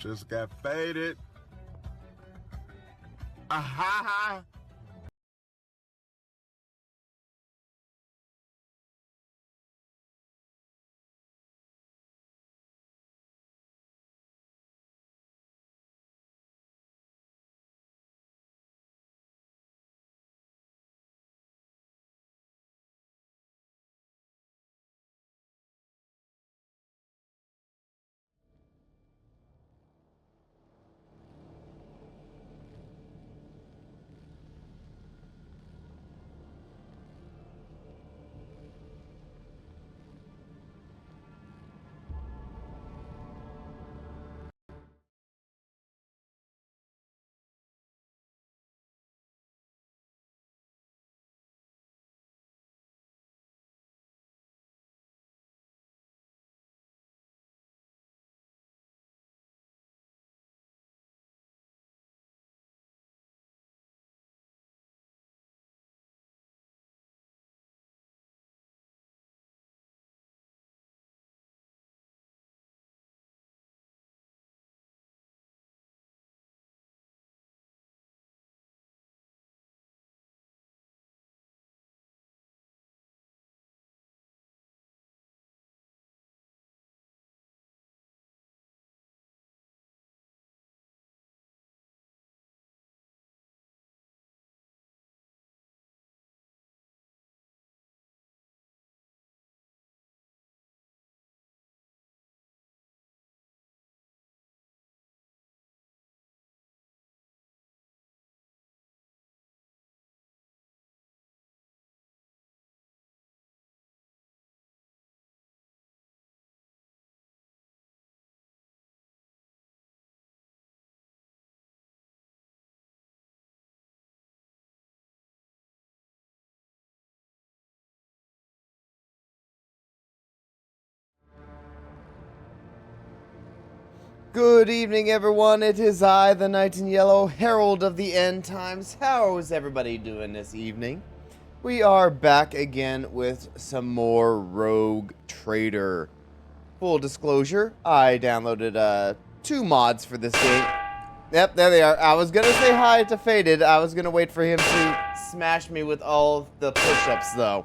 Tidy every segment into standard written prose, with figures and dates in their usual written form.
Just got faded. Aha! Good evening, everyone. It is I, the Knight in Yellow, Herald of the End Times. How is everybody doing this evening? We are back again with some more Rogue Trader. Full disclosure, I downloaded 2 mods for this game. Yep, there they are. I was gonna say hi to Faded. I was gonna wait for him to smash me with all the push-ups, though.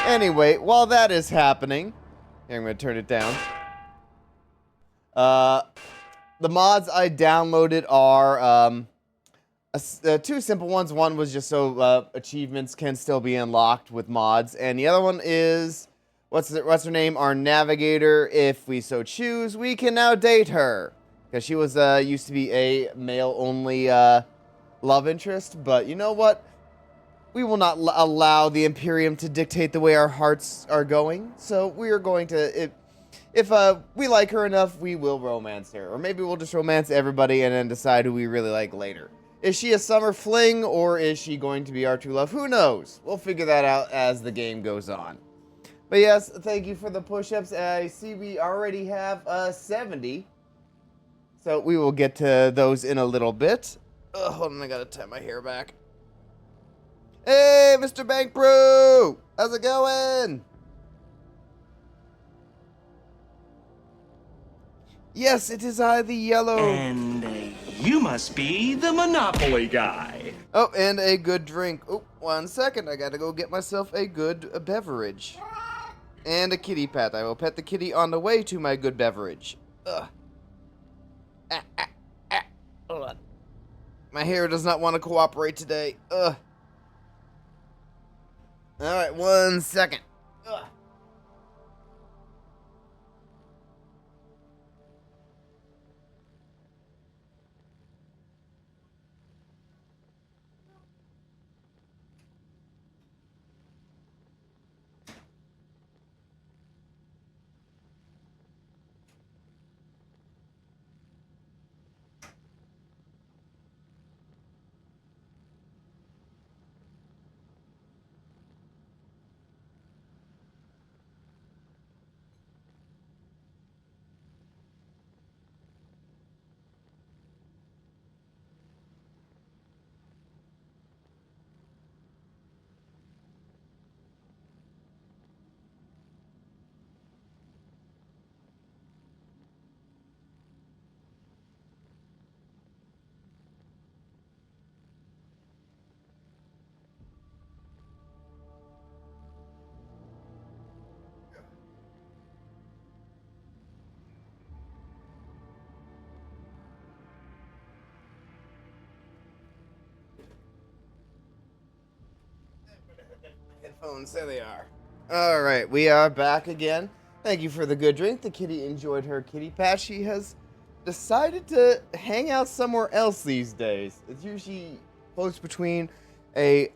Anyway, while that is happening, here, I'm gonna turn it down. The mods I downloaded are 2 simple ones. One was just so achievements can still be unlocked with mods, and the other one is what's her name? Our navigator. If we so choose, we can now date her because she was used to be a male-only love interest. But you know what? We will not allow the Imperium to dictate the way our hearts are going. So we are going to. If we like her enough, we will romance her. Or maybe we'll just romance everybody and then decide who we really like later. Is she a summer fling, or is she going to be our true love? Who knows? We'll figure that out as the game goes on. But yes, thank you for the push-ups. I see we already have 70. So we will get to those in a little bit. Hold on, I gotta tie my hair back. Hey, Mr. Bank Brew! How's it going? Yes, it is I, the Yellow. And you must be the Monopoly guy. Oh, and a good drink. Oh, 1 second. I gotta go get myself a good beverage. And a kitty pet. I will pet the kitty on the way to my good beverage. Ugh. Hold on. My hair does not want to cooperate today. Ugh. Alright, 1 second. Ugh. headphones. There they are. All right, we are back again. Thank you for the good drink. The kitty enjoyed her kitty patch. She has decided to hang out somewhere else these days. It's usually close between a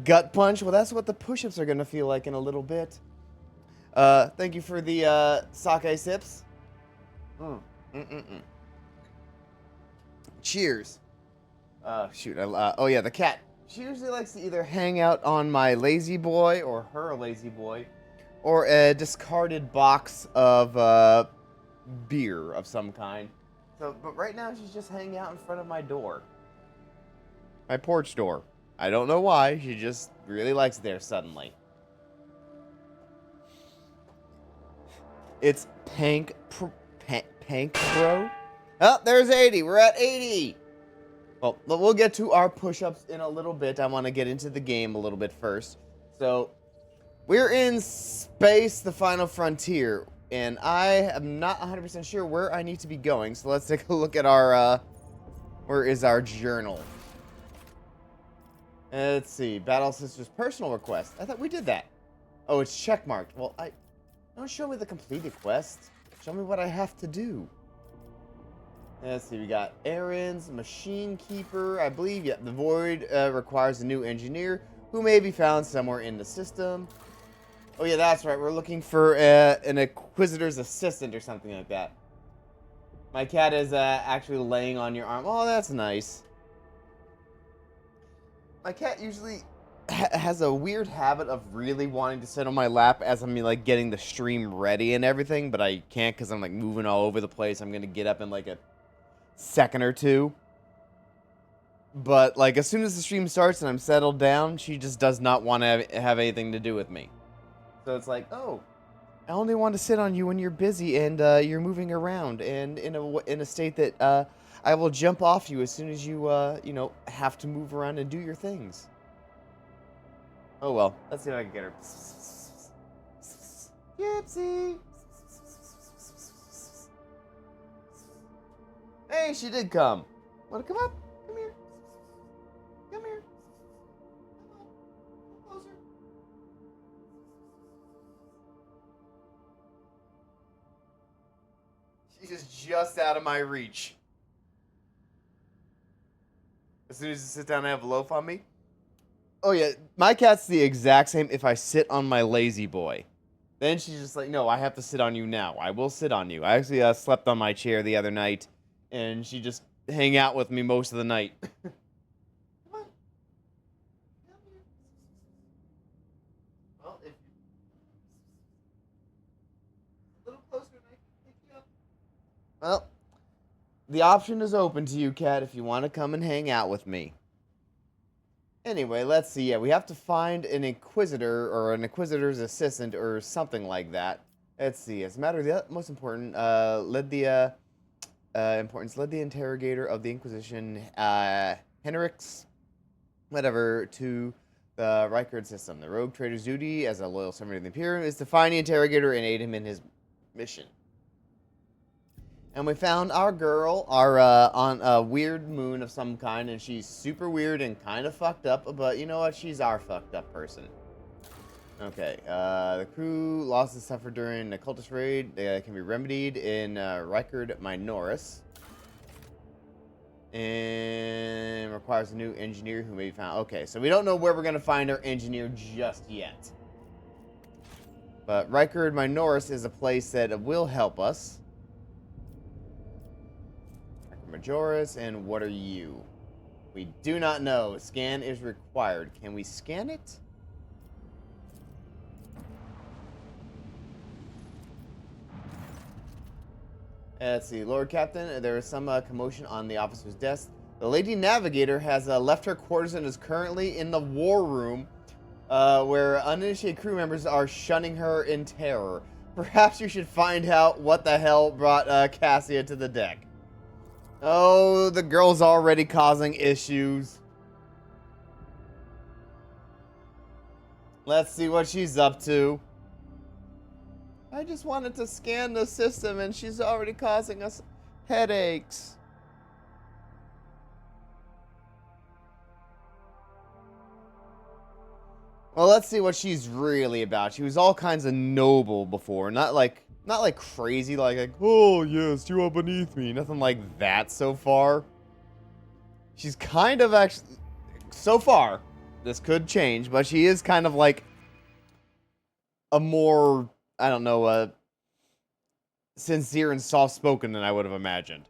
gut punch. Well, that's what the push-ups are going to feel like in a little bit. Thank you for the sake sips. Cheers. Shoot. Oh, yeah, the cat. She usually likes to either hang out on my lazy boy or her lazy boy or a discarded box of beer of some kind. So, but right now she's just hanging out in front of my door. My porch door. I don't know why. She just really likes it there suddenly. It's Pank Pro. Oh, there's 80. We're at 80. Well, we'll get to our push-ups in a little bit. I want to get into the game a little bit first. So, we're in space, the final frontier, and I am not 100% sure where I need to be going. So let's take a look at our, where is our journal? Let's see, Battle Sister's personal request. I thought we did that. Oh, it's checkmarked. Well, don't show me the completed quest. Show me what I have to do. Let's see, we got errands, machine keeper, I believe. Yeah, the void requires a new engineer who may be found somewhere in the system. Oh yeah, that's right. We're looking for an inquisitor's assistant or something like that. My cat is actually laying on your arm. Oh, that's nice. My cat usually has a weird habit of really wanting to sit on my lap as I'm like getting the stream ready and everything, but I can't because I'm like moving all over the place. I'm gonna get up in like a second or two. But like as soon as the stream starts and I'm settled down, she just does not want to have anything to do with me. So it's like, oh, I only want to sit on you when you're busy and you're moving around and in a state that I will jump off you as soon as you you know, have to move around and do your things. Oh well, let's see if I can get her. Gypsy. Hey, she did come. Want to come up? Come here. Come here. Come on. Come closer. She's just out of my reach. As soon as you sit down and have a loaf on me. Oh yeah, my cat's the exact same if I sit on my lazy boy. Then she's just like, no, I have to sit on you now. I will sit on you. I actually slept on my chair the other night, and she just hang out with me most of the night. Come on. Come here. Well, if you a little closer, and I can pick you up. Well, the option is open to you, cat, if you want to come and hang out with me. Anyway, let's see. Yeah, we have to find an inquisitor or an inquisitor's assistant or something like that. Let's see. As a matter of the most important, led the interrogator of the Inquisition, Henrix, whatever, to the Reichard system. The rogue trader's duty as a loyal servant of the Imperium is to find the interrogator and aid him in his mission. And we found our girl, on a weird moon of some kind, and she's super weird and kind of fucked up, but you know what? She's our fucked up person. Okay, the crew losses suffered during the cultist raid can be remedied in Reichard Minoris. And requires a new engineer who may be found. Okay, so we don't know where we're going to find our engineer just yet. But Reichard Minoris is a place that will help us. Majoris, and what are you? We do not know. Scan is required. Can we scan it? Let's see. Lord Captain, there is some commotion on the officer's desk. The Lady Navigator has left her quarters and is currently in the war room, where uninitiated crew members are shunning her in terror. Perhaps you should find out what the hell brought Cassia to the deck. Oh, the girl's already causing issues. Let's see what she's up to. I just wanted to scan the system and she's already causing us headaches. Well, let's see what she's really about. She was all kinds of noble before, not like crazy, like oh yes, you are beneath me. Nothing like that so far. She's kind of actually, so far, this could change, but she is kind of like a more, I don't know, sincere and soft-spoken than I would have imagined.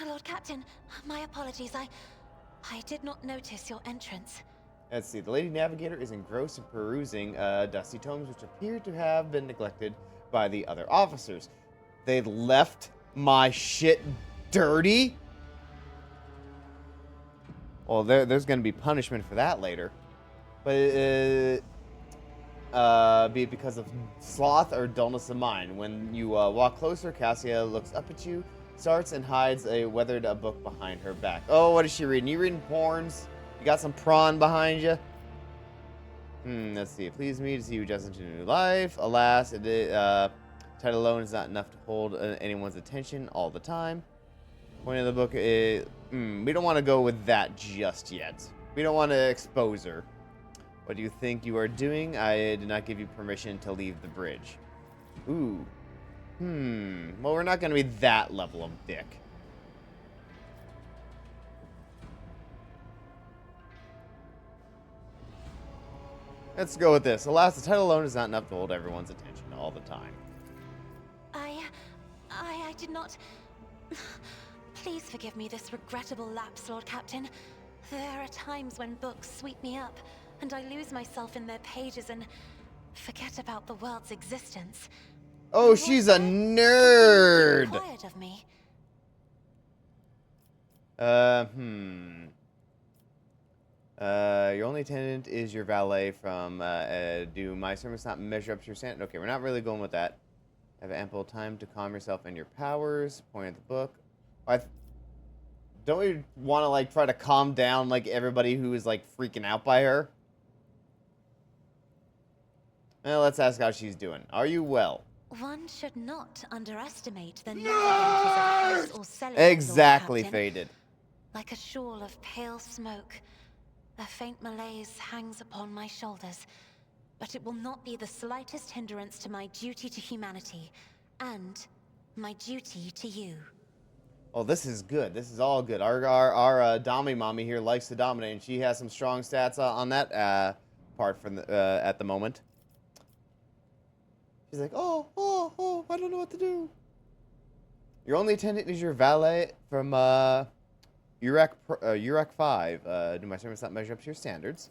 Lord Captain, my apologies. I did not notice your entrance. Let's see. The Lady Navigator is engrossed in perusing dusty tomes which appear to have been neglected by the other officers. They left my shit dirty? Well, there's going to be punishment for that later. But be it because of sloth or dullness of mind. When you walk closer, Cassia looks up at you, starts and hides a weathered book behind her back. Oh, what is she reading? You reading porns? You got some prawn behind you? Let's see. It pleased me to see you adjust into a new life. Alas, title alone is not enough to hold anyone's attention all the time. Point of the book is... we don't want to go with that just yet. We don't want to expose her. What do you think you are doing? I did not give you permission to leave the bridge. Ooh. Well, we're not going to be that level of dick. Let's go with this. Alas, the title alone is not enough to hold everyone's attention all the time. I did not... Please forgive me this regrettable lapse, Lord Captain. There are times when books sweep me up, and I lose myself in their pages and forget about the world's existence. Oh, she's a nerd! Required of me. Your only attendant is your valet from, do my servants not measure up to your standard? Okay, we're not really going with that. Have ample time to calm yourself and your powers. Point at the book. Don't we want to, like, try to calm down, like, everybody who is, like, freaking out by her? Well, let's ask how she's doing. Are you well? One should not underestimate the navigators of house or cellar. Exactly, Lord Captain. Faded. Like a shawl of pale smoke, a faint malaise hangs upon my shoulders, but it will not be the slightest hindrance to my duty to humanity, and my duty to you. Oh, this is good. This is all good. Our Dami mommy here likes to dominate, and she has some strong stats on that part from the, at the moment. She's like, oh, I don't know what to do. Your only attendant is your valet from Urek 5. Do my servants not measure up to your standards?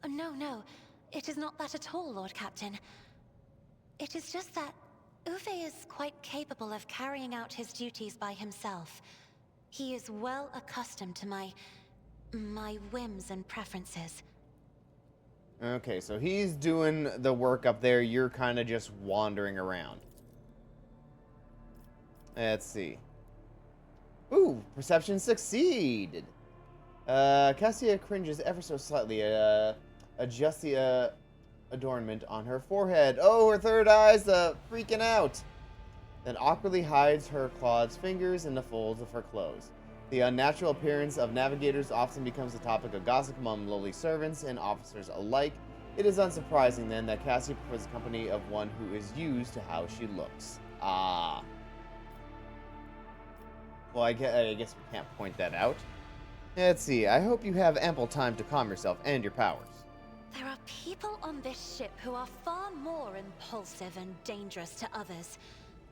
No. It is not that at all, Lord Captain. It is just that Uwe is quite capable of carrying out his duties by himself. He is well accustomed to my whims and preferences. Okay, so he's doing the work up there. You're kind of just wandering around. Let's see. Ooh, perception succeeded. Cassia cringes ever so slightly. Adjusts the adornment on her forehead. Oh, her third eye's freaking out. Then awkwardly hides her clawed fingers in the folds of her clothes. The unnatural appearance of navigators often becomes the topic of gossip among lowly servants and officers alike. It is unsurprising, then, that Cassie prefers the company of one who is used to how she looks. Ah. Well, I guess we can't point that out. Let's see. I hope you have ample time to calm yourself and your powers. There are people on this ship who are far more impulsive and dangerous to others,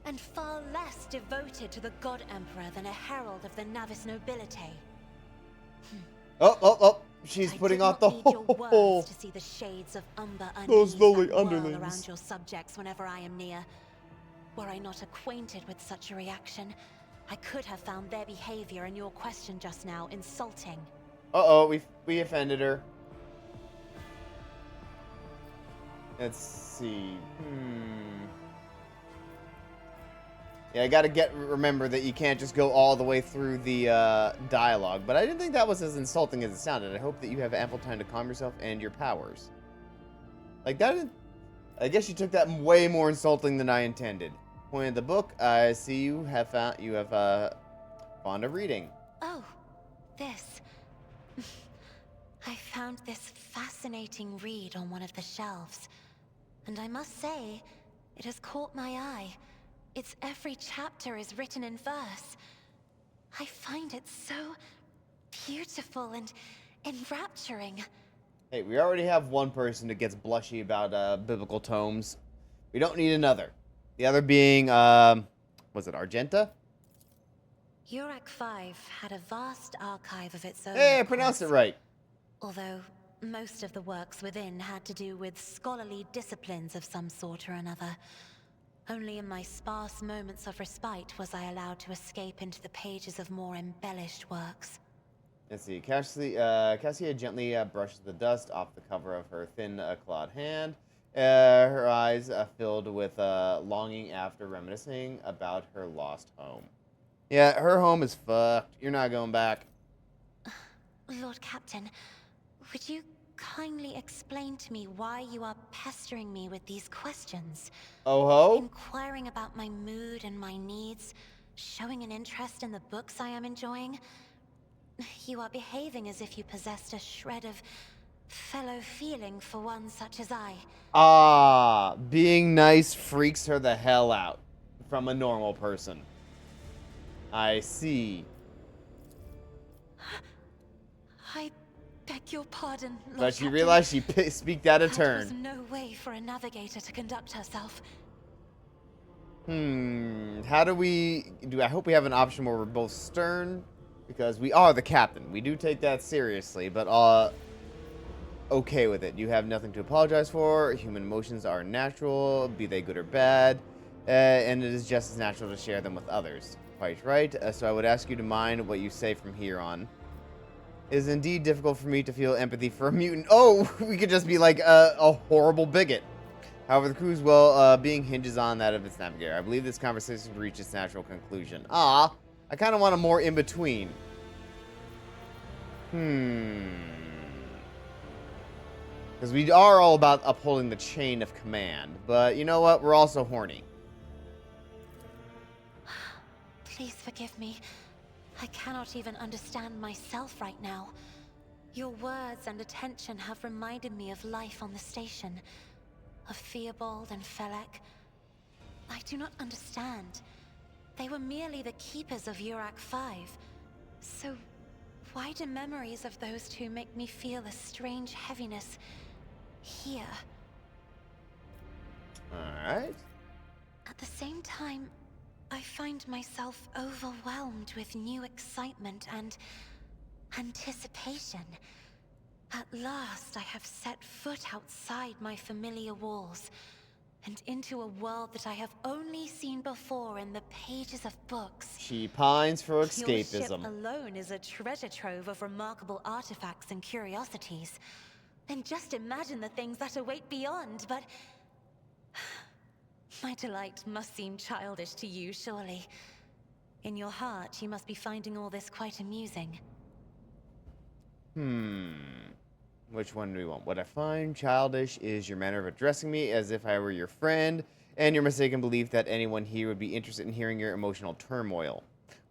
and far less devoted to the God Emperor than a herald of the Navis nobility. Oh! She's putting out the whole. To see the shades of umber Those lowly whirl underlings around your subjects whenever I am near. Were I not acquainted with such a reaction, I could have found their behavior in your question just now insulting. Uh-oh, we offended her. Let's see. Yeah, I gotta remember that you can't just go all the way through the dialogue, but I didn't think that was as insulting as it sounded. I hope that you have ample time to calm yourself and your powers. Like, that I guess you took that way more insulting than I intended. Pointing at the book, I see you have fond of reading. Oh, this. I found this fascinating read on one of the shelves. And I must say, it has caught my eye. Its every chapter is written in verse. I find it so beautiful and enrapturing. Hey, we already have one person that gets blushy about biblical tomes. We don't need another. The other being, was it Argenta? Urak 5 had a vast archive of its own. Hey, I pronounced it right. Although most of the works within had to do with scholarly disciplines of some sort or another. Only in my sparse moments of respite was I allowed to escape into the pages of more embellished works. Let's see. Cassia gently brushes the dust off the cover of her thin, clawed hand. Her eyes filled with longing after reminiscing about her lost home. Yeah, her home is fucked. You're not going back. Lord Captain, would you kindly explain to me why you are pestering me with these questions? Oh ho? Inquiring about my mood and my needs, showing an interest in the books I am enjoying. You are behaving as if you possessed a shred of fellow feeling for one such as I. Ah, being nice freaks her the hell out from a normal person. I see. I beg your pardon, Lord But she Captain. realized she speaked out of There was turn. no way for a navigator to conduct herself. How do we... I hope we have an option where we're both stern. Because we are the captain. We do take that seriously, but okay with it. You have nothing to apologize for. Human emotions are natural, be they good or bad. And it is just as natural to share them with others. Quite right. So I would ask you to mind what you say from here on. It is indeed difficult for me to feel empathy for a mutant. Oh, we could just be like a horrible bigot. However, the crew's well-being hinges on that of its navigator. I believe this conversation will reach its natural conclusion. Ah, I kind of want a more in-between. Because we are all about upholding the chain of command. But you know what? We're also horny. Please forgive me. I cannot even understand myself right now. Your words and attention have reminded me of life on the station. Of Theobald and Felek. I do not understand. They were merely the keepers of Urak 5. So, why do memories of those two make me feel a strange heaviness here? Alright. At the same time, I find myself overwhelmed with new excitement and anticipation. At last, I have set foot outside my familiar walls and into a world that I have only seen before in the pages of books. She pines for Your ship escapism. alone is a treasure trove of remarkable artifacts and curiosities. And just imagine the things that await beyond, but... My delight must seem childish to you, surely. In your heart, you must be finding all this quite amusing. Which one do we want? What I find childish is your manner of addressing me as if I were your friend, and your mistaken belief that anyone here would be interested in hearing your emotional turmoil.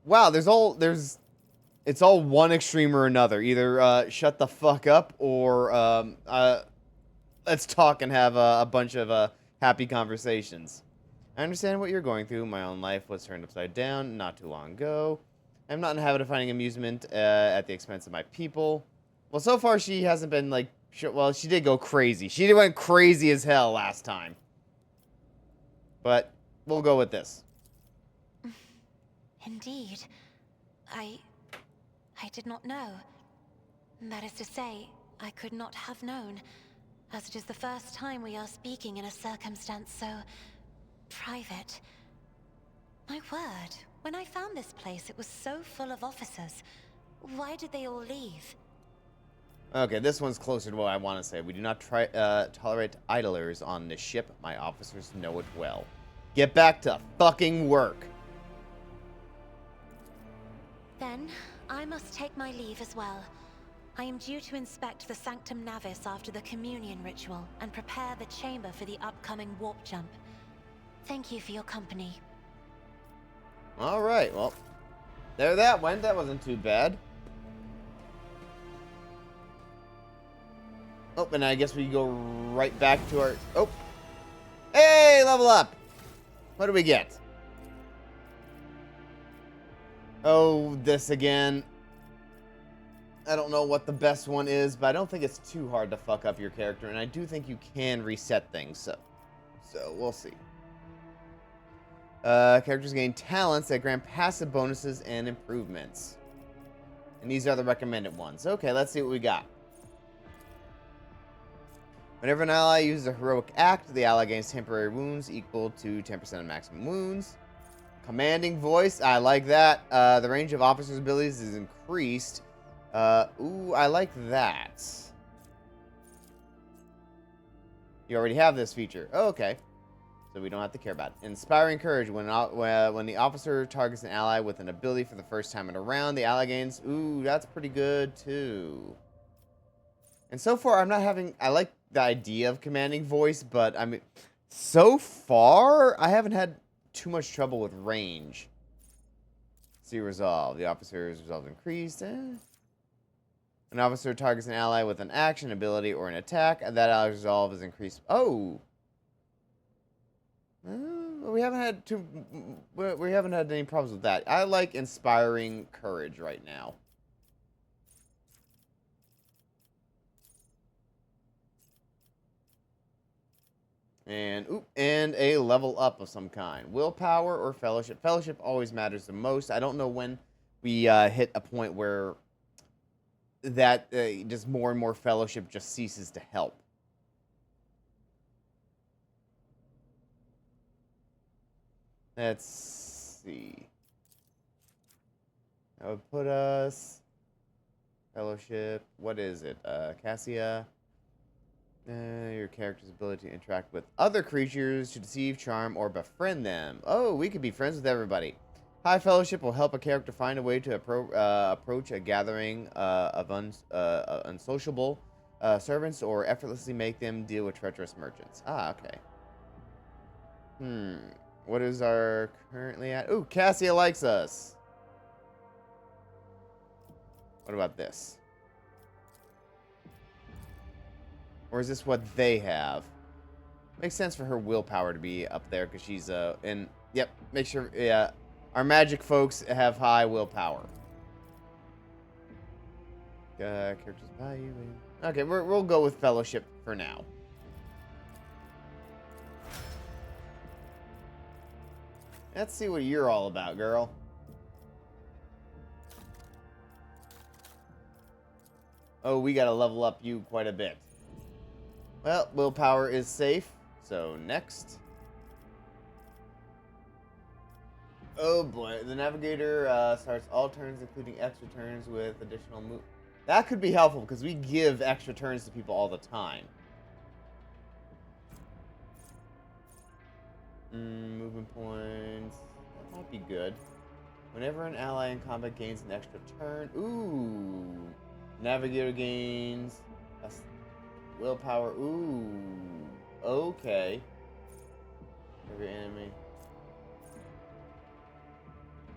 Wow, it's all one extreme or another. Either shut the fuck up, or let's talk and have a bunch of happy conversations. I understand what you're going through. My own life was turned upside down not too long ago. I'm not in the habit of finding amusement at the expense of my people. Well, so far she hasn't been like... Well, she did go crazy. She went crazy as hell last time. But we'll go with this. Indeed. I did not know. That is to say, I could not have known, as it is the first time we are speaking in a circumstance so... private. My word, when I found this place, it was so full of officers. Why did they all leave? Okay, this one's closer to what I want to say. We do not tolerate idlers on this ship. My officers know it well. Get back to fucking work. Then, I must take my leave as well. I am due to inspect the Sanctum Navis after the communion ritual and prepare the chamber for the upcoming warp jump. Thank you for your company. All right, well, there that went. That wasn't too bad. Oh, and I guess we go right back to our... Oh! Hey, level up! What do we get? Oh, this again. I don't know what the best one is, but I don't think it's too hard to fuck up your character, and I do think you can reset things, so we'll see. Characters gain talents that grant passive bonuses and improvements. And these are the recommended ones. Okay, let's see what we got. Whenever an ally uses a heroic act, the ally gains temporary wounds equal to 10% of maximum wounds. Commanding voice, I like that. The range of officers' abilities is increased. Ooh, I like that. You already have this feature. Oh, okay. So we don't have to care about it. Inspiring courage. When the officer targets an ally with an ability for the first time in a round, the ally gains... Ooh, that's pretty good, too. And so far, I'm not having... I like the idea of commanding voice, but, I mean... So far, I haven't had too much trouble with range. See resolve. The officer's resolve increased. An officer targets an ally with an action, ability, or an attack, and that ally's resolve is increased. Oh! We haven't had any problems with that. I like inspiring courage right now. And a level up of some kind. Willpower or fellowship. Fellowship always matters the most. I don't know when we hit a point where that just more and more fellowship just ceases to help. Let's see. That would put us... Fellowship. What is it? Cassia. Your character's ability to interact with other creatures to deceive, charm, or befriend them. Oh, we could be friends with everybody. High Fellowship will help a character find a way to approach a gathering of unsociable servants or effortlessly make them deal with treacherous merchants. Ah, okay. What is our currently at? Ooh, Cassia likes us. What about this? Or is this what they have? Makes sense for her willpower to be up there because she's in. Yep, make sure. Yeah, our magic folks have high willpower. Characters value. Okay, we'll go with fellowship for now. Let's see what you're all about, girl. Oh, we gotta level up you quite a bit. Well, willpower is safe, so next. Oh boy, the navigator starts all turns, including extra turns, with additional move. That could be helpful because we give extra turns to people all the time. Movement points. That might be good. Whenever an ally in combat gains an extra turn. Ooh. Navigator gains. Willpower. Ooh. Okay. Every enemy.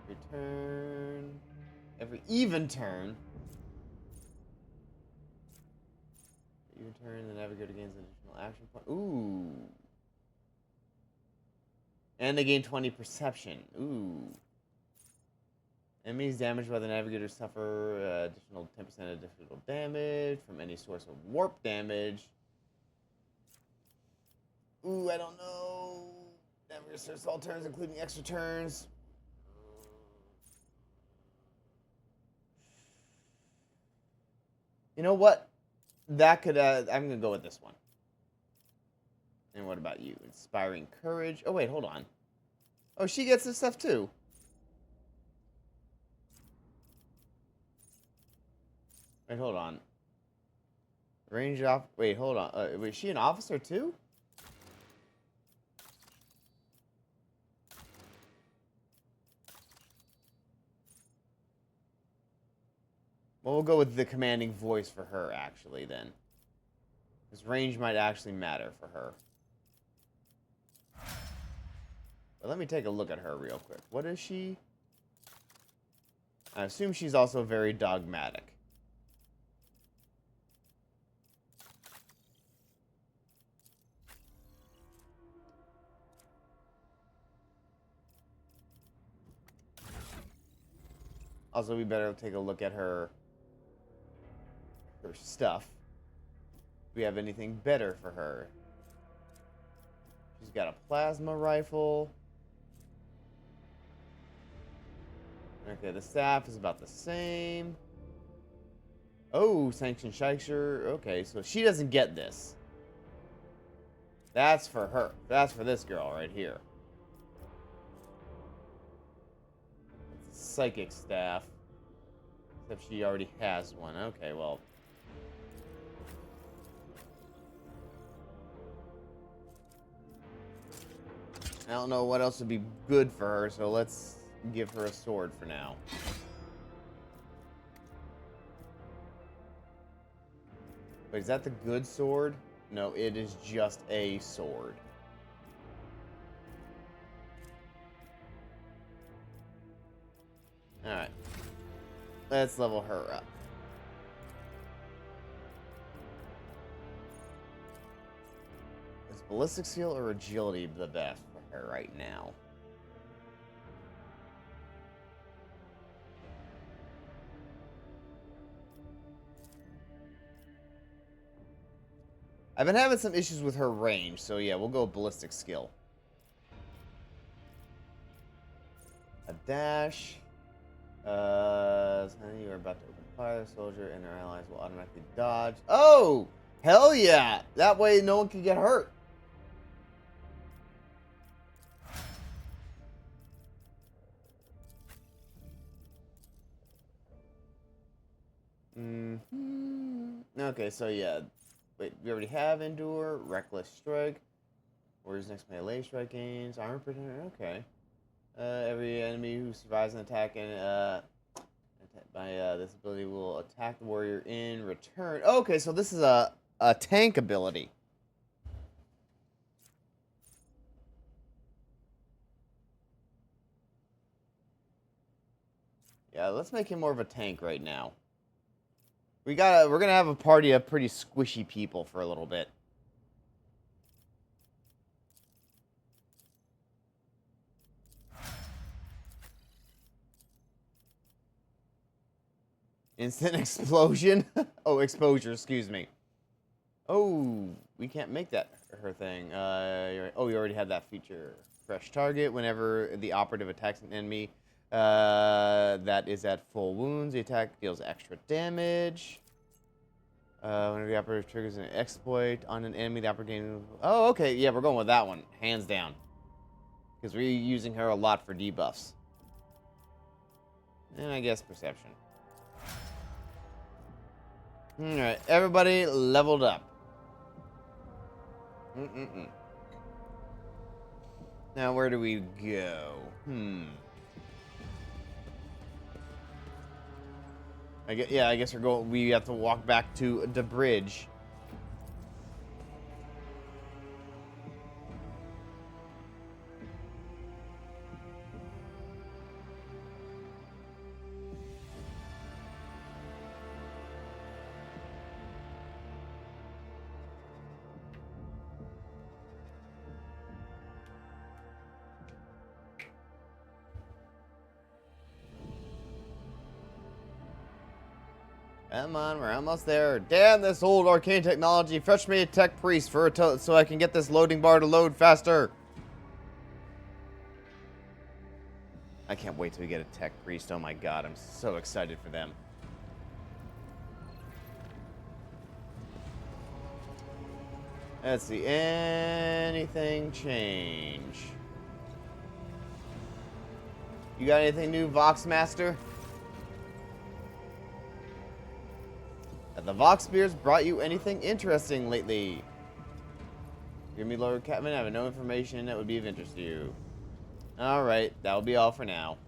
Every turn. Every even turn. Even turn, the navigator gains an additional action point. Ooh. And they gain 20 perception. Ooh. Enemies damaged by the navigator suffer additional 10% additional damage from any source of warp damage. Ooh, I don't know. Navigator starts all turns, including extra turns. You know what? That could, I'm going to go with this one. And what about you? Inspiring courage. Oh, wait, hold on. Oh, she gets this stuff too. Wait, hold on. Range off. Wait, hold on. Was she an officer too? Well, we'll go with the commanding voice for her, actually, then. Because range might actually matter for her. But let me take a look at her real quick. What is she? I assume she's also very dogmatic. Also, we better take a look at her stuff. Do we have anything better for her? She's got a plasma rifle. Okay, the staff is about the same. Oh, Sanctioned Shiker. Okay, so she doesn't get this. That's for her. That's for this girl right here. Psychic staff. Except she already has one. Okay, well. I don't know what else would be good for her, so let's give her a sword for now. Wait, is that the good sword? No, it is just a sword. Alright. Let's level her up. Is ballistic skill or agility the best for her right now? I've been having some issues with her range, so yeah, we'll go ballistic skill. A dash. You are about to open fire. Soldier and their allies will automatically dodge. Oh! Hell yeah! That way no one can get hurt. Okay, so yeah. Wait, we already have Endure, Reckless Strike. Where's next melee strike gains? Armor protection. Okay. Every enemy who survives an attack and by this ability will attack the warrior in return. Okay, so this is a tank ability. Yeah, let's make him more of a tank right now. We're gonna have a party of pretty squishy people for a little bit. Instant explosion? Oh, exposure, excuse me. Oh, we can't make that her thing. Oh, we already had that feature. Fresh target. Whenever the operative attacks an enemy that is at full wounds, the attack deals extra damage. Whenever the operative triggers an exploit on an enemy, the operative gains... Oh, okay. Yeah, we're going with that one. Hands down. Because we're using her a lot for debuffs. And I guess perception. Alright, everybody leveled up. Now, where do we go? I guess we have to walk back to the bridge. Come on, we're almost there. Damn this old arcane technology. Fetch me a tech priest so I can get this loading bar to load faster. I can't wait till we get a tech priest. Oh my god, I'm so excited for them. Let's see. Anything change? You got anything new, Voxmaster? Have the Vox Spears brought you anything interesting lately? Give me Lord Catman. I have no information that would be of interest to you. Alright, that'll be all for now.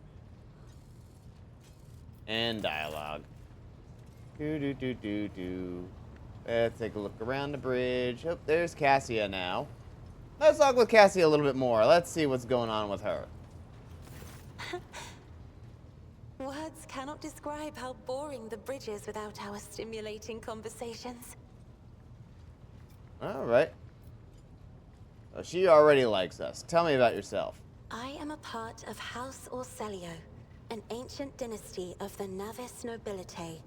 And dialogue. Do. Let's take a look around the bridge. Oh, there's Cassia now. Let's talk with Cassia a little bit more. Let's see what's going on with her. Words cannot describe how boring the bridge is without our stimulating conversations. All right. So she already likes us. Tell me about yourself. I am a part of House Orselio, an ancient dynasty of the Navis nobility.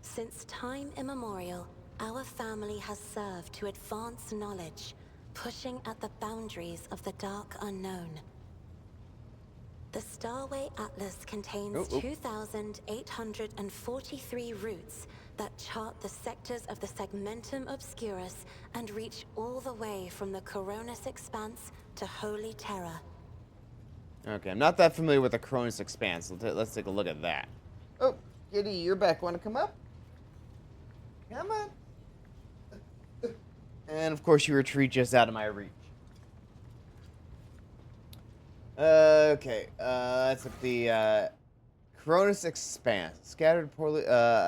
Since time immemorial, our family has served to advance knowledge, pushing at the boundaries of the dark unknown. The Starway Atlas contains 2,843 routes that chart the sectors of the Segmentum Obscurus and reach all the way from the Coronis Expanse to Holy Terra. Okay, I'm not that familiar with the Cronus Expanse. Let's take a look at that. Oh, Giddy, you're back. Want to come up? Come on. And, of course, you retreat just out of my reach. Okay, that's at the Cronus Expanse, a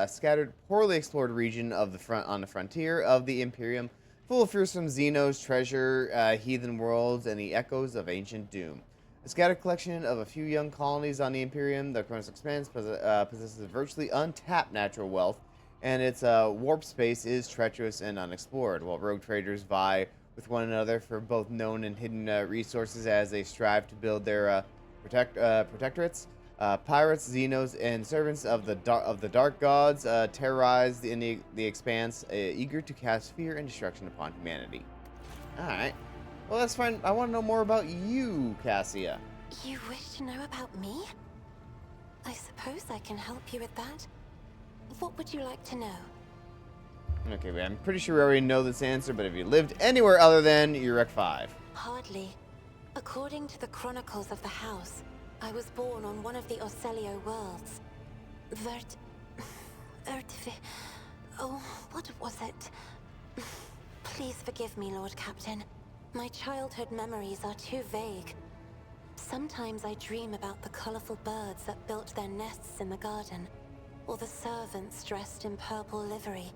scattered, poorly explored region of the on the frontier of the Imperium, full of fearsome Xenos, treasure, heathen worlds, and the echoes of ancient doom. A scattered collection of a few young colonies on the Imperium, the Cronus Expanse possesses virtually untapped natural wealth, and its warp space is treacherous and unexplored, while rogue traders vie with one another for both known and hidden resources as they strive to build their protectorates. Pirates, Xenos, and servants of the dark gods terrorize the Expanse, eager to cast fear and destruction upon humanity. All right. Well, that's fine. I want to know more about you, Cassia. You wish to know about me? I suppose I can help you with that. What would you like to know? Okay, I'm pretty sure we already know this answer, but if you lived anywhere other than Urek 5. Hardly. According to the chronicles of the house, I was born on one of the Orselio worlds. Oh, what was it? Please forgive me, Lord Captain. My childhood memories are too vague. Sometimes I dream about the colorful birds that built their nests in the garden, or the servants dressed in purple livery,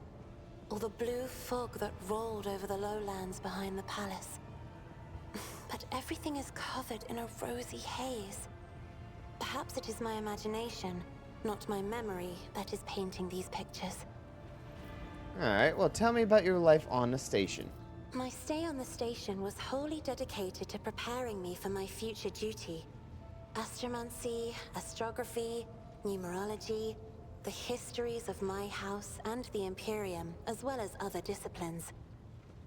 or the blue fog that rolled over the lowlands behind the palace. But everything is covered in a rosy haze. Perhaps it is my imagination, not my memory, that is painting these pictures. Alright, well tell me about your life on the station. My stay on the station was wholly dedicated to preparing me for my future duty. Astromancy, astrography, numerology, the histories of my house and the Imperium, as well as other disciplines.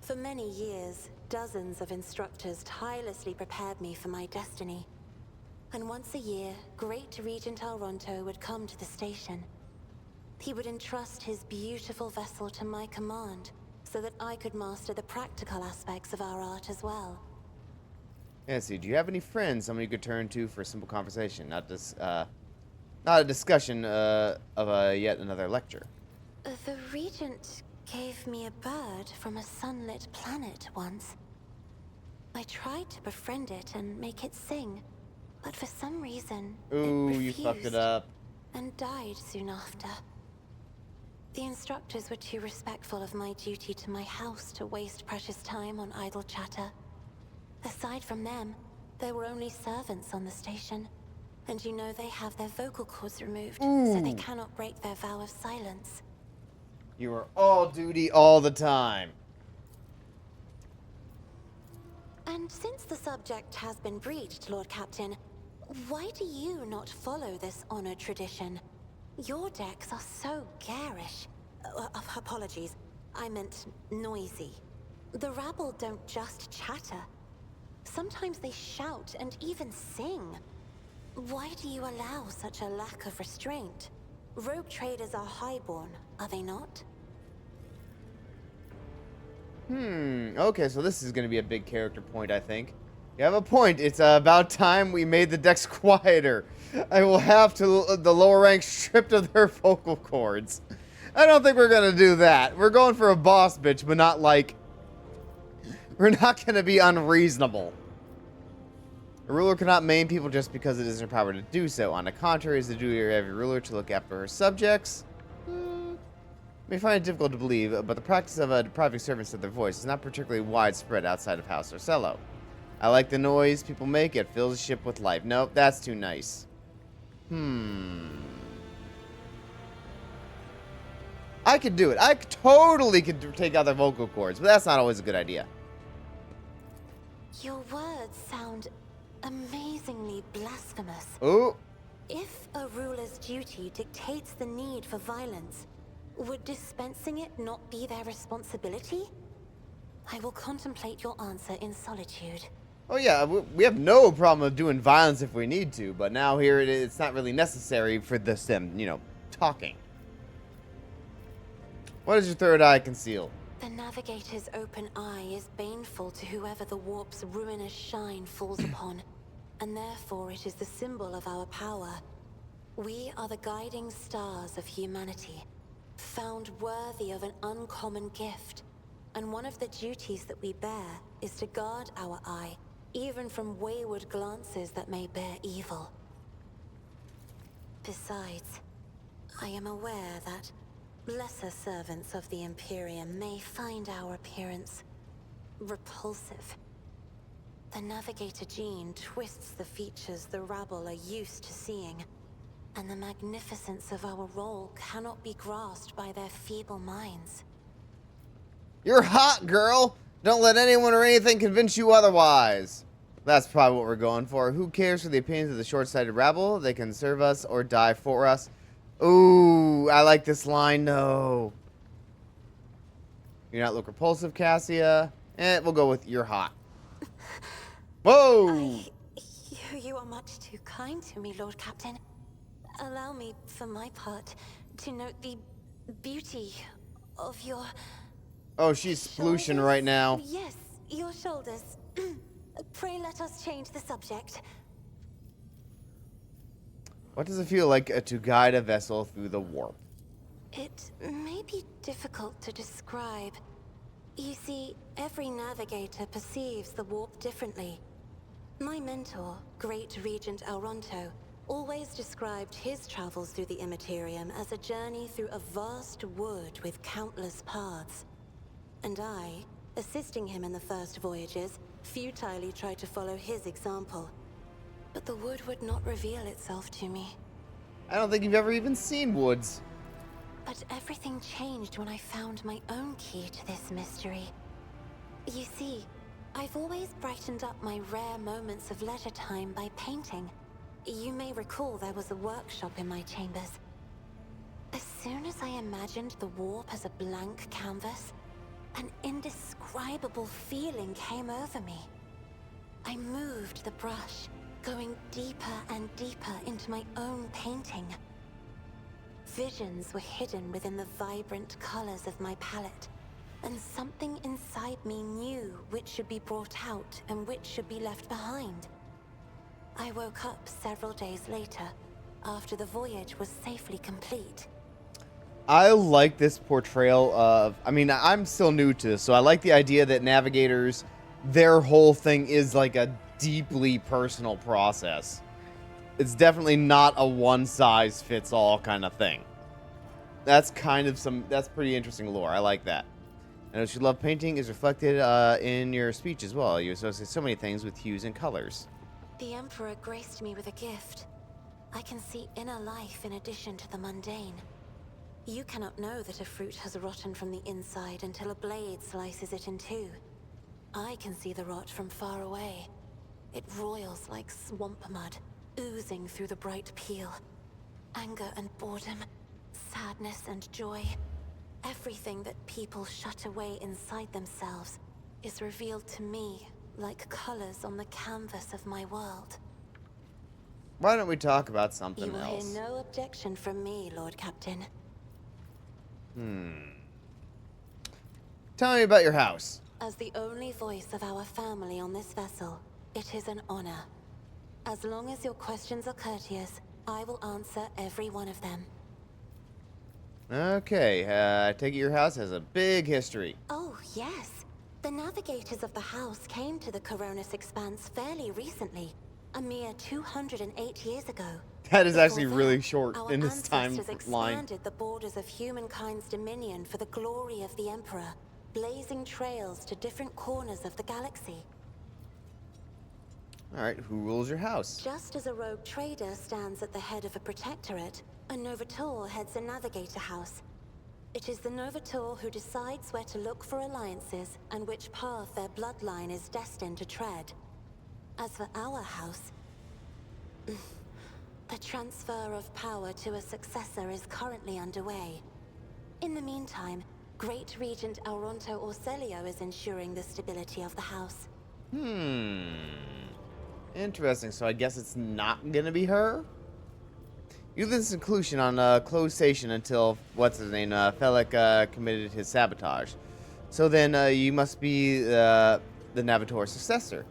For many years, dozens of instructors tirelessly prepared me for my destiny. And once a year, Great Regent Alronto would come to the station. He would entrust his beautiful vessel to my command, so that I could master the practical aspects of our art as well. Yeah, see, do you have any friends someone you could turn to for a simple conversation, not a discussion of yet another lecture? The Regent gave me a bird from a sunlit planet once. I tried to befriend it and make it sing, but for some reason, Ooh, it you refused fucked it up. and died soon after. The instructors were too respectful of my duty to my house to waste precious time on idle chatter. Aside from them, there were only servants on the station. And you know they have their vocal cords removed, so they cannot break their vow of silence. You are all duty all the time. And since the subject has been breached, Lord Captain, why do you not follow this honored tradition? Your decks are so garish. Apologies, I meant noisy. The rabble don't just chatter. Sometimes they shout and even sing. Why do you allow such a lack of restraint? Rogue traders are highborn, are they not? Okay, so this is going to be a big character point, I think. You have a point. It's about time we made the decks quieter. I will have to the lower ranks stripped of their vocal cords. I don't think we're going to do that. We're going for a boss bitch, but not like... We're not going to be unreasonable. A ruler cannot maim people just because it is her power to do so. On the contrary, it is the duty of every ruler to look after her subjects. may find it difficult to believe, but the practice of depriving servants of their voice is not particularly widespread outside of House Orsello. I like the noise people make. It fills the ship with life. Nope, that's too nice. I could do it. I totally could take out the vocal cords, but that's not always a good idea. Your words sound amazingly blasphemous. Oh. If a ruler's duty dictates the need for violence, would dispensing it not be their responsibility? I will contemplate your answer in solitude. Oh yeah, we have no problem with doing violence if we need to, but now here it is, it's not really necessary for this them, talking. What does your third eye conceal? The navigator's open eye is baneful to whoever the warp's ruinous shine falls upon, and therefore it is the symbol of our power. We are the guiding stars of humanity, found worthy of an uncommon gift, and one of the duties that we bear is to guard our eye, even from wayward glances that may bear evil. Besides, I am aware that lesser servants of the Imperium may find our appearance repulsive. The Navigator gene twists the features the rabble are used to seeing, and the magnificence of our role cannot be grasped by their feeble minds. You're hot, girl! Don't let anyone or anything convince you otherwise. That's probably what we're going for. Who cares for the opinions of the short-sighted rabble? They can serve us or die for us. Ooh, I like this line, no. You're not look repulsive, Cassia. We'll go with you're hot. Whoa! You are much too kind to me, Lord Captain. Allow me, for my part, to note the beauty of your... Oh, she's splooshin' right now. Yes, your shoulders. Pray let us change the subject. What does it feel like to guide a vessel through the warp? It may be difficult to describe. You see, every navigator perceives the warp differently. My mentor, Great Regent Elronto, always described his travels through the Immaterium as a journey through a vast wood with countless paths. And I, assisting him in the first voyages, futilely tried to follow his example. But the wood would not reveal itself to me. I don't think you've ever even seen woods. But everything changed when I found my own key to this mystery. You see, I've always brightened up my rare moments of leisure time by painting. You may recall there was a workshop in my chambers. As soon as I imagined the warp as a blank canvas, an indescribable feeling came over me. I moved the brush, going deeper and deeper into my own painting. Visions were hidden within the vibrant colors of my palette, and something inside me knew which should be brought out and which should be left behind. I woke up several days later, after the voyage was safely complete. I like this portrayal of... I mean, I'm still new to this, so I like the idea that navigators, their whole thing is like a deeply personal process. It's definitely not a one-size-fits-all kind of thing. That's that's pretty interesting lore. I like that. I know you love painting is reflected in your speech as well. You associate so many things with hues and colors. The Emperor graced me with a gift. I can see inner life in addition to the mundane. You cannot know that a fruit has rotten from the inside until a blade slices it in two. I can see the rot from far away. It roils like swamp mud, oozing through the bright peel. Anger and boredom, sadness and joy. Everything that people shut away inside themselves is revealed to me like colors on the canvas of my world. Why don't we talk about something You will else? hear no objection from me, Lord Captain. Tell me about your house. As the only voice of our family on this vessel, it is an honor. As long as your questions are courteous, I will answer every one of them. Okay, I take it your house has a big history. Oh, yes. The navigators of the house came to the Coronis Expanse fairly recently, a mere 208 years ago. That is actually Before really that, short our in this ancestors timeline. expanded the borders of humankind's dominion for the glory of the Emperor, blazing trails to different corners of the galaxy. Alright, who rules your house? Just as a rogue trader stands at the head of a protectorate, a Novator heads a navigator house. It is the Novator who decides where to look for alliances and which path their bloodline is destined to tread. As for our house, the transfer of power to a successor is currently underway. In the meantime, Great Regent Auronto Orselio is ensuring the stability of the house. Interesting, so I guess it's not gonna be her? You live in seclusion on a closed station until, what's his name, Felix committed his sabotage. So then you must be the Navitor's successor.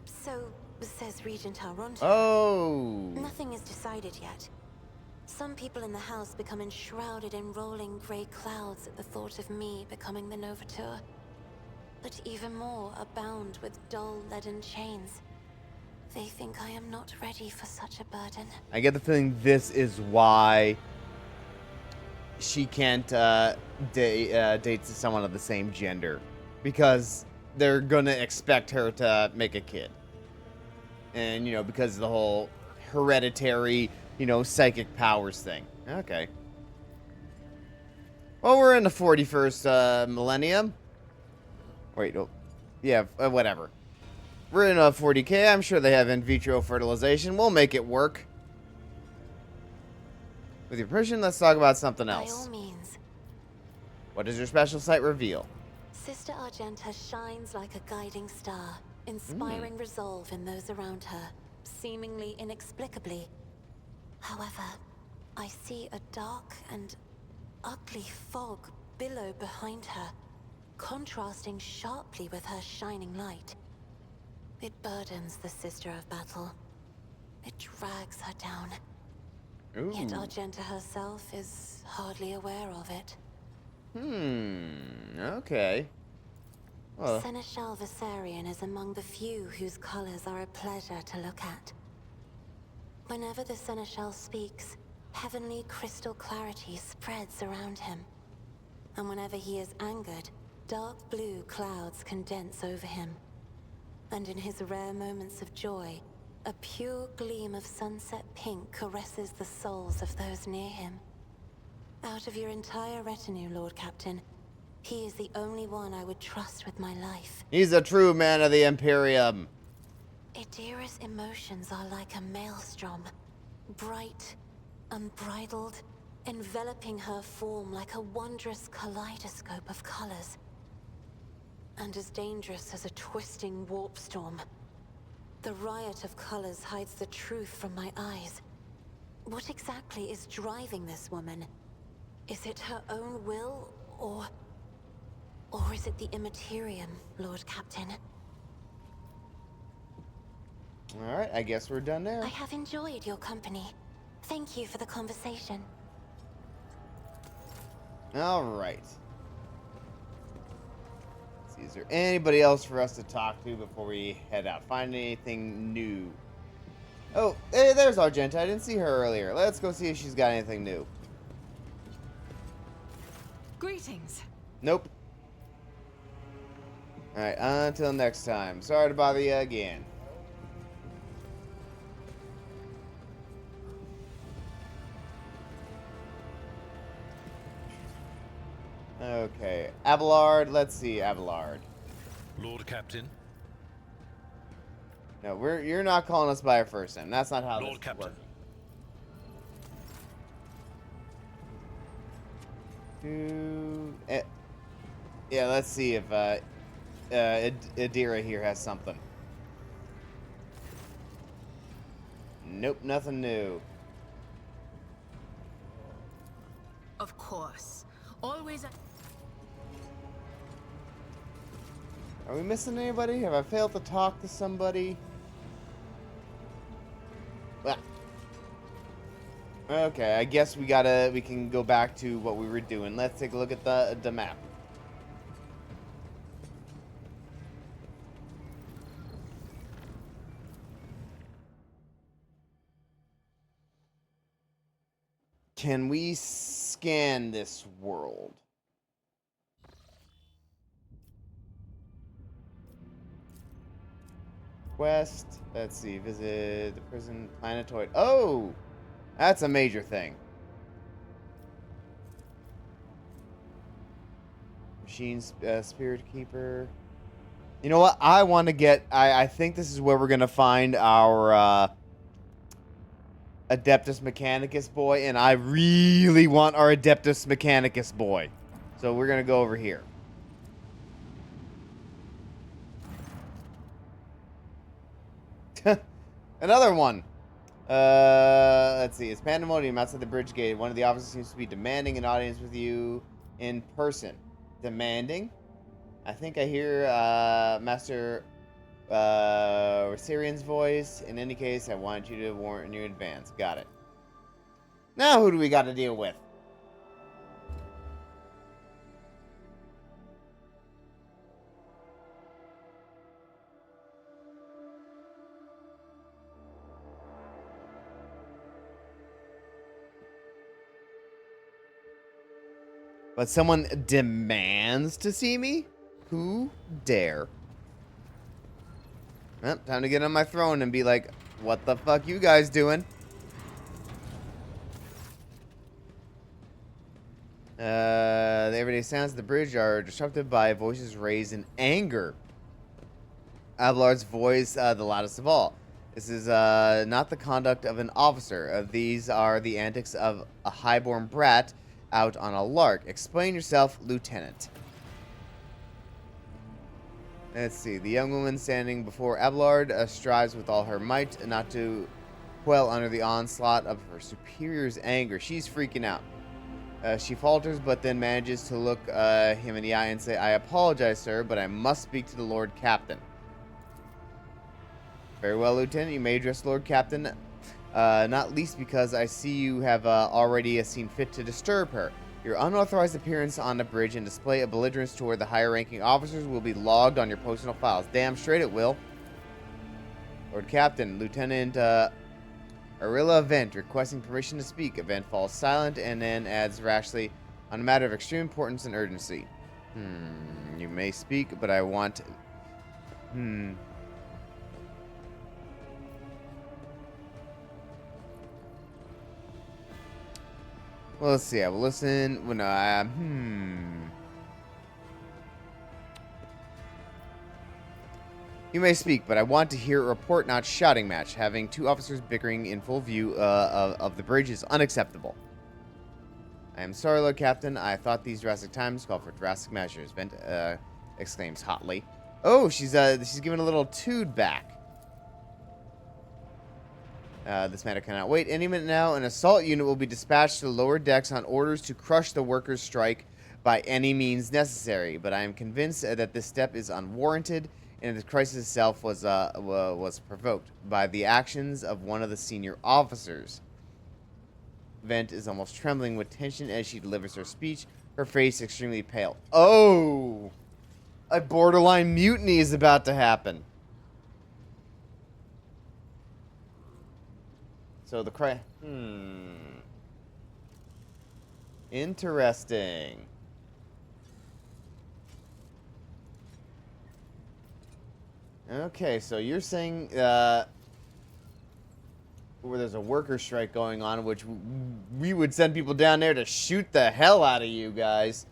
So says Regent Auronto. Oh. Nothing is decided yet. Some people in the house become enshrouded in rolling grey clouds at the thought of me becoming the Novator. But even more are bound with dull leaden chains. They think I am not ready for such a burden. I get the feeling this is why she can't date someone of the same gender. Because they're gonna expect her to make a kid. And, you know, because of the whole hereditary, you know, psychic powers thing. Okay. Well, we're in the 41st millennium. Wait, oh, yeah, whatever. We're in a 40K. I'm sure they have in vitro fertilization. We'll make it work. With your permission, let's talk about something else. By all means. What does your special site reveal? Sister Argenta shines like a guiding star, inspiring resolve in those around her, seemingly inexplicably. However, I see a dark and ugly fog billow behind her, contrasting sharply with her shining light. It burdens the Sister of Battle. It drags her down. Ooh. Yet Argenta herself is hardly aware of it. Okay. Well, Seneschal Viserion is among the few whose colors are a pleasure to look at. Whenever the Seneschal speaks, heavenly crystal clarity spreads around him. And whenever he is angered, dark blue clouds condense over him. And in his rare moments of joy, a pure gleam of sunset pink caresses the souls of those near him. Out of your entire retinue, Lord Captain, he is the only one I would trust with my life. he's a true man of the Imperium. Idira's emotions are like a maelstrom, bright, unbridled, enveloping her form like a wondrous kaleidoscope of colors. And as dangerous as a twisting warp storm. The riot of colors hides the truth from my eyes. What exactly is driving this woman? Is it her own will, or is it the Immaterium, Lord Captain? Alright, I guess we're done there. I have enjoyed your company. Thank you for the conversation. Alright. Let's see, is there anybody else for us to talk to before we head out? Find anything new? Oh, hey, there's Argenta. I didn't see her earlier. Let's go see if she's got anything new. Greetings. Nope. Alright, until next time. Sorry to bother you again. Okay, Abelard. Let's see, Abelard. Lord Captain. No, you're not calling us by our first name. That's not how Lord this Captain. works. Yeah, let's see if Idira here has something. Nope, nothing new. Of course. Always. Are we missing anybody? Have I failed to talk to somebody? Ah. Okay, I guess we can go back to what we were doing. Let's take a look at the map. can we scan this world? Quest. Let's see. Visit the prison planetoid. Oh! That's a major thing. Machine Spirit Keeper. You know what? I want to get... I think this is where we're going to find our Adeptus Mechanicus boy. And I really want our Adeptus Mechanicus boy. So we're going to go over here. Another one. Let's see. It's pandemonium outside the bridge gate. One of the officers seems to be demanding an audience with you in person. Demanding? I think I hear Master Syrian's voice. In any case, I wanted you to warn you in advance. Got it. Now who do we got to deal with? But someone demands to see me? Who dare? Well, time to get on my throne and be like, what the fuck you guys doing? The everyday sounds of the bridge are disrupted by voices raised in anger. Abelard's voice, the loudest of all. This is not the conduct of an officer. These are the antics of a highborn brat out on a lark. Explain yourself, Lieutenant. Let's see. The young woman standing before Abelard strives with all her might not to quell under the onslaught of her superior's anger. She's freaking out. She falters, but then manages to look him in the eye and say, I apologize, sir, but I must speak to the Lord Captain. Very well, Lieutenant. You may address Lord Captain. Not least because I see you have already seen fit to disturb her. Your unauthorized appearance on the bridge and display of belligerence toward the higher-ranking officers will be logged on your personal files. Damn straight it will. Lord Captain, Lieutenant Arilla Vent requesting permission to speak. Event falls silent and then adds rashly, on a matter of extreme importance and urgency. You may speak, but I want... Well, let's see. I will listen when I... You may speak, but I want to hear a report, not shouting match. Having two officers bickering in full view of the bridge is unacceptable. I am sorry, Lord Captain. I thought these drastic times called for drastic measures. Vent exclaims hotly. Oh, she's giving a little tood back. This matter cannot wait. Any minute now, an assault unit will be dispatched to the lower decks on orders to crush the workers' strike by any means necessary. But I am convinced that this step is unwarranted, and the crisis itself was provoked by the actions of one of the senior officers. Vent is almost trembling with tension as she delivers her speech, her face extremely pale. Oh! A borderline mutiny is about to happen. So the Interesting. Okay, so you're saying where there's a worker strike going on, which we would send people down there to shoot the hell out of you guys.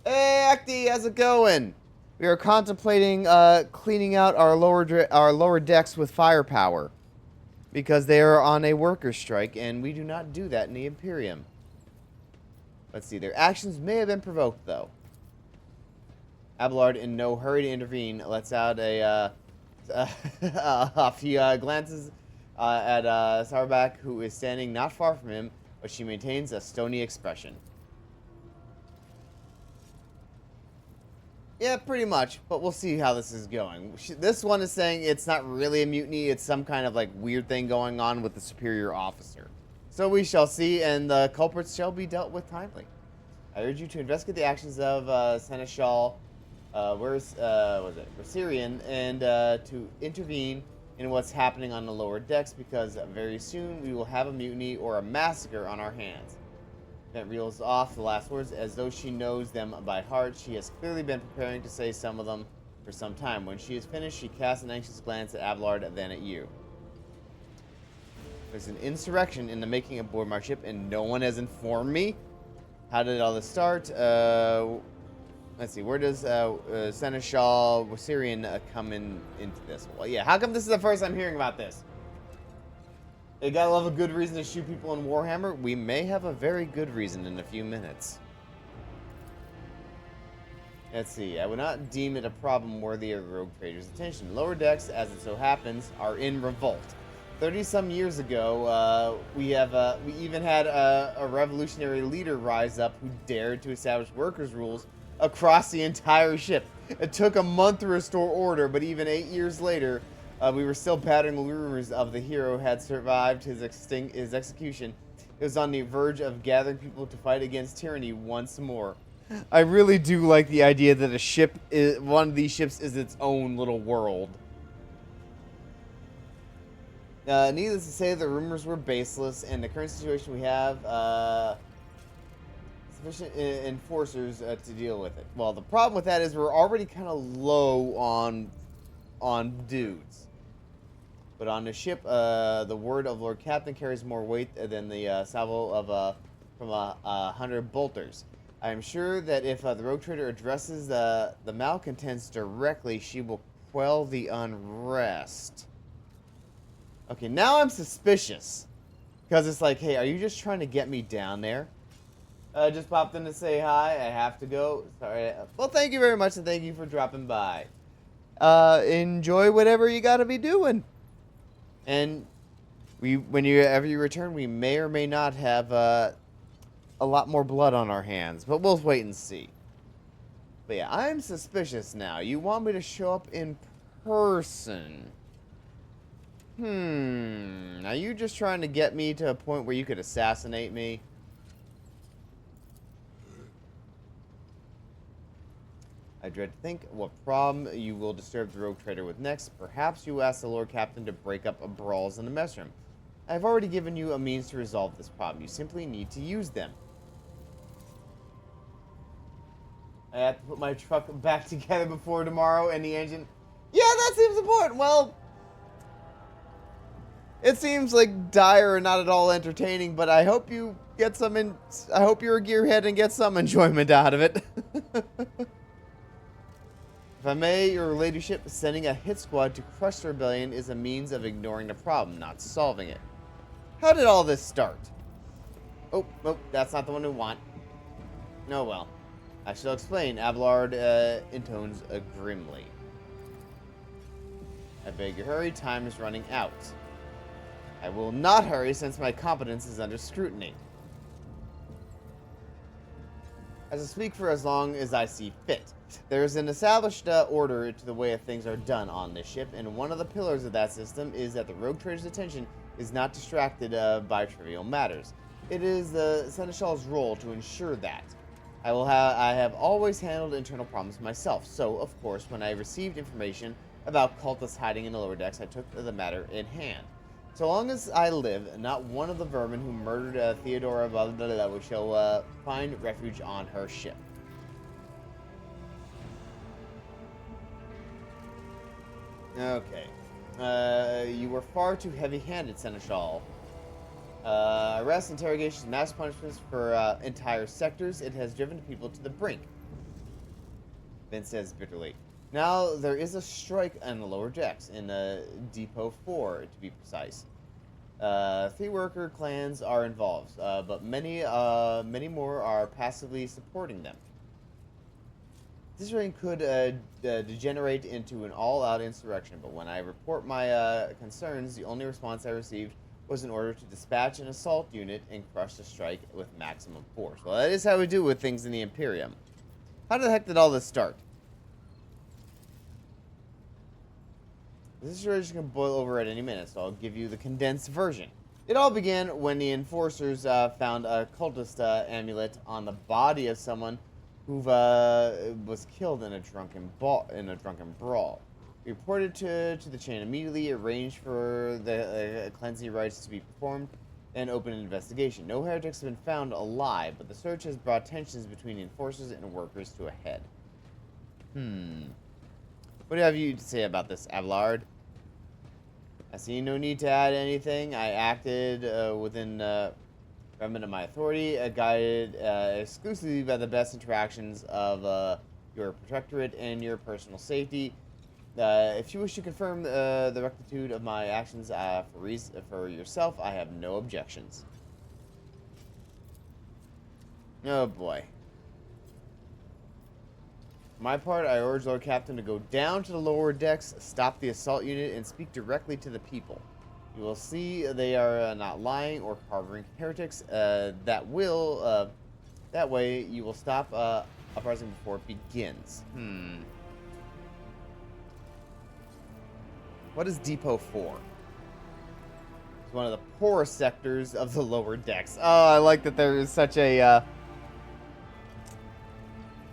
Hey, Acti, how's it going? We are contemplating cleaning out our lower decks with firepower. Because they are on a worker strike, and we do not do that in the Imperium. Let's see. Their actions may have been provoked, though. Abelard, in no hurry to intervene, lets out a he glances at Sauerback, who is standing not far from him, but she maintains a stony expression. Yeah, pretty much, but we'll see how this is going. This one is saying it's not really a mutiny, it's some kind of like weird thing going on with the superior officer. So we shall see, and the culprits shall be dealt with timely. I urge you to investigate the actions of Seneschal, Syrian, and to intervene in what's happening on the lower decks, because very soon we will have a mutiny or a massacre on our hands. Bent reels off the last words as though she knows them by heart. She has clearly been preparing to say some of them for some time. When she is finished, she casts an anxious glance at Abelard, then at you. There's an insurrection in the making aboard my ship, and no one has informed me. How did all this start? Let's see. Where does Seneschal Wasirian come into this? Well, yeah. How come this is the first I'm hearing about this? You gotta love a good reason to shoot people in Warhammer. We may have a very good reason in a few minutes. Let's see. I would not deem it a problem worthy of rogue traders' attention. Lower decks, as it so happens, are in revolt. 30-some years ago, we even had a revolutionary leader rise up who dared to establish workers' rules across the entire ship. It took a month to restore order, but even 8 years later, we were still battering rumors of the hero had survived his execution. It was on the verge of gathering people to fight against tyranny once more. I really do like the idea that one of these ships is its own little world. Needless to say, the rumors were baseless, and the current situation we have sufficient enforcers to deal with it. Well, the problem with that is we're already kind of low on dudes. But on the ship, the word of Lord Captain carries more weight than the salvo of from 100 bolters. I am sure that if the rogue trader addresses the malcontents directly, she will quell the unrest. Okay, now I'm suspicious. Because it's like, hey, are you just trying to get me down there? Just popped in to say hi. I have to go. Sorry. Well, thank you very much, and thank you for dropping by. Enjoy whatever you gotta be doing. And whenever you return, we may or may not have a lot more blood on our hands. But we'll wait and see. But yeah, I'm suspicious now. You want me to show up in person? Are you just trying to get me to a point where you could assassinate me? I dread to think what problem you will disturb the rogue trader with next. Perhaps you ask the Lord Captain to break up brawls in the mess room. I have already given you a means to resolve this problem. You simply need to use them. I have to put my truck back together before tomorrow and the engine... Yeah, that seems important. Well... It seems like dire and not at all entertaining, but I hope you get some I hope you're a gearhead and get some enjoyment out of it. If I may, your ladyship, sending a hit squad to crush the rebellion is a means of ignoring the problem, not solving it. How did all this start? Oh, that's not the one we want. No, well. I shall explain. Abelard intones grimly. I beg your hurry, time is running out. I will not hurry since my competence is under scrutiny. I shall speak for as long as I see fit. There is an established order to the way of things are done on this ship, and one of the pillars of that system is that the rogue trader's attention is not distracted by trivial matters. It is the Seneschal's role to ensure that. I have always handled internal problems myself, so, of course, when I received information about cultists hiding in the lower decks, I took the matter in hand. So long as I live, not one of the vermin who murdered Theodora we shall find refuge on her ship. Okay. You were far too heavy-handed, Seneschal. Arrests, interrogations, mass punishments for entire sectors. It has driven people to the brink. Vince says bitterly. Now, there is a strike on the lower decks, in Depot 4, to be precise. 3 worker clans are involved, but many more are passively supporting them. This reign could degenerate into an all-out insurrection, but when I report my concerns, the only response I received was an order to dispatch an assault unit and crush the strike with maximum force. Well, that is how we do with things in the Imperium. How the heck did all this start? This situation can boil over at any minute, so I'll give you the condensed version. It all began when the enforcers found a cultist amulet on the body of someone who was killed in a drunken brawl. Reported to the chain immediately, arranged for the cleansing rites to be performed, and open an investigation. No heretics have been found alive, but the search has brought tensions between enforcers and workers to a head. What do you have to say about this, Abelard? I see no need to add anything. I acted within remnant of my authority, guided exclusively by the best interactions of your protectorate and your personal safety. If you wish to confirm the rectitude of my actions for yourself, I have no objections. Oh boy. For my part, I urge Lord Captain to go down to the lower decks, stop the assault unit, and speak directly to the people. You will see they are not lying or harboring heretics. That way you will stop uprising before it begins. What is Depot 4? It's one of the poorest sectors of the lower decks. Oh, I like that there is such a...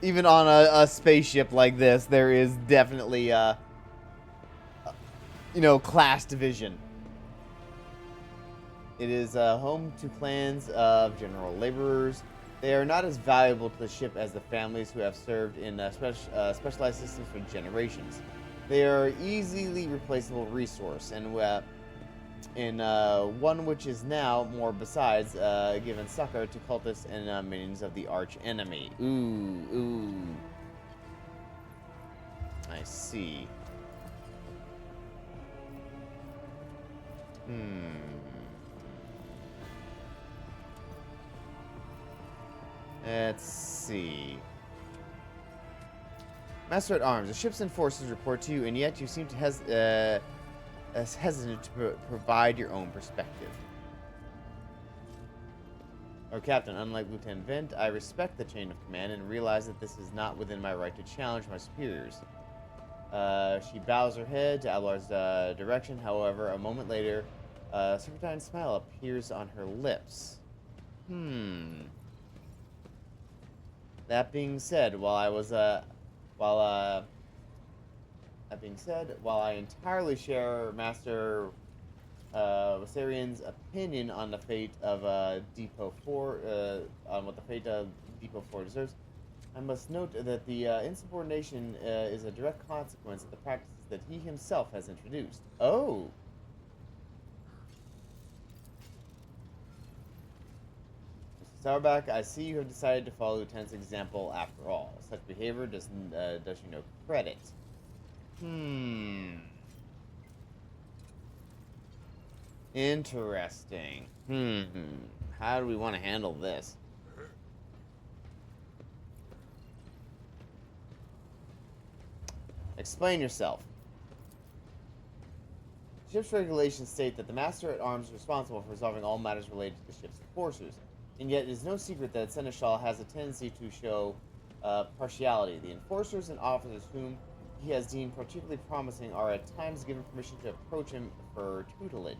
even on a spaceship like this, there is definitely, class division. It is home to clans of general laborers. They are not as valuable to the ship as the families who have served in specialized systems for generations. They are easily replaceable resource, and one which is now more besides given succor to cultists and minions of the arch enemy. Ooh. I see. Let's see. Master at Arms, the ship's enforcers report to you, and yet you seem to as hesitant to provide your own perspective. Oh, Captain, unlike Lieutenant Vent, I respect the chain of command and realize that this is not within my right to challenge my superiors. She bows her head to Ablard's direction. However, a moment later, a serpentine smile appears on her lips. That being said, while I entirely share Master Wasarian's opinion on the fate of Depot 4, on what the fate of Depot 4 deserves, I must note that the insubordination is a direct consequence of the practices that he himself has introduced. Oh! Sauerback, I see you have decided to follow Lieutenant's example after all. Such behavior does you no credit. Interesting. How do we want to handle this? Explain yourself. Ship's regulations state that the Master at Arms is responsible for resolving all matters related to the ship's enforcers, and yet it is no secret that Seneschal has a tendency to show partiality. The enforcers and officers whom he has deemed particularly promising are at times given permission to approach him for tutelage.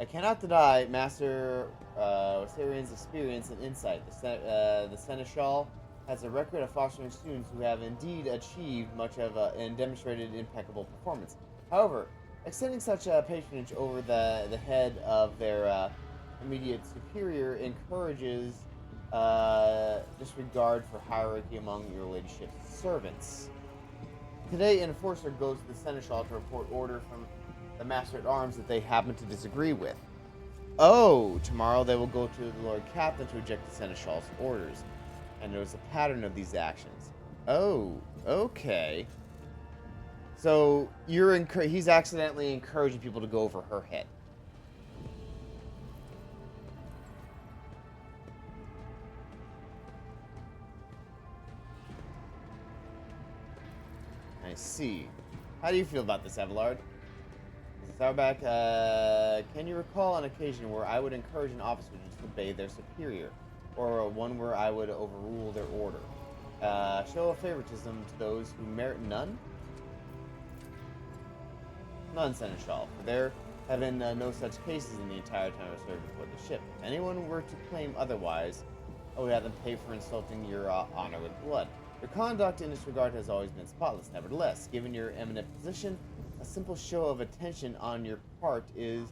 I cannot deny Master Wasarian's experience and insight. The Seneschal has a record of fostering students who have indeed achieved much of and demonstrated impeccable performance. However, extending such patronage over the head of their immediate superior encourages disregard for hierarchy among your ladyship's servants. Today, an enforcer goes to the Seneschal to report order from the Master at Arms that they happen to disagree with. Oh, tomorrow they will go to the Lord Captain to reject the Seneschal's orders. And notice a pattern of these actions. Oh, okay. So he's accidentally encouraging people to go over her head. I see. How do you feel about this, Abelard? Sauerback, can you recall an occasion where I would encourage an officer to disobey their superior, or one where I would overrule their order? Show of favoritism to those who merit none? None, Seneschal, for there have been no such cases in the entire time I served before the ship. If anyone were to claim otherwise, I would have them pay for insulting your honor with blood. Your conduct in this regard has always been spotless. Nevertheless, given your eminent position, a simple show of attention on your part is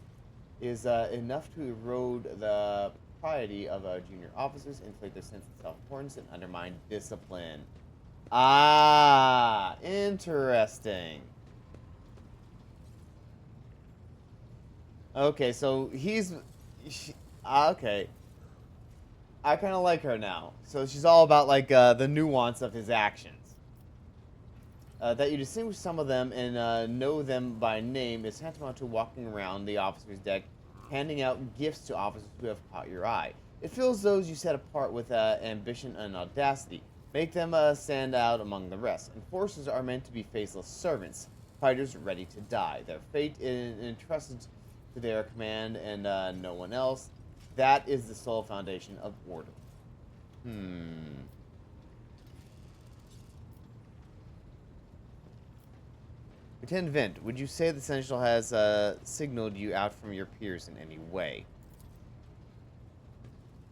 enough to erode the propriety of junior officers, inflate their sense of self-importance, and undermine discipline. Ah, interesting. Okay, so okay. I kind of like her now. So she's all about like the nuance of his actions. That you distinguish some of them and know them by name is tantamount to walking around the officer's deck, handing out gifts to officers who have caught your eye. It fills those you set apart with ambition and audacity. Make them stand out among the rest. Enforcers are meant to be faceless servants, fighters ready to die. Their fate is entrusted to their command and no one else. That is the sole foundation of order. Lieutenant Vint, would you say the Seneschal has signaled you out from your peers in any way?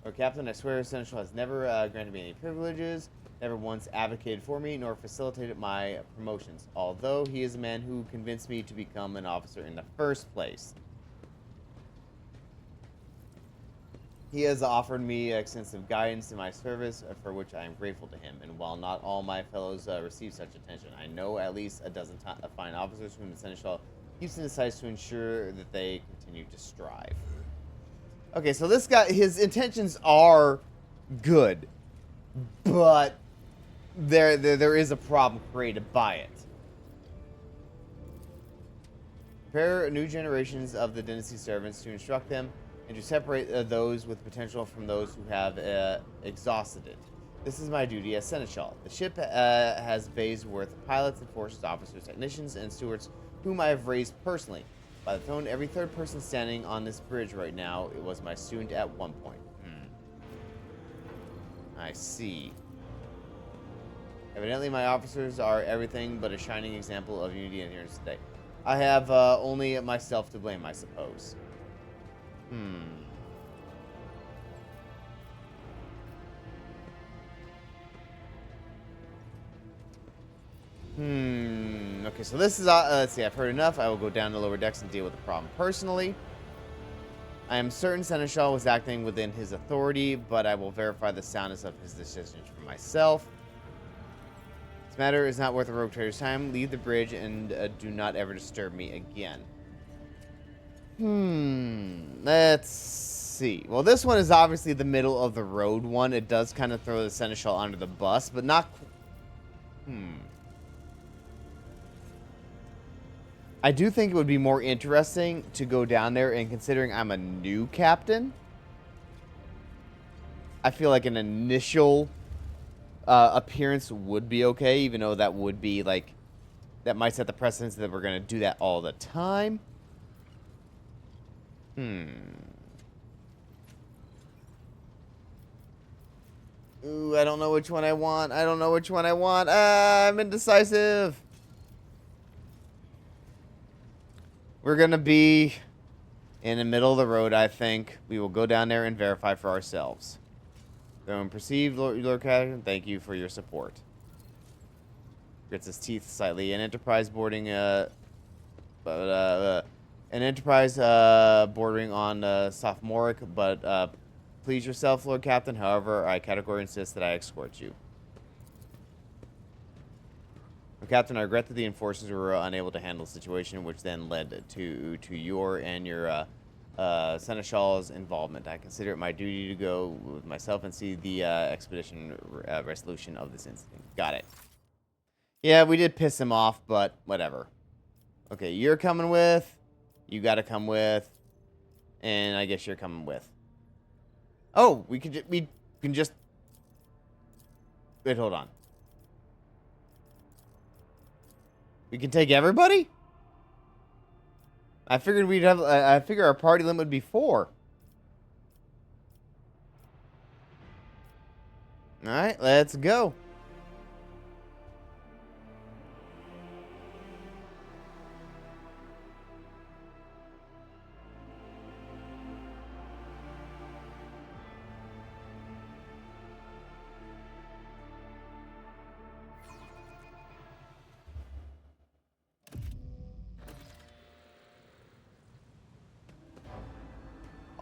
Or Captain, I swear Seneschal has never granted me any privileges, never once advocated for me, nor facilitated my promotions, although he is a man who convinced me to become an officer in the first place. He has offered me extensive guidance in my service, for which I am grateful to him. And while not all my fellows receive such attention, I know at least a dozen fine officers whom the Seneschal keeps in his sights to ensure that they continue to strive. Okay, so this guy, his intentions are good, but there is a problem created by it. Prepare new generations of the dynasty servants to instruct them and to separate those with potential from those who have exhausted it. This is my duty as Seneschal. The ship has bays worth of pilots, enforcers, officers, technicians, and stewards whom I have raised personally. By the tone, every third person standing on this bridge right now, it was my student at one point. I see. Evidently, my officers are everything but a shining example of unity and adherence today. I have only myself to blame, I suppose. Okay, so this is, let's see, I've heard enough. I will go down to lower decks and deal with the problem personally. I am certain Seneschal was acting within his authority, but I will verify the soundness of his decisions for myself. This matter is not worth a rogue trader's time. Leave the bridge and do not ever disturb me again. Let's see. Well, this one is obviously the middle of the road one. It does kind of throw the Seneschal under the bus, but not... I do think it would be more interesting to go down there, and considering I'm a new captain, I feel like an initial appearance would be okay, even though that would be, like, that might set the precedence that we're going to do that all the time. Ooh, I don't know which one I want. I'm indecisive. We're going to be in the middle of the road, I think. We will go down there and verify for ourselves. So, perceived, Lord Captain, thank you for your support. Grits his teeth slightly. An Enterprise boarding, an Enterprise bordering on sophomoric, but please yourself, Lord Captain. However, I categorically insist that I escort you. Captain, I regret that the enforcers were unable to handle the situation, which then led to your and your Seneschal's involvement. I consider it my duty to go with myself and see the expedition resolution of this incident. Got it. Yeah, we did piss him off, but whatever. Okay, you're coming with. You got to come with. And I guess you're coming with. Oh, we can just... Wait, hold on. We can take everybody? I figured we'd have... I figure our party limit would be 4. Alright, let's go.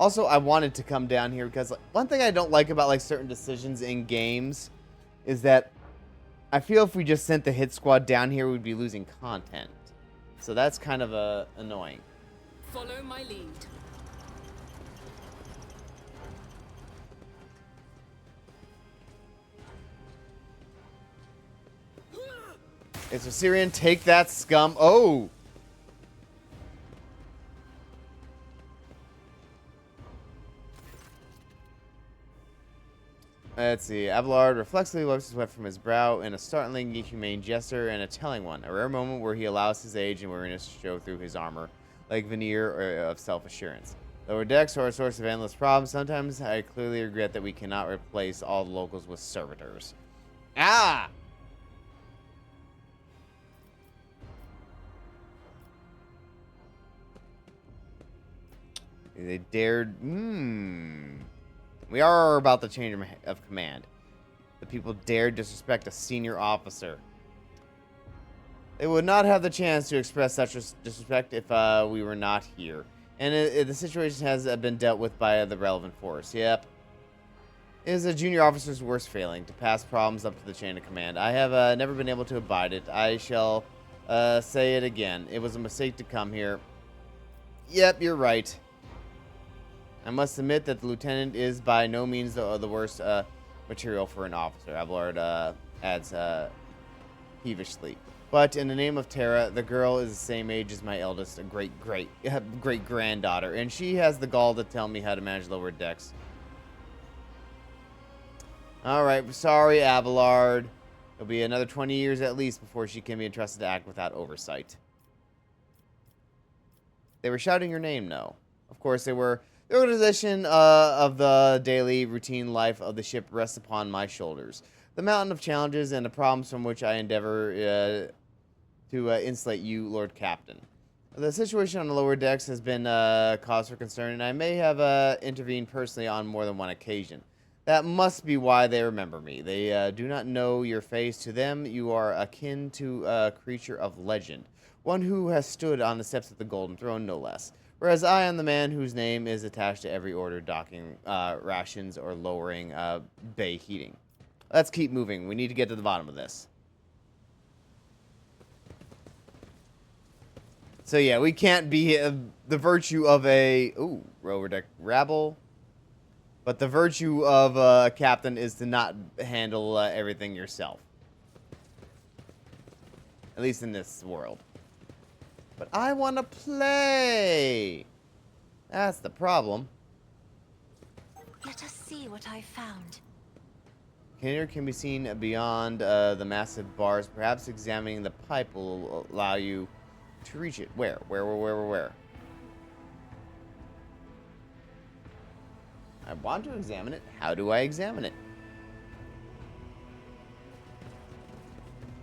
Also, I wanted to come down here because one thing I don't like about like certain decisions in games is that I feel if we just sent the hit squad down here, we'd be losing content. So that's kind of annoying. Follow my lead. It's a Syrian. Take that, scum. Oh! Let's see. Abelard reflexively wipes his sweat from his brow in a startling, humane gesture and a telling one. A rare moment where he allows his age and weariness to show through his armor, like veneer of self-assurance. Lower decks are a source of endless problems. Sometimes I clearly regret that we cannot replace all the locals with servitors. Ah! They dared... We are about to change of command. The people dared disrespect a senior officer. They would not have the chance to express such disrespect if we were not here. And the situation has been dealt with by the relevant force. Yep. It is a junior officer's worst failing to pass problems up to the chain of command. I have never been able to abide it. I shall say it again. It was a mistake to come here. Yep, you're right. I must admit that the lieutenant is by no means the worst material for an officer, Abelard adds peevishly. But in the name of Terra, the girl is the same age as my eldest, a great-granddaughter, and she has the gall to tell me how to manage lower decks. Alright, sorry, Abelard. It'll be another 20 years at least before she can be entrusted to act without oversight. They were shouting your name, no. Of course they were. The organization of the daily routine life of the ship rests upon my shoulders. The mountain of challenges and the problems from which I endeavor to insulate you, Lord Captain. The situation on the lower decks has been cause for concern, and I may have intervened personally on more than one occasion. That must be why they remember me. They do not know your face. To them, you are akin to a creature of legend, one who has stood on the steps of the Golden Throne, no less. Whereas I am the man whose name is attached to every order docking rations or lowering bay heating. Let's keep moving. We need to get to the bottom of this. So yeah, we can't be the virtue of a... Ooh, rower deck rabble. But the virtue of a captain is to not handle everything yourself. At least in this world. But I want to play. That's the problem. Let us see what I found. Container can be seen beyond the massive bars. Perhaps examining the pipe will allow you to reach it. Where? Where? I want to examine it. How do I examine it?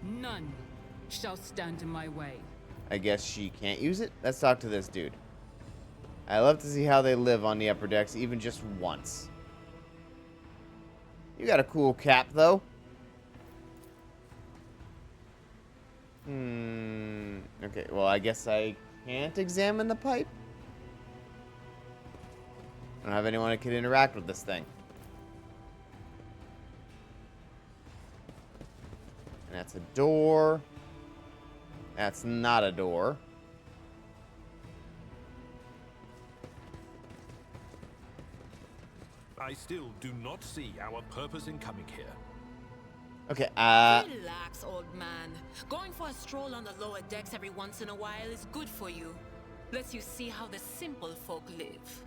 None shall stand in my way. I guess she can't use it? Let's talk to this dude. I love to see how they live on the upper decks, even just once. You got a cool cap, though. Okay, well, I guess I can't examine the pipe. I don't have anyone that can interact with this thing. And that's a door. That's not a door. I still do not see our purpose in coming here. Okay, Relax, old man. Going for a stroll on the lower decks every once in a while is good for you. Lets you see how the simple folk live.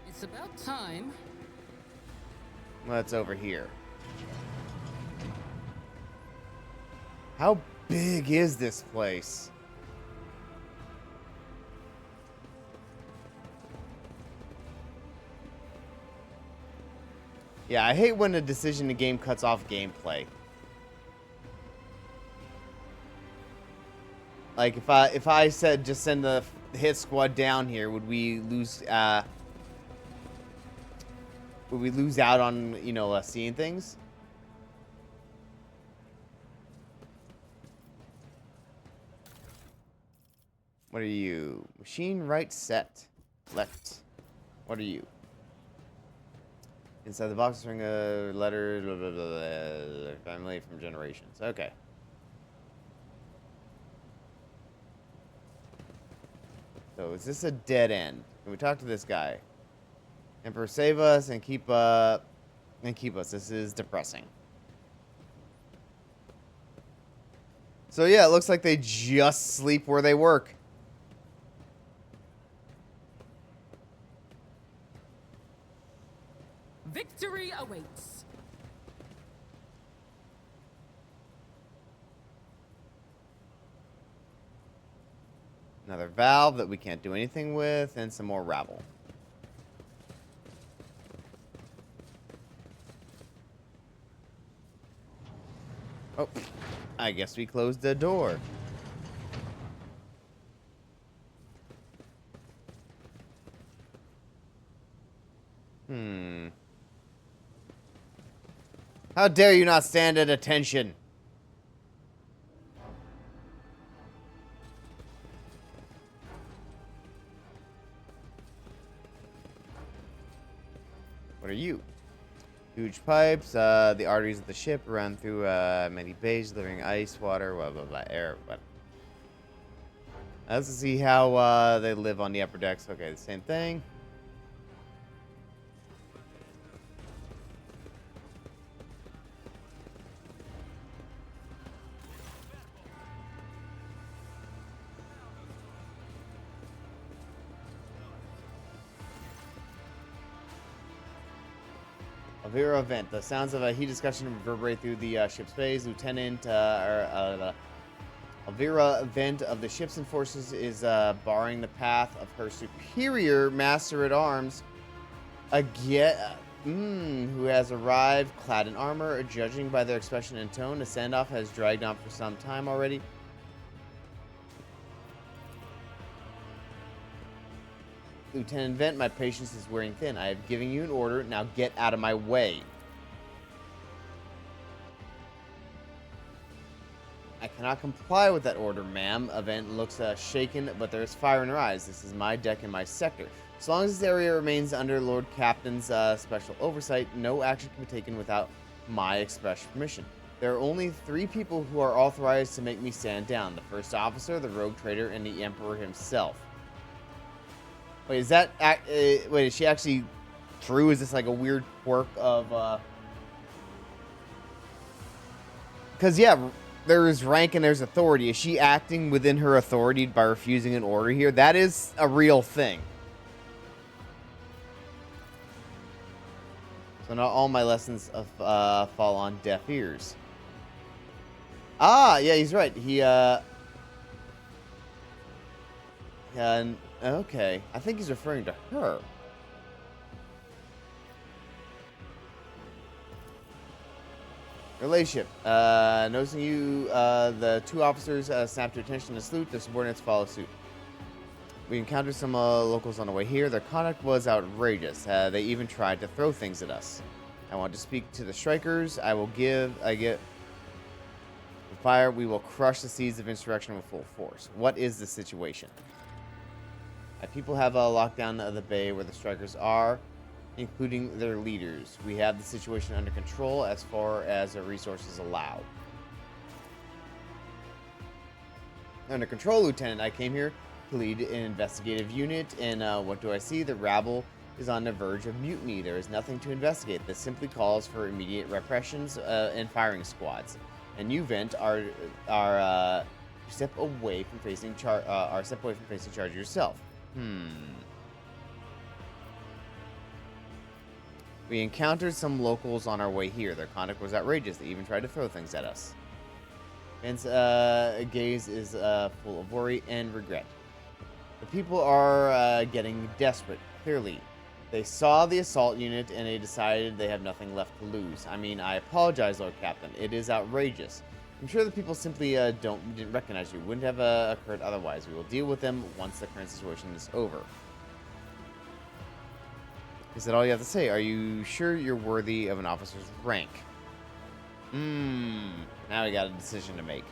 It's about time. what's over here? How big is this place? Yeah, I hate when a decision in the game cuts off gameplay. Like if I said just send the hit squad down here, would we lose out on, you know, seeing things? What are you? Machine right set. Left. What are you? Inside the box, ring a letter, blah, blah, blah, blah, family from generations. Okay. So is this a dead end? Can we talk to this guy? Emperor, save us and keep us. This is depressing. So yeah, it looks like they just sleep where they work. Victory awaits. Another valve that we can't do anything with, and some more rabble. Oh, I guess we closed the door. How dare you not stand at attention? What are you? Huge pipes. The arteries of the ship run through many bays, delivering ice, water, blah, blah, blah, air. But let's see how they live on the upper decks. Okay, the same thing. Elvira vent. The sounds of a heat discussion reverberate through the ship's bays. Lieutenant Elvira vent of the ship's enforcers is barring the path of her superior master-at-arms, who has arrived clad in armor. Judging by their expression and tone, the standoff has dragged on for some time already. Lieutenant Vent, my patience is wearing thin. I have given you an order. Now get out of my way. I cannot comply with that order, ma'am. Vent looks shaken, but there is fire in her eyes. This is my deck and my sector. As long as this area remains under Lord Captain's special oversight, no action can be taken without my express permission. There are only 3 people who are authorized to make me stand down. The first officer, the rogue trader, and the Emperor himself. Wait, is that... wait, is she actually true? Is this like a weird quirk of... Because, yeah, there is rank and there's authority. Is she acting within her authority by refusing an order here? That is a real thing. So not all my lessons fall on deaf ears. Ah, yeah, he's right. He, okay. I think he's referring to her. Relationship. Noticing you, the 2 officers snap to attention and salute. Their subordinates follow suit. We encountered some locals on the way here. Their conduct was outrageous. They even tried to throw things at us. I want to speak to the strikers. I get fire. We will crush the seeds of insurrection with full force. What is the situation? People have a lockdown of the bay where the strikers are, including their leaders. We have the situation under control as far as our resources allow. Under control, Lieutenant. I came here to lead an investigative unit, and what do I see? The rabble is on the verge of mutiny. There is nothing to investigate. This simply calls for immediate repressions and firing squads. And you, Vent, are step away from facing charge yourself. We encountered some locals on our way here. Their conduct was outrageous. They even tried to throw things at us. Vent's gaze is full of worry and regret. The people are getting desperate, clearly. They saw the assault unit and they decided they have nothing left to lose. I mean, I apologize, Lord Captain. It is outrageous. I'm sure the people simply didn't recognize you. Wouldn't have occurred otherwise. We will deal with them once the current situation is over. Is that all you have to say? Are you sure you're worthy of an officer's rank? Now we got a decision to make.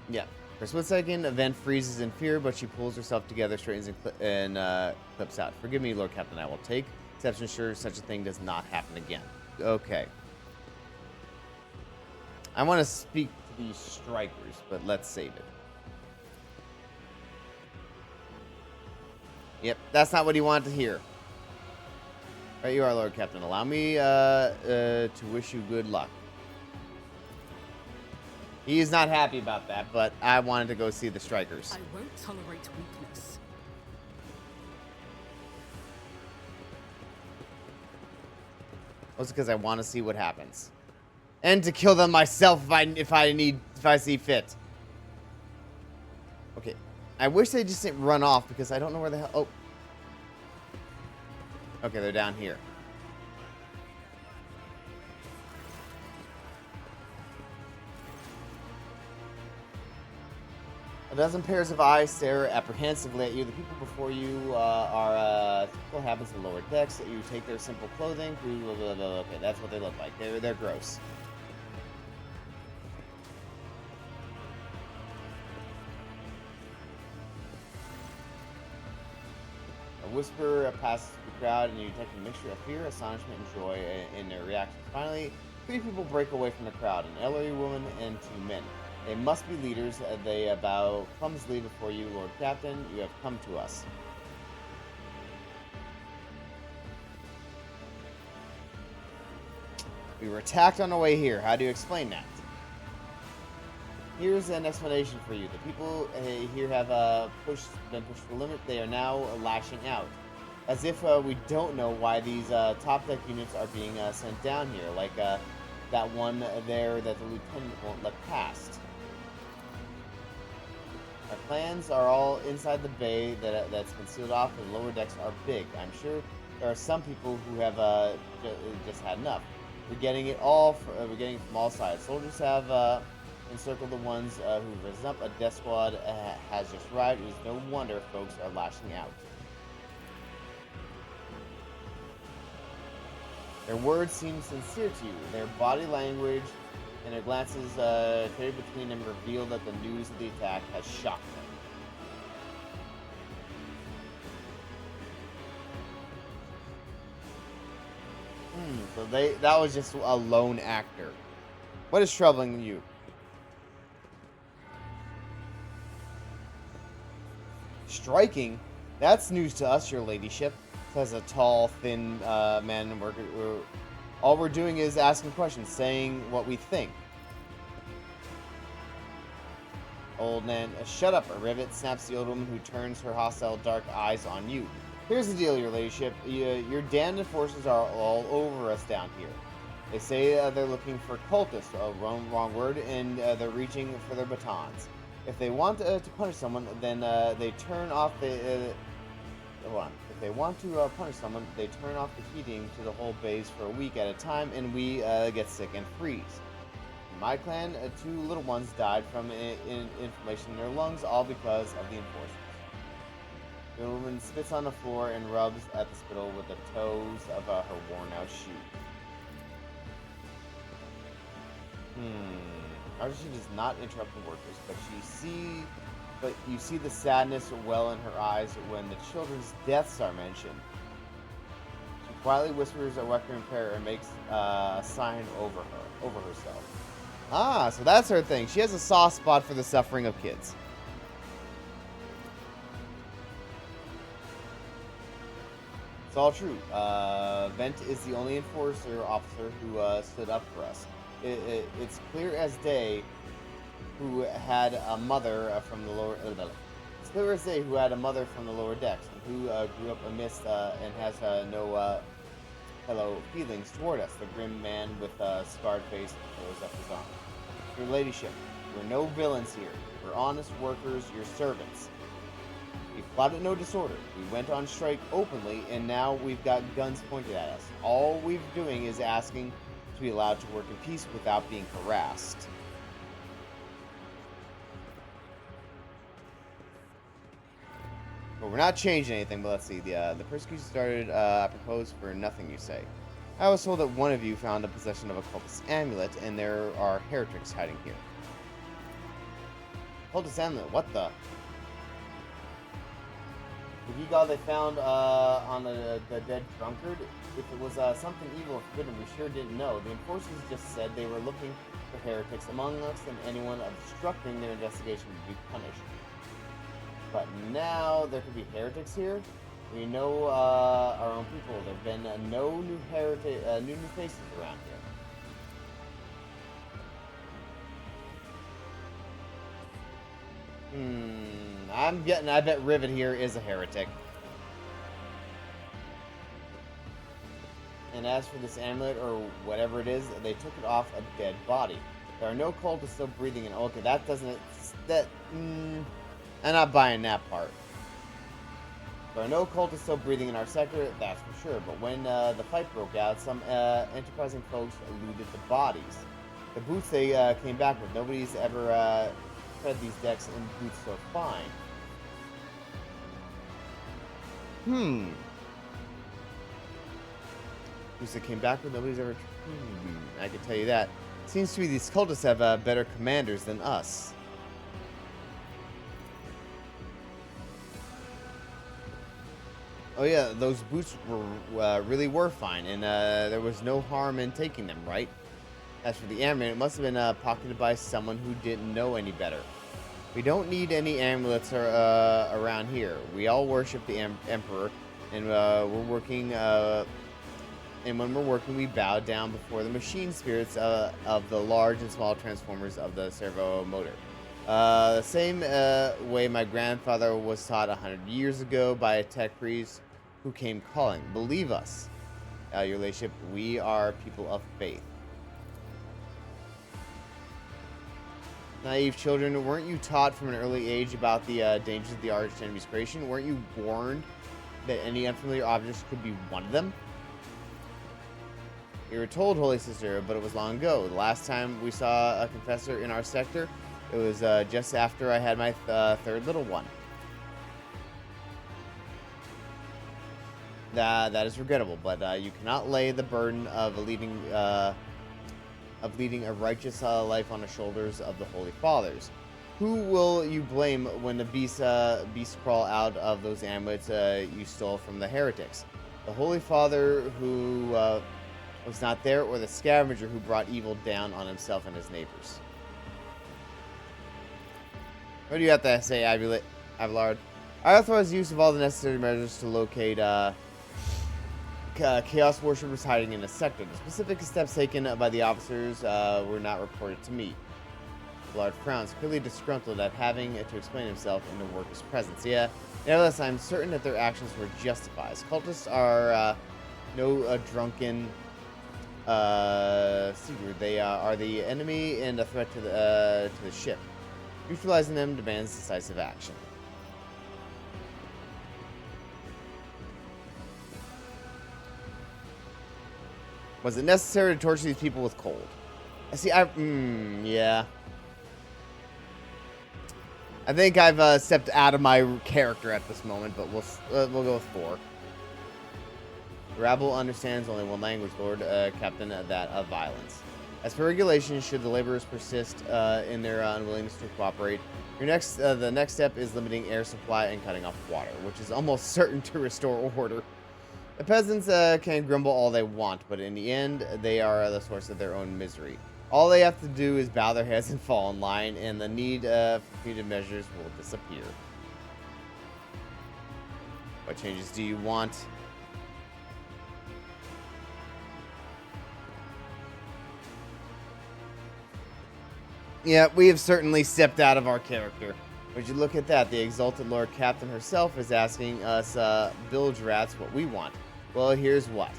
Yeah. For a split second, Event freezes in fear, but she pulls herself together, straightens and clips out. Forgive me, Lord Captain, I will take steps to ensure such a thing does not happen again. Okay. I want to speak to these strikers, but let's save it. Yep, that's not what he wanted to hear. Right, you are, Lord Captain. Allow me to wish you good luck. He is not happy about that, but I wanted to go see the strikers. I won't tolerate weakness. Mostly because I want to see what happens, and to kill them myself if I see fit. Okay, I wish they just didn't run off because I don't know where the hell. Oh, okay, they're down here. A dozen pairs of eyes stare apprehensively at you. The people before you are typical habits of lower decks. That you take their simple clothing. Blah, blah, blah. Okay, that's what they look like. They're gross. A whisper passes through the crowd, and you detect a mixture of fear, astonishment, and joy in their reactions. Finally, 3 people break away from the crowd: an elderly woman and 2 men. They must be leaders. They bow clumsily before you, Lord Captain. You have come to us. We were attacked on the way here. How do you explain that? Here's an explanation for you. The people here have been pushed to the limit. They are now lashing out. As if we don't know why these top deck units are being sent down here. Like that one there that the lieutenant won't let past. Our plans are all inside the bay that's been sealed off, and the lower decks are big. I'm sure there are some people who have just had enough. We're getting it all. We're getting it from all sides. Soldiers have encircled the ones who've risen up. A death squad has just arrived. It is no wonder folks are lashing out. Their words seem sincere to you. Their body language and their glances traded between them reveal that the news of the attack has shocked them. So that was just a lone actor. What is troubling you? Striking? That's news to us, your ladyship, says a tall, thin man in work. All we're doing is asking questions, saying what we think. Old man, shut up, a rivet, snaps the old woman, who turns her hostile dark eyes on you. Here's the deal, your ladyship. Your damned forces are all over us down here. They say they're looking for cultists, wrong word, and they're reaching for their batons. If they want to punish someone, then they turn off the... hold on. If they want to punish someone, they turn off the heating to the whole base for a week at a time, and we get sick and freeze. In my clan, 2 little ones died from inflammation in their lungs, all because of the enforcers. The woman spits on the floor and rubs at the spittle with the toes of her worn-out shoe. Archie does not interrupt the workers, but you see the sadness well in her eyes when the children's deaths are mentioned. She quietly whispers a Wecker prayer and makes a sign over herself. Ah, so that's her thing. She has a soft spot for the suffering of kids. It's all true. Vent is the only enforcer officer who stood up for us. It's clear as day who had a mother from the lower. It's clear as day who had a mother from the lower decks, and who grew up amidst and has no fellow feelings toward us. The grim man with a scarred face throws up his arm. Your ladyship, we're no villains here. We're honest workers, your servants. We plotted no disorder. We went on strike openly, and now we've got guns pointed at us. All we're doing is asking to be allowed to work in peace without being harassed. Well, we're not changing anything, but let's see. The persecution started apropos for nothing, you say. I was told that one of you found a possession of a cultist amulet, and there are heretics hiding here. Cultist amulet. What the? The he god they found on the dead drunkard. If it was something evil or forbidden, we sure didn't know. The enforcers just said they were looking for heretics among us, and anyone obstructing their investigation would be punished. But now there could be heretics here. We know our own people. There've been no new new faces around here. I bet Rivet here is a heretic. And as for this amulet, or whatever it is, they took it off a dead body. There are no cultists still breathing in. Okay, that doesn't... I'm not buying that part. There are no cultists still breathing in our sector, that's for sure. But when the fight broke out, some enterprising folks looted the bodies. The boots they came back with. Nobody's ever tread these decks in boots so fine. Boots that came back with. Nobody's ever... I can tell you that. Seems to me these cultists have better commanders than us. Oh yeah, those boots really were fine, and there was no harm in taking them, right? As for the amulet, it must have been pocketed by someone who didn't know any better. We don't need any amulets around here. We all worship the Emperor, and we're working. And when we're working, we bow down before the machine spirits of the large and small transformers of the servo motor. The same way my grandfather was taught 100 years ago by a tech priest who came calling. Believe us, your ladyship, we are people of faith. Naive children, weren't you taught from an early age about the dangers of the arch enemy's creation? Weren't you warned that any unfamiliar objects could be one of them? You were told, Holy Sister, but it was long ago. The last time we saw a confessor in our sector, it was just after I had my third little one. That is regrettable, but you cannot lay the burden of leading a righteous life on the shoulders of the Holy Fathers. Who will you blame when the beasts crawl out of those amulets you stole from the heretics? The Holy Father who was not there, or the scavenger who brought evil down on himself and his neighbors? What do you have to say, Abelard? I authorize use of all the necessary measures to locate Chaos worshippers hiding in the sector. The specific steps taken by the officers were not reported to me. Abelard frowns, clearly disgruntled at having to explain himself in the workers' presence. Yeah, nevertheless, I'm certain that their actions were justified. Cultists are no drunken secret. They are the enemy and a threat to the ship. Neutralizing them demands decisive action. Was it necessary to torture these people with cold? See, yeah. I think I've stepped out of my character at this moment, but we'll go with 4. The rabble understands only one language, Lord Captain, that of violence. As for regulations, should the laborers persist in their unwillingness to cooperate, the next step is limiting air supply and cutting off water, which is almost certain to restore order. The peasants can grumble all they want, but in the end, they are the source of their own misery. All they have to do is bow their heads and fall in line, and the need for punitive measures will disappear. What changes do you want? Yeah, we have certainly stepped out of our character. Would you look at that? The exalted Lord Captain herself is asking us bilge rats what we want. Well, here's what.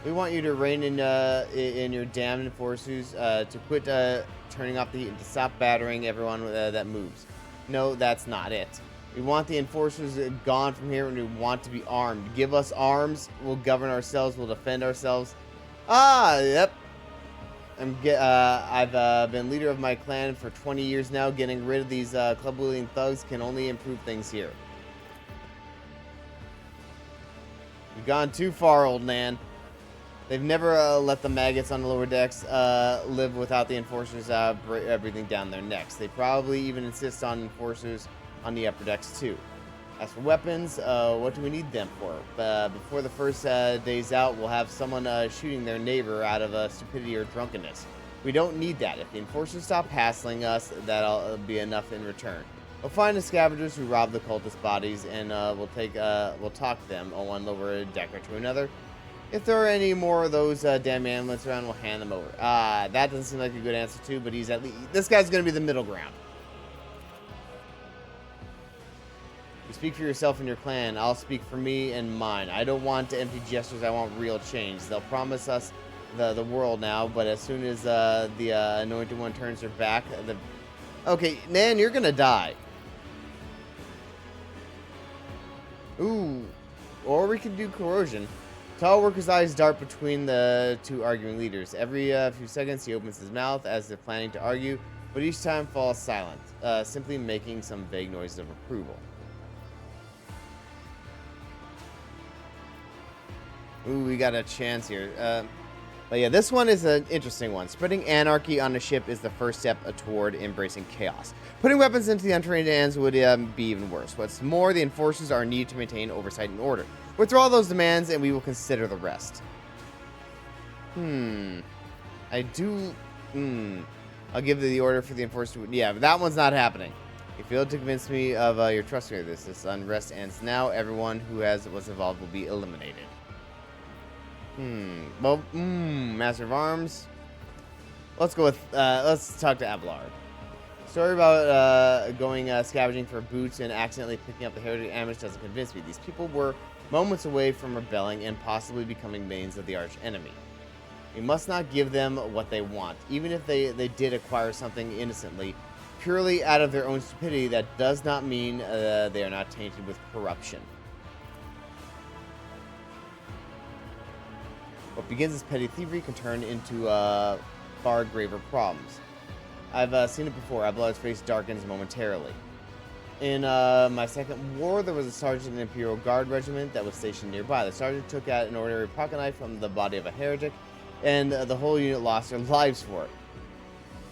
We want you to rein in your damned enforcers, to quit turning off the heat, and to stop battering everyone that moves. No, that's not it. We want the enforcers gone from here, and we want to be armed. Give us arms, we'll govern ourselves, we'll defend ourselves. Ah, yep. I've been leader of my clan for 20 years now. Getting rid of these club-wielding thugs can only improve things here. You've gone too far, old man. They've never let the maggots on the lower decks live without the enforcers breathing down their necks. They probably even insist on enforcers on the upper decks too. As for weapons, what do we need them for? Before the first day's out, we'll have someone shooting their neighbor out of stupidity or drunkenness. We don't need that. If the enforcers stop hassling us, that'll be enough in return. We'll find the scavengers who rob the cultist bodies, and we'll talk them on one lower deck or to another. If there are any more of those damn amulets around, we'll hand them over. That doesn't seem like a good answer too, but he's at least this guy's gonna be the middle ground. You speak for yourself and your clan. I'll speak for me and mine. I don't want empty gestures. I want real change. They'll promise us the world now, but as soon as the anointed one turns her back, okay, man, you're gonna die. Ooh, or we could do corrosion. Tall worker's eyes dart between the two arguing leaders. Every few seconds, he opens his mouth as if planning to argue, but each time falls silent, simply making some vague noises of approval. Ooh, we got a chance here. But yeah, this one is an interesting one. Spreading anarchy on a ship is the first step toward embracing chaos. Putting weapons into the untrained hands would be even worse. What's more, the enforcers are needed to maintain oversight and order. Withdraw those demands, and we will consider the rest. I'll give the order for the enforcer. Yeah, but that one's not happening. You failed to convince me of your trustworthiness. This unrest ends now. Everyone who was involved will be eliminated. Master of Arms. Let's go with, let's talk to Abelard. Story about going scavenging for boots and accidentally picking up the heretic ambush doesn't convince me. These people were moments away from rebelling and possibly becoming mains of the arch enemy. We must not give them what they want. Even if they did acquire something innocently, purely out of their own stupidity, that does not mean they are not tainted with corruption. What begins as petty thievery can turn into far graver problems. I've seen it before. Abelard's face darkens momentarily. In my second war, there was a sergeant in the Imperial Guard regiment that was stationed nearby. The sergeant took out an ordinary pocket knife from the body of a heretic, and the whole unit lost their lives for it.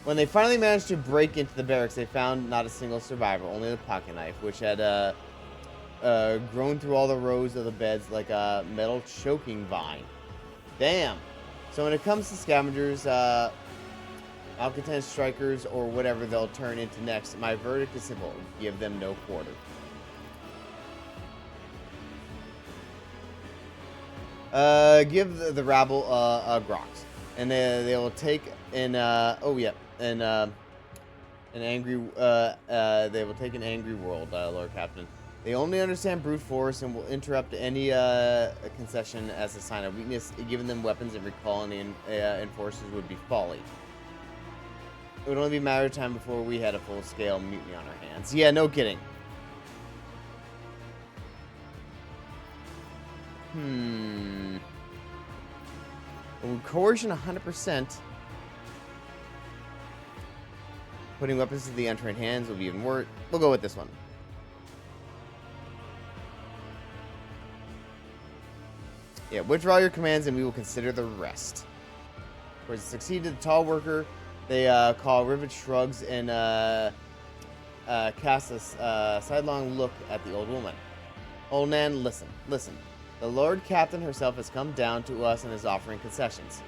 When they finally managed to break into the barracks, they found not a single survivor, only the pocket knife, which had grown through all the rows of the beds like a metal choking vine. Damn. So when it comes to scavengers, malcontent strikers, or whatever they'll turn into next, my verdict is simple. Give them no quarter. Give the rabble grox. And they will take an an angry they will take an angry world, Lord Captain. They only understand brute force and will interrupt any concession as a sign of weakness. Giving them weapons and recalling the enforcers would be folly. It would only be a matter of time before we had a full-scale mutiny on our hands. Yeah, no kidding. Coercion 100%. Putting weapons to the untrained hands will be even worse. We'll go with this one. Yeah, withdraw your commands and we will consider the rest. Of course, succeed to the tall worker. They call rivet shrugs and cast a sidelong look at the old woman. Old Nan, listen. The Lord Captain herself has come down to us and is offering concessions.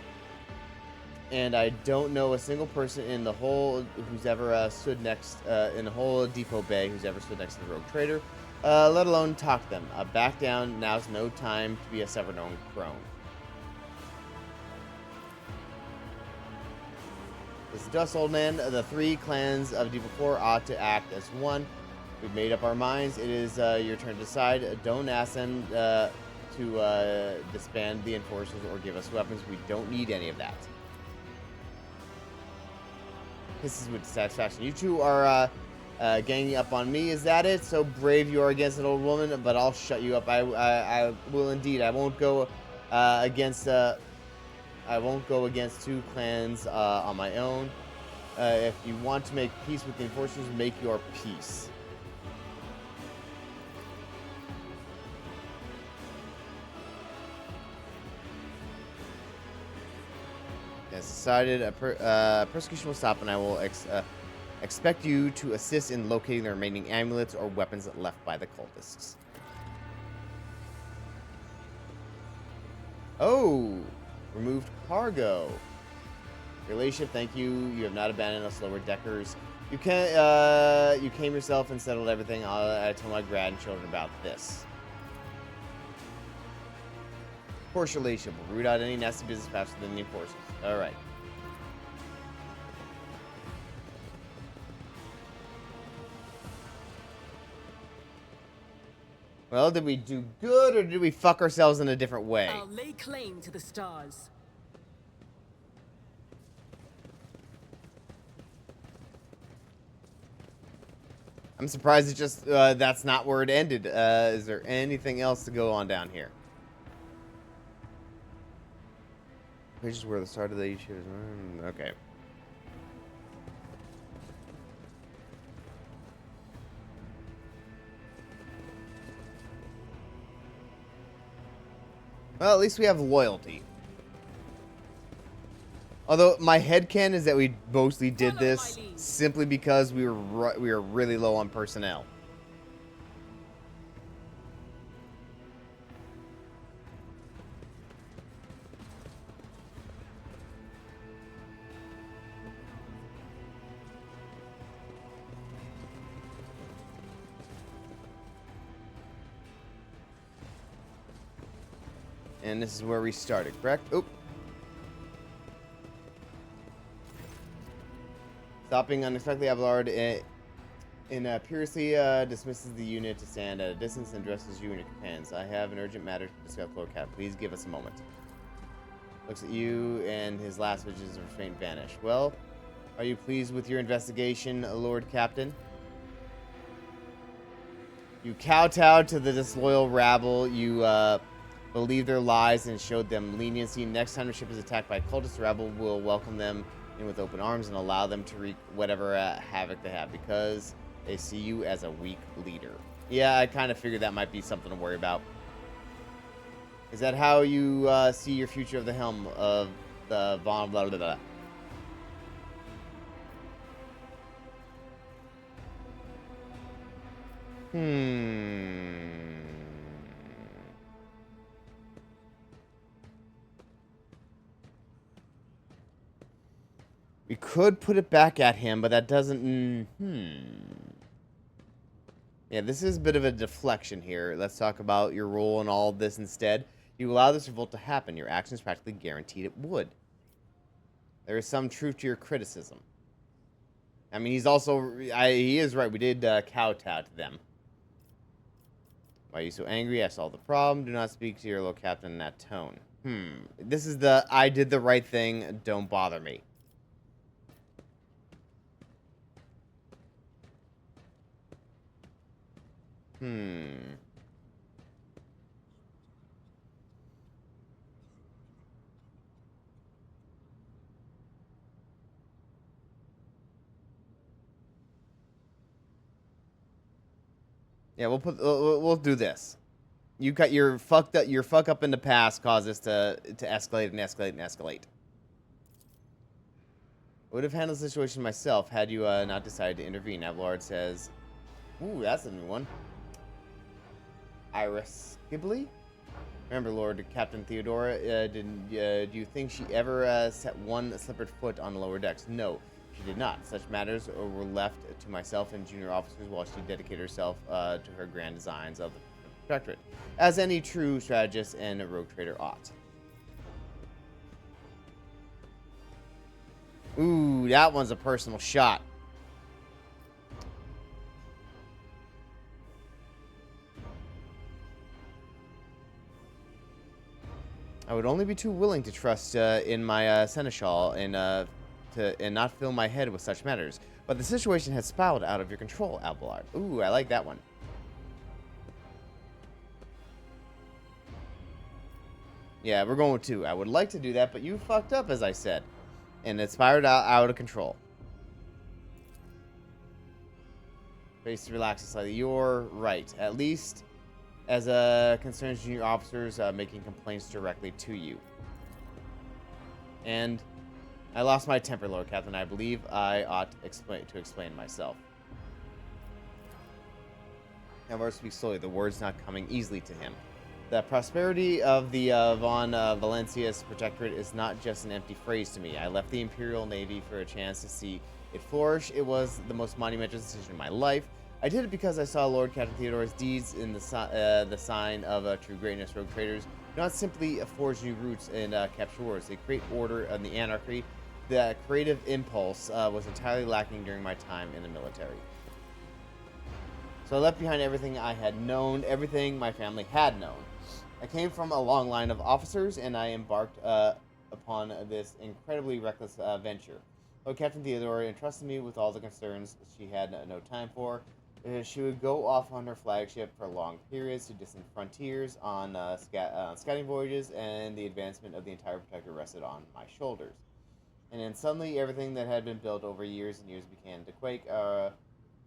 And I don't know a single person in the whole who's ever stood next in the whole depot bay who's ever stood next to the rogue trader. Let alone talk to them. Back down. Now's no time to be a severed-own crone. Listen to us, old man. The three clans of Depot 4 ought to act as one. We've made up our minds. It is your turn to decide. Don't ask them to disband the enforcers or give us weapons. We don't need any of that. This is with dissatisfaction. You two are ganging up on me. Is that it? So brave you are against an old woman, but I'll shut you up. I will indeed. I won't go against two clans on my own. If you want to make peace with the enforcers, make your peace. As decided, persecution will stop, and I will expect you to assist in locating the remaining amulets or weapons left by the cultists. Oh, removed cargo. Relationship, thank you. You have not abandoned us, lower deckers. You came yourself and settled everything. I told my grandchildren about this. Force relationship will root out any nasty business faster than the enforcers. All right. Well, did we do good or did we fuck ourselves in a different way? I'll lay claim to the stars. I'm surprised it just, that's not where it ended. Is there anything else to go on down here? Which is where the start of the issue is. Okay. Well, at least we have loyalty. Although my headcanon is that we mostly did this simply because we were really low on personnel. And this is where we started, correct? Oop. Stopping unexpectedly, Abelard imperiously dismisses the unit to stand at a distance and addresses you and your companions. I have an urgent matter to discuss, Lord Cap. Please give us a moment. Looks at you, and his last visions of restraint vanish. Well, are you pleased with your investigation, Lord Captain? You kowtowed to the disloyal rabble. You believed their lies and showed them leniency. Next time the ship is attacked by cultists, the rabble will welcome them in with open arms and allow them to wreak whatever havoc they have because they see you as a weak leader. Yeah, I kind of figured that might be something to worry about. Is that how you see your future of the helm of the Von blah blah blah? We could put it back at him, but that doesn't... Yeah, this is a bit of a deflection here. Let's talk about your role in all of this instead. You allow this revolt to happen. Your actions practically guaranteed it would. There is some truth to your criticism. I mean, he's also... he is right. We did kowtow to them. Why are you so angry? I solved the problem. Do not speak to your little captain in that tone. This is the I did the right thing. Don't bother me. Yeah, we'll do this. You got your fuck up in the past caused this to escalate and escalate and escalate. I would have handled the situation myself had you not decided to intervene. Abelard says, ooh, that's a new one. Iris Ghibli? Remember, Lord Captain Theodora, do you think she ever set one slippered foot on the lower decks? No, she did not. Such matters were left to myself and junior officers while she dedicated herself to her grand designs of the Protectorate, as any true strategist and a rogue trader ought. Ooh, that one's a personal shot. I would only be too willing to trust in my seneschal and not fill my head with such matters. But the situation has spiraled out of your control, Abelard. Ooh, I like that one. Yeah, we're going with 2. I would like to do that, but you fucked up, as I said. And it spiraled out of control. Face relaxes slightly. You're right. At least as concerns junior officers making complaints directly to you. And I lost my temper, Lord Captain. I believe I ought to explain myself. Navarro speaks slowly, the words not coming easily to him. The prosperity of the von Valencia's protectorate is not just an empty phrase to me. I left the Imperial Navy for a chance to see it flourish. It was the most monumental decision of my life. I did it because I saw Lord Captain Theodore's deeds in the sign of true greatness. Rogue traders do not simply forge new routes and capture wars. They create order and the anarchy. The creative impulse was entirely lacking during my time in the military. So I left behind everything I had known, everything my family had known. I came from a long line of officers, and I embarked upon this incredibly reckless venture. Though Captain Theodore entrusted me with all the concerns she had no time for, she would go off on her flagship for long periods to distant frontiers on scouting voyages, and the advancement of the entire protector rested on my shoulders. And then suddenly everything that had been built over years and years began to quake,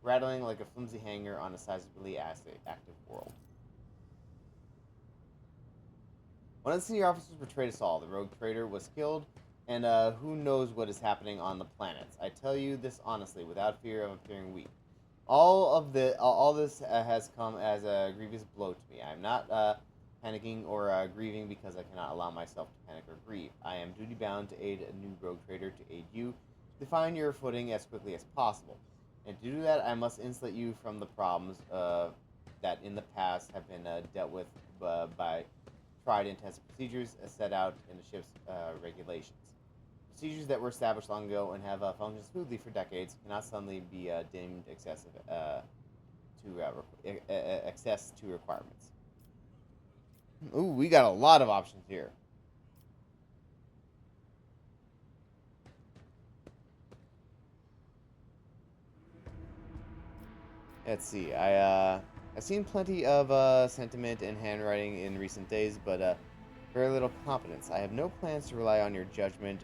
rattling like a flimsy hanger on a sizably active world. One of the senior officers betrayed us all. The rogue trader was killed, and who knows what is happening on the planets. I tell you this honestly, without fear of appearing weak. All this has come as a grievous blow to me. I am not panicking or grieving because I cannot allow myself to panic or grieve. I am duty-bound to aid a new rogue trader, to aid you, to find your footing as quickly as possible. And to do that, I must insulate you from the problems that in the past have been dealt with by tried and tested procedures set out in the ship's regulations. Procedures that were established long ago and have functioned smoothly for decades cannot suddenly be deemed excessive excess to requirements. Ooh, we got a lot of options here. Let's see. I've seen plenty of sentiment and handwriting in recent days, but very little competence. I have no plans to rely on your judgment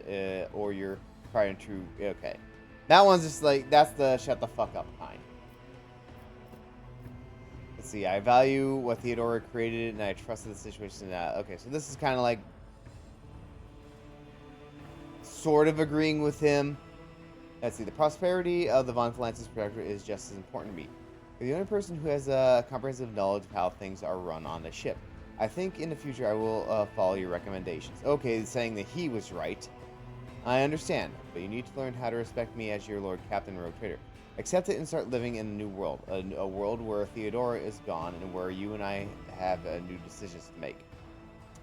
or your tried and true. Okay, that one's just like that's the shut the fuck up kind. Let's see. I value what Theodora created, and I trusted the situation. Okay, so this is kind of like sort of agreeing with him. Let's see. The prosperity of the Von Valence's protectorate is just as important to me. You're the only person who has a comprehensive knowledge of how things are run on the ship. I think in the future I will follow your recommendations. Okay, saying that he was right. I understand, but you need to learn how to respect me as your Lord Captain Rogue Trader. Accept it and start living in a new world. A world where Theodora is gone and where you and I have new decisions to make.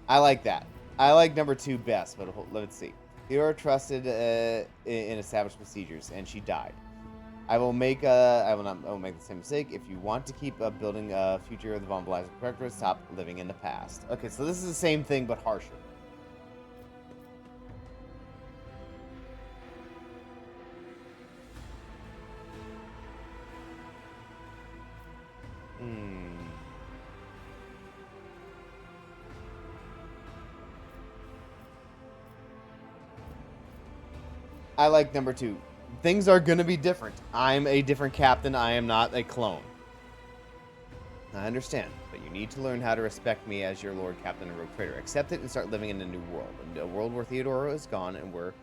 I like that. I like number 2 best, but let's see. Theodora trusted in established procedures, and she died. I will not make the same mistake. If you want to keep building a future of the Von Blaser Protectorate, stop living in the past. Okay, so this is the same thing, but harsher. I like number 2. Things are going to be different. I'm a different captain. I am not a clone. I understand, but you need to learn how to respect me as your Lord Captain and Rogue Trader. Accept it and start living in a new world. A world where Theodora is gone and where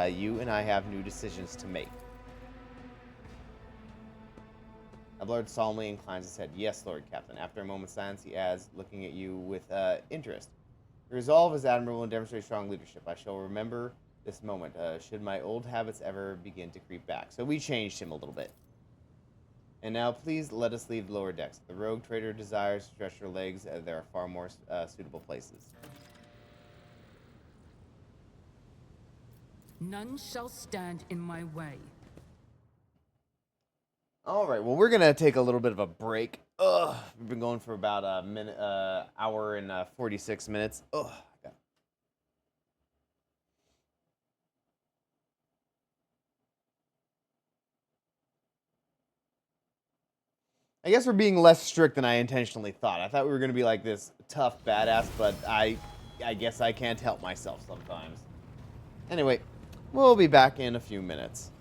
you and I have new decisions to make. Ablard solemnly inclines his head. Yes, Lord Captain. After a moment's silence, he adds, looking at you with interest. Your resolve is admirable and demonstrates strong leadership. I shall remember this moment, should my old habits ever begin to creep back. So we changed him a little bit. And now, please let us leave the lower decks. The rogue trader desires to stretch your legs. There are far more suitable places. None shall stand in my way. All right, well, we're going to take a little bit of a break. We've been going for about a minute, hour and 46 minutes. I guess we're being less strict than I intentionally thought. I thought we were going to be like this tough badass, but I guess I can't help myself sometimes. Anyway, we'll be back in a few minutes.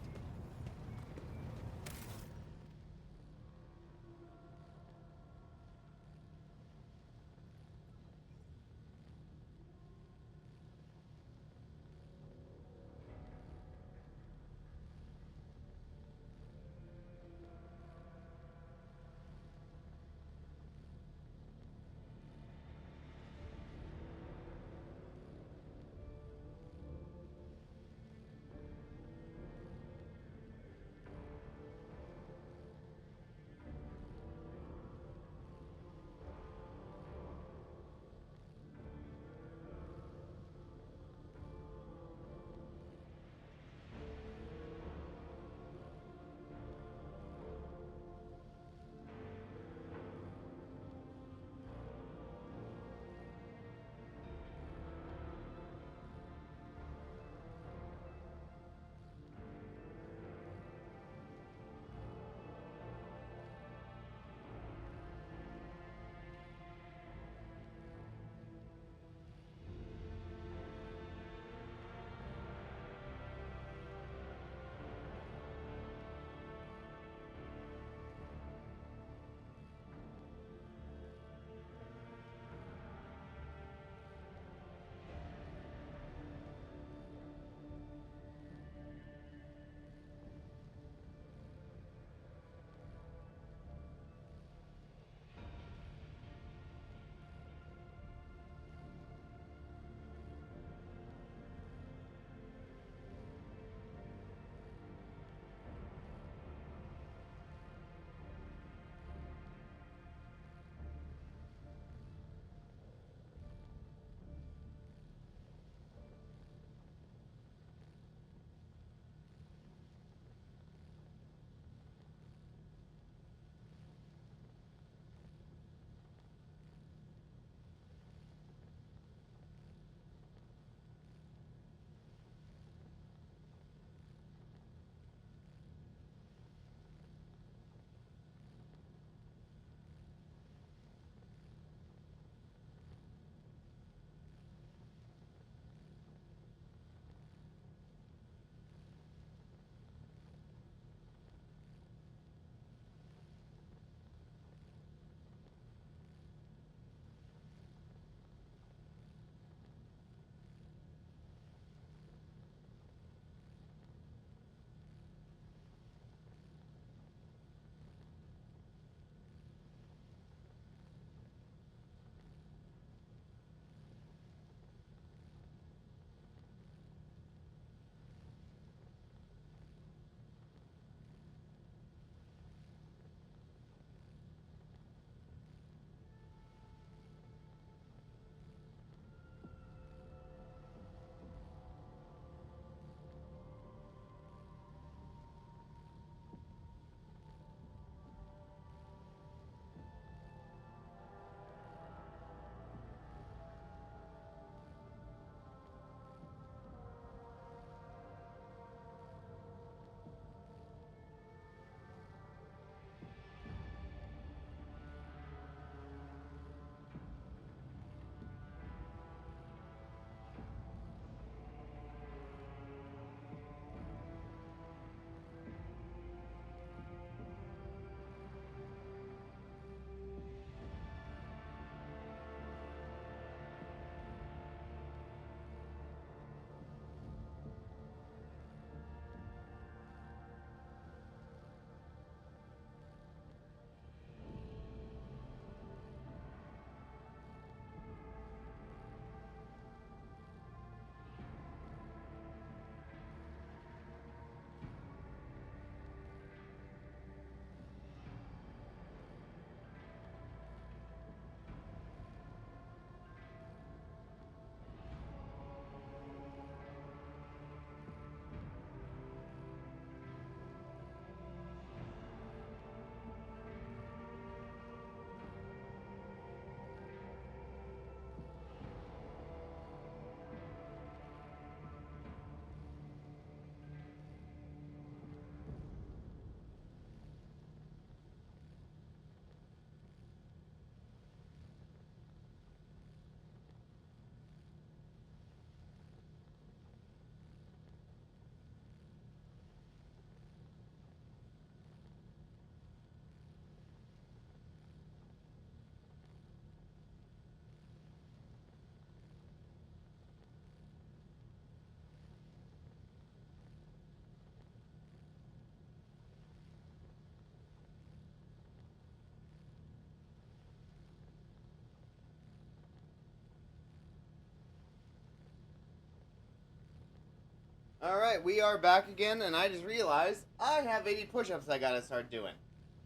Alright, we are back again, and I just realized I have 80 push-ups I gotta start doing.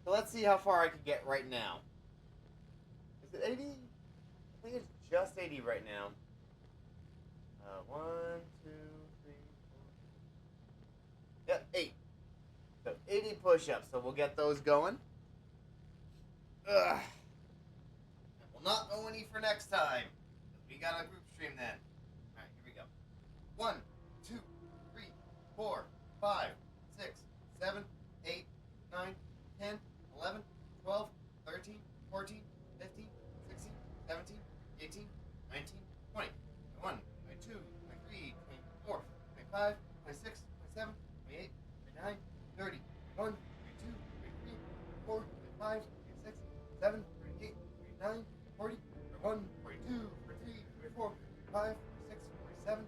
So let's see how far I can get right now. Is it 80? I think it's just 80 right now. 1, 2, 3, 4. Yep, 8. So 80 push-ups, so we'll get those going. Ugh. We'll not go any for next time. We got a group stream then. Alright, here we go. 1, 2, 3, 4, 5, 6, 7, 8, 9, 10, 11, 12, 13, 14, 15, 16, 17, 18, 19, 20, 21, 22, 23, 24, 25, 26, 27, 28, 29, 30, 31, 32, 33, 34, 35, 36, 37, 38, 39, 40, 41, 42, 43, 44, 45, 46, 47,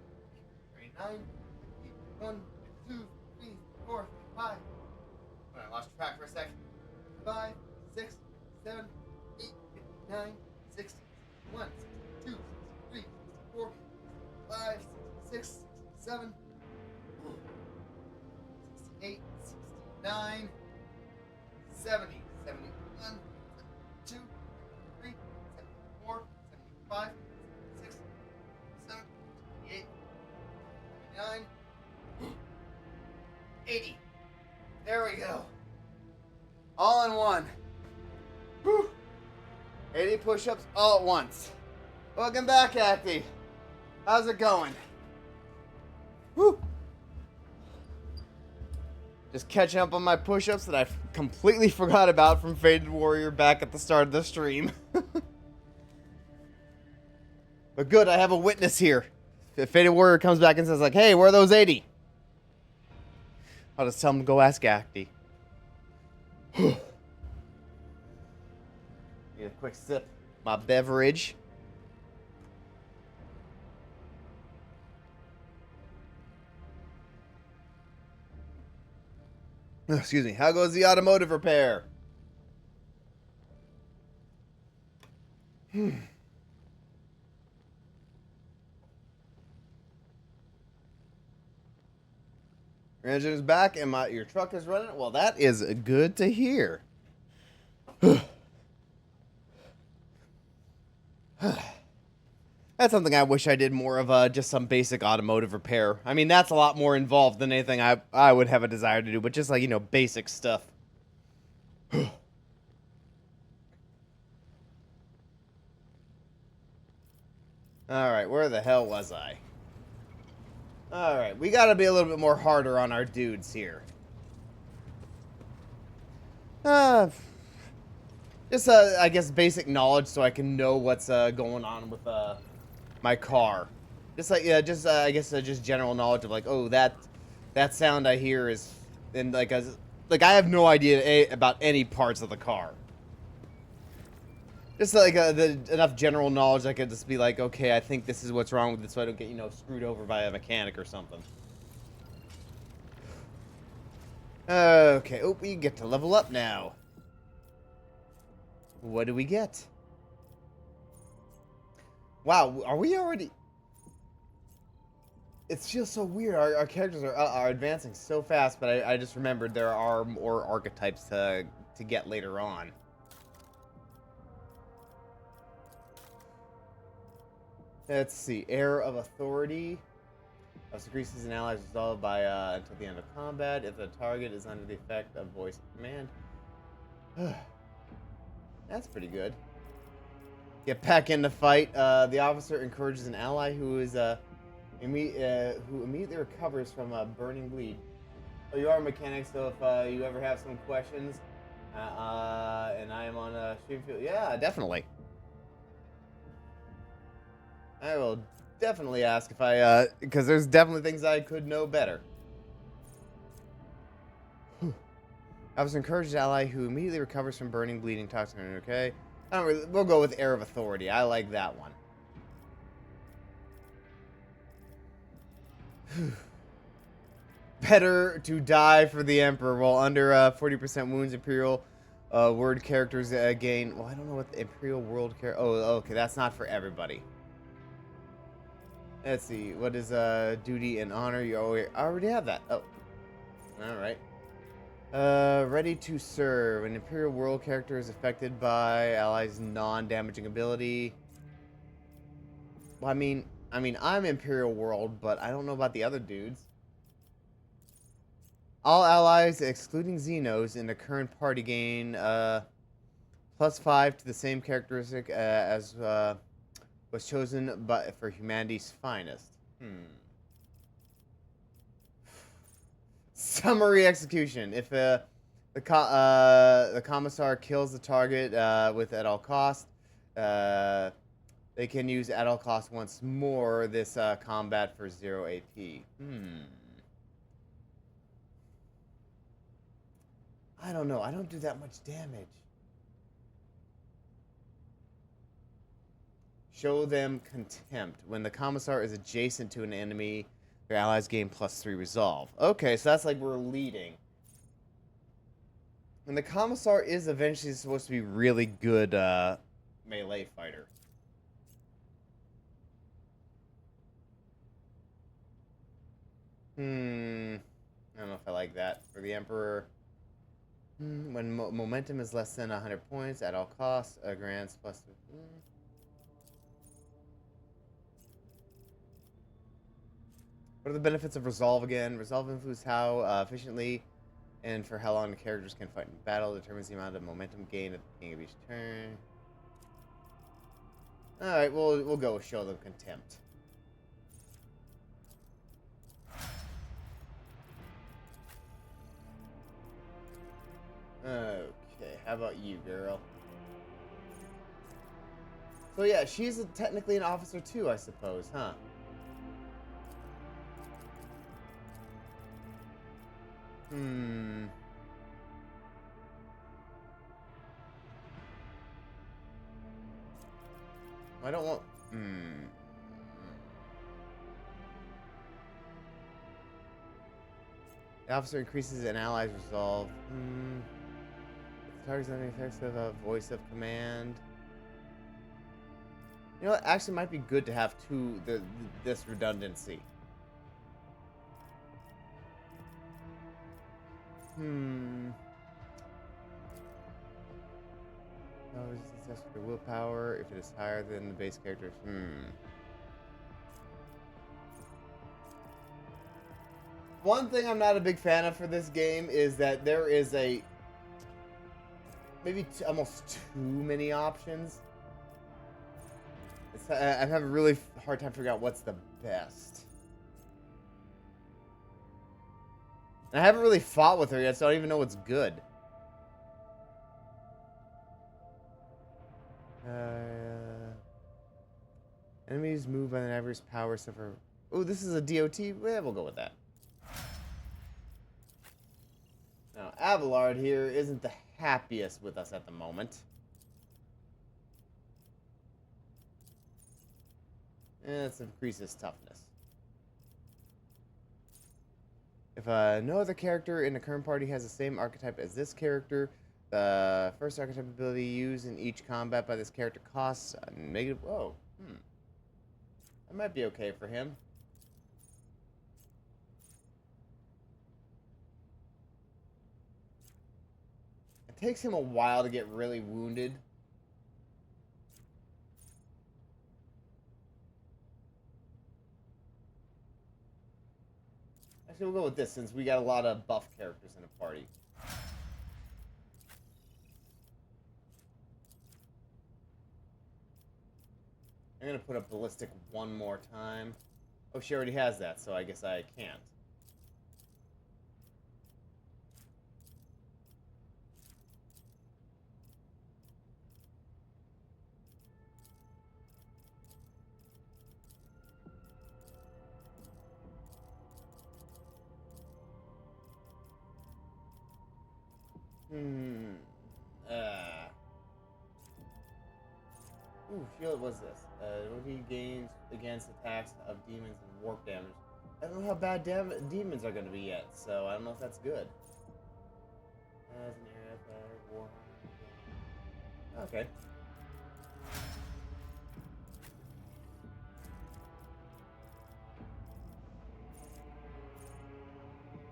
39, 51, 52, 53, 54, 55. When I lost track for a second. 5, 6, 7, 8, 9, 60, 61, 62, 63, 64, 65, 66, 67, 68, 69, 70, 71, 72, 73, 74, 75, 76, 77, 78, 79, 80. There we go. All in one. Whew. 80 push-ups all at once. Welcome back, Acty. How's it going? Whew. Just catching up on my push-ups that I completely forgot about from Faded Warrior back at the start of the stream. But good, I have a witness here. If Faded Warrior comes back and says like, hey, where are those 80? I'll just tell him to go ask Acty. Need a quick sip of my beverage. Oh, excuse me. How goes the automotive repair? Your engine is back and your truck is running. Well, that is good to hear. That's something I wish I did more of, just some basic automotive repair. I mean, that's a lot more involved than anything I would have a desire to do, but just like, you know, basic stuff. Alright, where the hell was I? Alright, we gotta be a little bit more harder on our dudes here. Just, I guess, basic knowledge so I can know what's going on with my car. Just like, I guess, just general knowledge of like, oh, that sound I hear is, and like, I have no idea about any parts of the car. Just like enough general knowledge I could just be like, okay, I think this is what's wrong with it, so I don't get, you know, screwed over by a mechanic or something. Okay, oh, we get to level up now. What do we get? Wow, are we already... It feels so weird. Our characters are advancing so fast, but I just remembered there are more archetypes to get later on. Let's see. Air of Authority. Increases an ally's resolve by until the end of combat if the target is under the effect of voice command. That's pretty good. Get back in the fight. The officer encourages an ally who is who immediately recovers from a burning bleed. Oh, you are a mechanic, so if you ever have some questions, and I am on a stream field, yeah, definitely. I will definitely ask if I, because there's definitely things I could know better. Officer encourages ally who immediately recovers from burning, bleeding, toxic. Okay, we'll go with Air of Authority. I like that one. Better to die for the Emperor while under 40% wounds. Imperial word characters gain. Well, I don't know what the Imperial world character. Oh, okay, that's not for everybody. Let's see. What is duty and honor? You already have that. Oh. Alright. Ready to serve. An Imperial World character is affected by allies' non-damaging ability. Well, I'm Imperial World, but I don't know about the other dudes. All allies, excluding Xenos, in the current party gain +5 to the same characteristic as was chosen for humanity's finest. Summary execution. If the commissar kills the target with at all cost, they can use at all cost once more this combat for 0 AP. I don't know. I don't do that much damage. Show them contempt. When the commissar is adjacent to an enemy, their allies gain +3 resolve. Okay, so that's like we're leading. And the commissar is eventually supposed to be really good melee fighter. I don't know if I like that. For the Emperor, when momentum is less than 100 points at all costs, grants plus. What are the benefits of Resolve again? Resolve influences how efficiently and for how long the characters can fight in battle. Determines the amount of momentum gained at the beginning of each turn. Alright, we'll go with Show Them Contempt. Okay, how about you, girl? So yeah, she's technically an officer too, I suppose, huh? I don't want. The officer increases an ally's resolve. The target's not effects of a voice of command. You know what? Actually, might be good to have this redundancy. No resistance test for willpower if it is higher than the base character. One thing I'm not a big fan of for this game is that there is maybe almost too many options. I'm having a really hard time figuring out what's the best. And I haven't really fought with her yet, so I don't even know what's good. Enemies move by an average power suffer. Oh, this is a DOT? Yeah, we'll go with that. Now, Abelard here isn't the happiest with us at the moment. Let's increase his toughness. If no other character in the current party has the same archetype as this character, the first archetype ability used in each combat by this character costs a negative. Whoa. That might be okay for him. It takes him a while to get really wounded. Actually, we'll go with this since we got a lot of buff characters in the party. I'm gonna put up ballistic one more time. Oh, she already has that, so I guess I can't. Ooh, shield, what's this? He gains against attacks of demons and warp damage. I don't know how bad demons are going to be yet, so I don't know if that's good. As an area of Warhammer. Okay.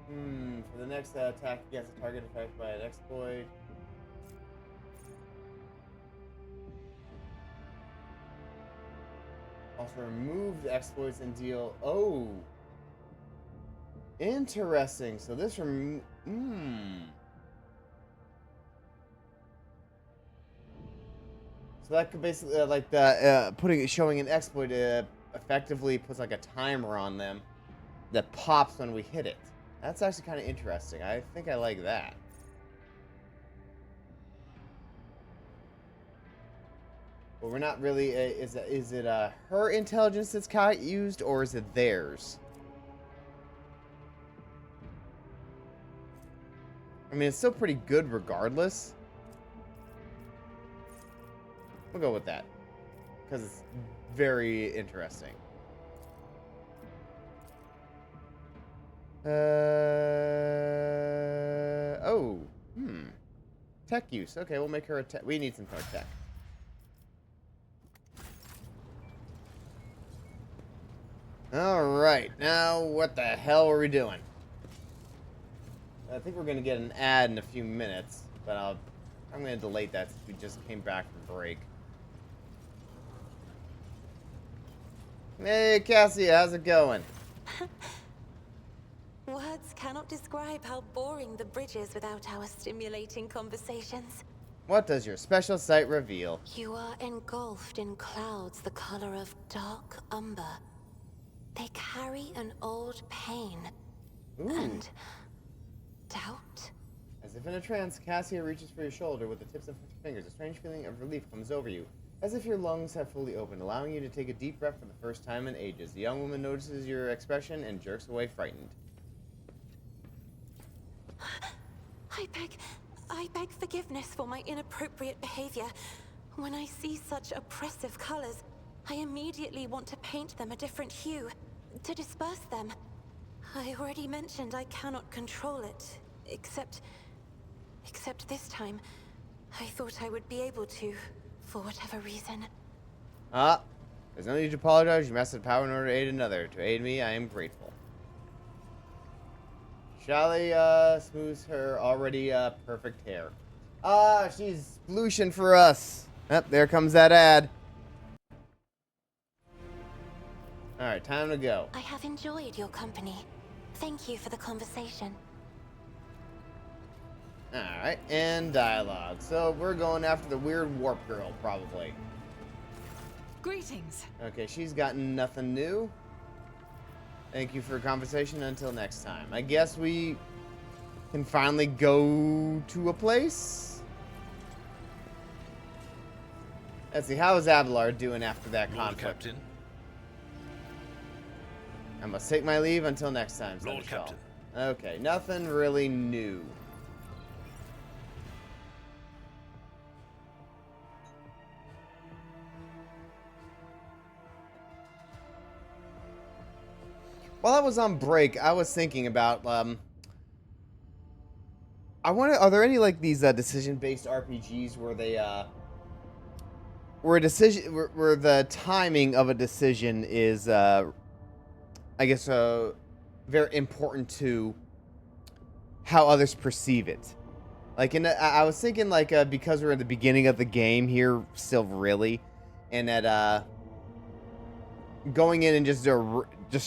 For the next attack against a target affected by an exploit. Also remove the exploits and deal. Oh, interesting. So this So that could basically like the showing an exploit effectively puts like a timer on them that pops when we hit it. That's actually kind of interesting. I think I like that. But we're not really. Is it her intelligence that's used, or is it theirs? I mean, it's still pretty good regardless. We'll go with that because it's very interesting. Tech use. Okay, we'll make her a tech. We need some more tech. Alright, now what the hell are we doing? I think we're going to get an ad in a few minutes, but I'm going to delay that since we just came back from break. Hey, Cassie, how's it going? Words cannot describe how boring the bridge is without our stimulating conversations. What does your special sight reveal? You are engulfed in clouds the color of dark umber. They carry an old pain. Ooh. And doubt. As if in a trance, Cassia reaches for your shoulder with the tips of her fingers. A strange feeling of relief comes over you, as if your lungs have fully opened, allowing you to take a deep breath for the first time in ages. The young woman notices your expression and jerks away frightened. I beg forgiveness for my inappropriate behavior. When I see such oppressive colors, I immediately want to paint them a different hue, to disperse them. I already mentioned I cannot control it, except this time, I thought I would be able to, for whatever reason. There's no need to apologize. You mastered power in order to aid another. To aid me, I am grateful. Shally smooths her already perfect hair. She's blushing for us. Yep, there comes that ad. Alright, time to go. I have enjoyed your company. Thank you for the conversation. Alright, and dialogue. So we're going after the weird warp girl, probably. Greetings. Okay, she's got nothing new. Thank you for your conversation. Until next time. I guess we can finally go to a place. Let's see, how is Abelard doing after that Lord conflict? Captain. I must take my leave until next time. Lord Seneschal. Captain. Okay, nothing really new. While I was on break, I was thinking about I wonder, are there any like these decision-based RPGs where they where the timing of a decision is I guess very important to how others perceive it. Like I was thinking like because we're at the beginning of the game here still really, and that going in and just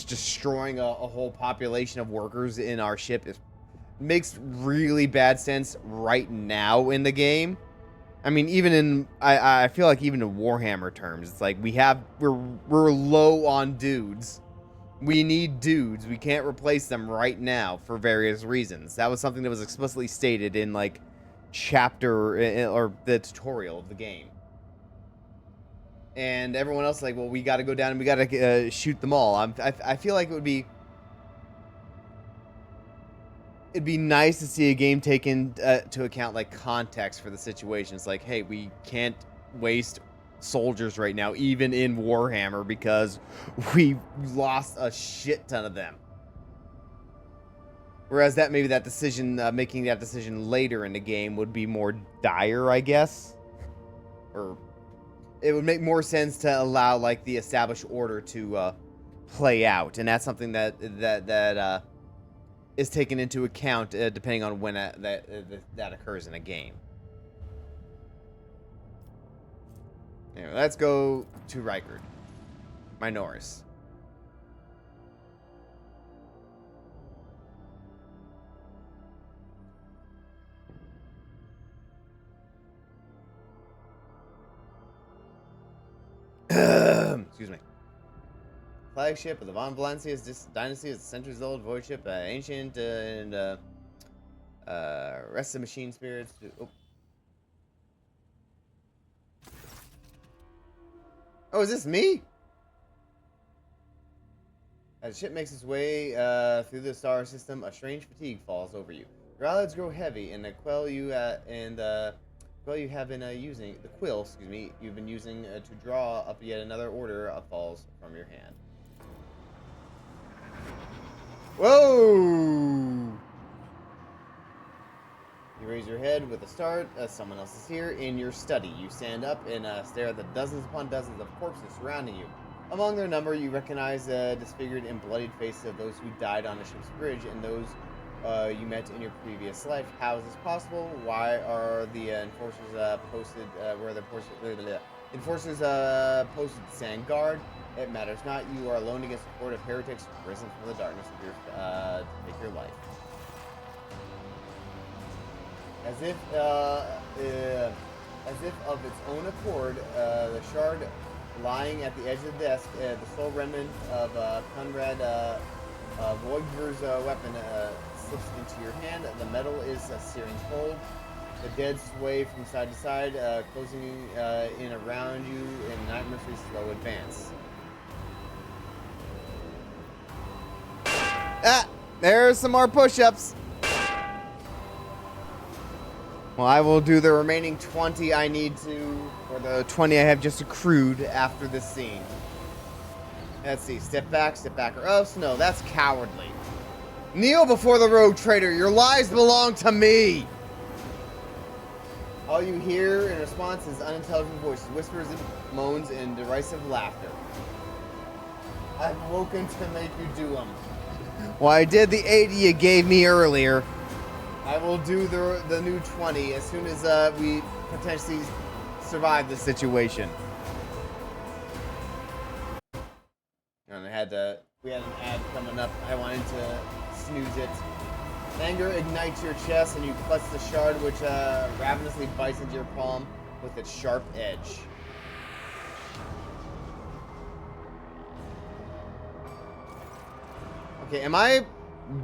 destroying a whole population of workers in our ship makes really bad sense right now in the game. I mean, even in I feel like even in Warhammer terms, it's like we're low on dudes. We need dudes. We can't replace them right now for various reasons. That was something that was explicitly stated in like chapter or the tutorial of the game. And everyone else like, well, we got to go down and we got to shoot them all. I feel like it'd be nice to see a game take into account like context for the situation. It's like, hey, we can't waste soldiers right now, even in Warhammer, because we lost a shit ton of them. Whereas maybe that decision, making that decision later in the game would be more dire, I guess. Or it would make more sense to allow like the established order to play out, and that's something that is taken into account depending on when that occurs in a game. Anyway, let's go to Rykard. Minoris. Excuse me. Flagship of the Von Valencia's dynasty is a centuries-old void ship, ancient and rested machine spirits. Oh, is this me? As the ship makes its way through the star system, a strange fatigue falls over you. Your eyelids grow heavy, and the quill you've been using to draw up yet another order falls from your hand. Whoa! You raise your head with a start. Someone else is here in your study. You stand up and stare at the dozens upon dozens of corpses surrounding you. Among their number, you recognize the disfigured and bloodied faces of those who died on the ship's bridge and those you met in your previous life. How is this possible? Why are the enforcers posted where the enforcers posted to stand guard? It matters not. You are alone against a horde of heretics risen from the darkness of your to take your life. As if of its own accord, the shard lying at the edge of the desk, the sole remnant of Conrad Voigtver's weapon, slips into your hand. The metal is searing cold. The dead sway from side to side, closing in around you in nightmarishly slow advance. Ah! There's some more push-ups. Well, I will do the remaining 20 I need to, or the 20 I have just accrued after this scene. Let's see. Step back, or else. No, that's cowardly. Kneel before the rogue trader. Your lives belong to me. All you hear in response is unintelligible voices, whispers and moans, and derisive laughter. I've woken to make you do them. Well, I did the 80 you gave me earlier. I will do the new 20 as soon as we potentially survive this situation. And we had an ad coming up. I wanted to snooze it. Anger ignites your chest, and you clutch the shard, which ravenously bites into your palm with its sharp edge. Okay, am I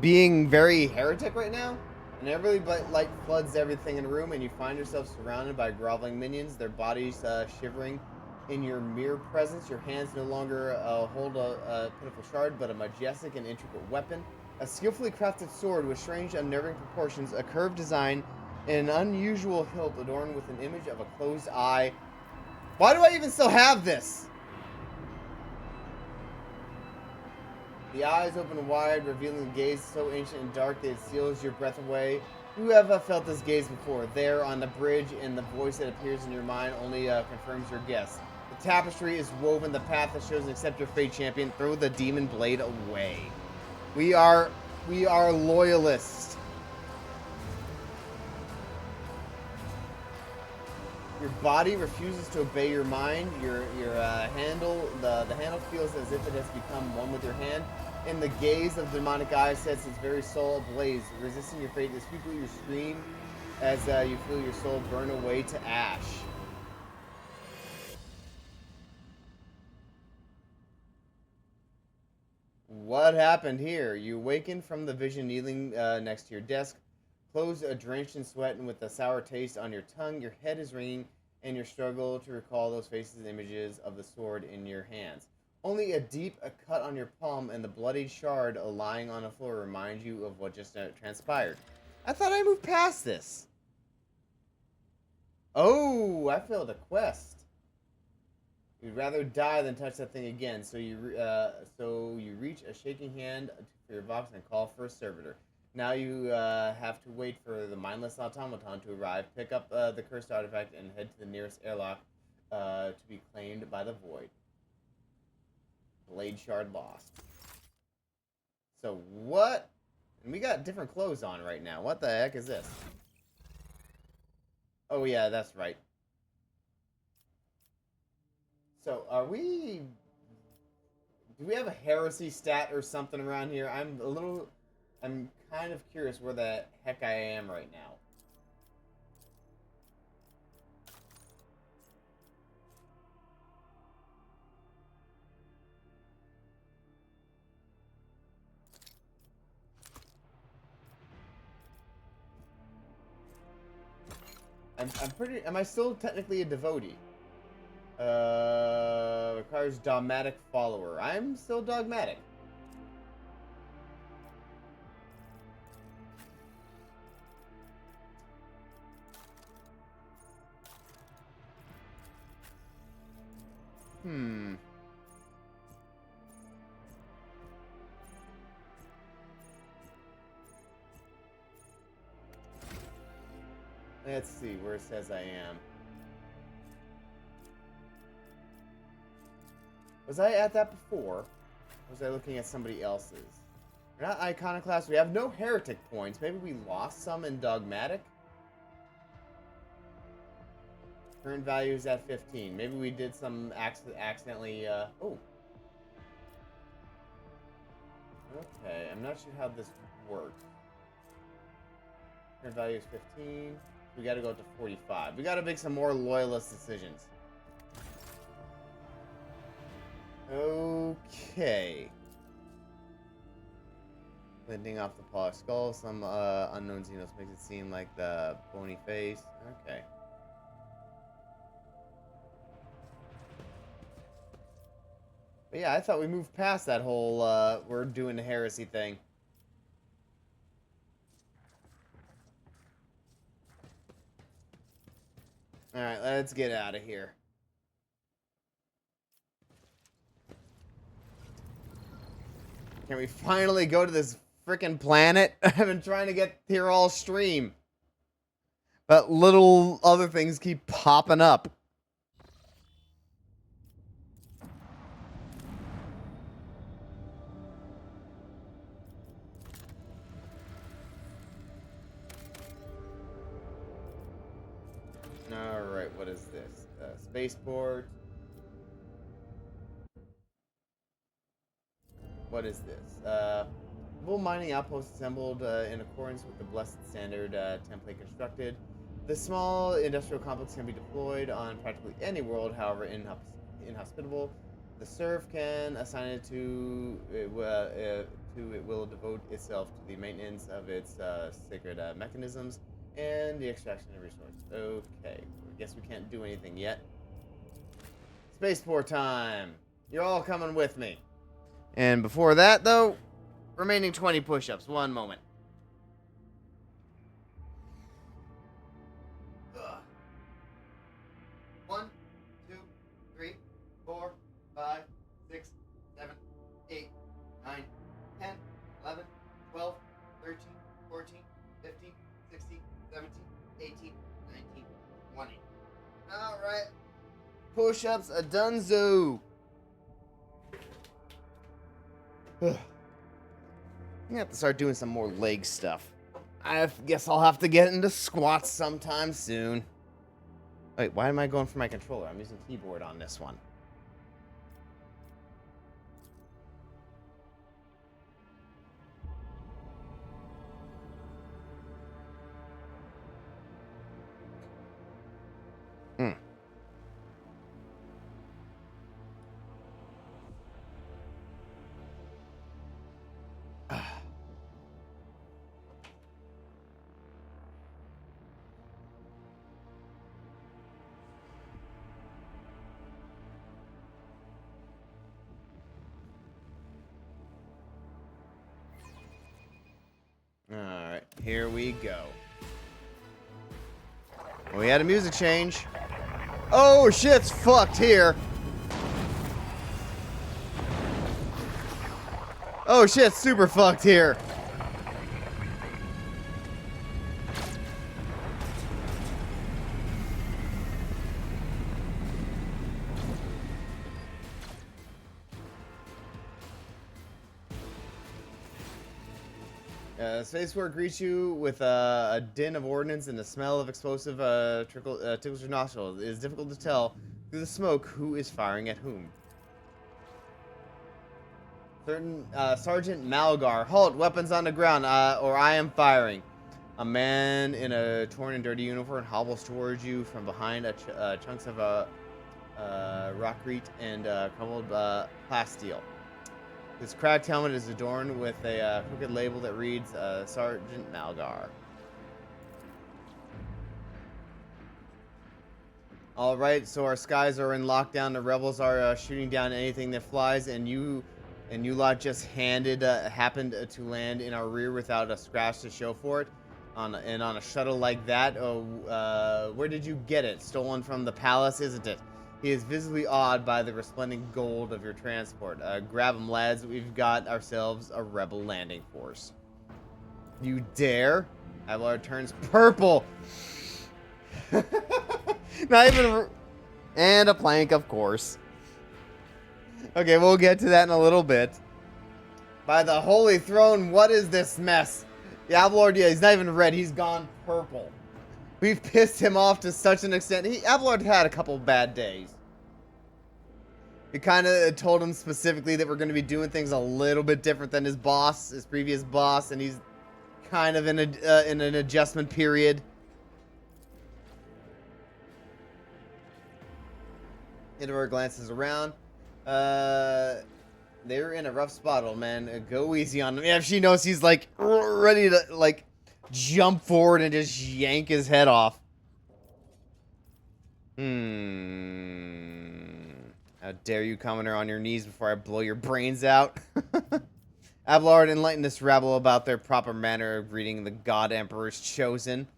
being very heretic right now? And every light floods everything in the room, and you find yourself surrounded by groveling minions, their bodies shivering in your mere presence. Your hands no longer hold a pitiful shard, but a majestic and intricate weapon. A skillfully crafted sword with strange, unnerving proportions, a curved design, and an unusual hilt adorned with an image of a closed eye. Why do I even still have this? The eyes open wide, revealing a gaze so ancient and dark that it steals your breath away. You have felt this gaze before, there on the bridge, and the voice that appears in your mind only confirms your guess. The tapestry is woven, the path that shows an accept your fate, champion. Throw the demon blade away. We are loyalists. Your body refuses to obey your mind. Your handle, the handle feels as if it has become one with your hand. And the gaze of the demonic eye sets its very soul ablaze. Resisting your fate, this people you scream as you feel your soul burn away to ash. What happened here? You awaken from the vision kneeling next to your desk, clothes drenched in sweat and with a sour taste on your tongue. Your head is ringing, and you struggle to recall those faces and images of the sword in your hands. Only a deep cut on your palm and the bloodied shard lying on the floor remind you of what just transpired. I thought I moved past this. Oh, I failed a quest. You'd rather die than touch that thing again, so you reach a shaking hand for your box and call for a servitor. Now you have to wait for the mindless automaton to arrive, pick up the cursed artifact, and head to the nearest airlock to be claimed by the void. Blade shard lost. So what? And we got different clothes on right now. What the heck is this? Oh, yeah, that's right. So, are we... Do we have a heresy stat or something around here? I'm kind of curious where the heck I am right now. Am I still technically a devotee? Requires dogmatic follower. I'm still dogmatic. Let's see where it says I am. Was I at that before? Or was I looking at somebody else's? We're not iconoclast. We have no heretic points. Maybe we lost some in dogmatic? Current value is at 15. Maybe we did some accidentally, oh. Okay, I'm not sure how this works. Current value is 15. We gotta go up to 45. We gotta make some more loyalist decisions. Okay. Lending off the polished skull. Some unknown Xenos makes it seem like the bony face. Okay. But yeah, I thought we moved past that whole, we're doing the heresy thing. Alright, let's get out of here. Can we finally go to this frickin' planet? I've been trying to get here all stream. But little other things keep popping up. Alright, what is this? Spaceport. What is this? Full mining outpost assembled in accordance with the Blessed Standard template constructed. The small industrial complex can be deployed on practically any world, however inhospitable. The serf can assign it to it will devote itself to the maintenance of its sacred mechanisms and the extraction of resources. Okay, I guess we can't do anything yet. Spaceport time! You're all coming with me. And before that, though, remaining 20 push-ups. One moment. Ugh. 1, 2, 3, 4, 5, 6, 7, 8, 9, 10, 11, 12, 13, 14, 15, 16, 17, 18, 19, 20. Alright. Push-ups a dunzo. I'm gonna have to start doing some more leg stuff. I guess I'll have to get into squats sometime soon. Wait, why am I going for my controller? I'm using keyboard on this one. Alright, here we go. We had a music change. Oh, shit's fucked here. Oh, shit's super fucked here. Spaceport greets you with a din of ordnance and the smell of explosive tickles your nostrils. It is difficult to tell through the smoke who is firing at whom. Sergeant Malgar, halt! Weapons on the ground, or I am firing. A man in a torn and dirty uniform hobbles towards you from behind chunks of rockcrete and crumbled plasteel. His cracked helmet is adorned with a crooked label that reads Sergeant Malgar. Alright, so our skies are in lockdown. The rebels are shooting down anything that flies, and you lot just happened to land in our rear without a scratch to show for it. On a shuttle like that, where did you get it? Stolen from the palace, isn't it? He is visibly awed by the resplendent gold of your transport. Grab him, lads. We've got ourselves a rebel landing force. You dare? Abelard turns purple. Not even... And a plank, of course. Okay, we'll get to that in a little bit. By the Holy Throne, what is this mess? Yeah, Abelard, yeah, he's not even red. He's gone purple. We've pissed him off to such an extent. Abelard had a couple bad days. We kind of told him specifically that we're going to be doing things a little bit different than his boss, his previous boss, and he's kind of in an adjustment period. Edward glances around. They're in a rough spot, old man. Go easy on them. Yeah, if she knows he's like ready to like jump forward and just yank his head off. How dare you, Commoner, on your knees before I blow your brains out? Abelard, enlighten this rabble about their proper manner of greeting the God Emperor's chosen.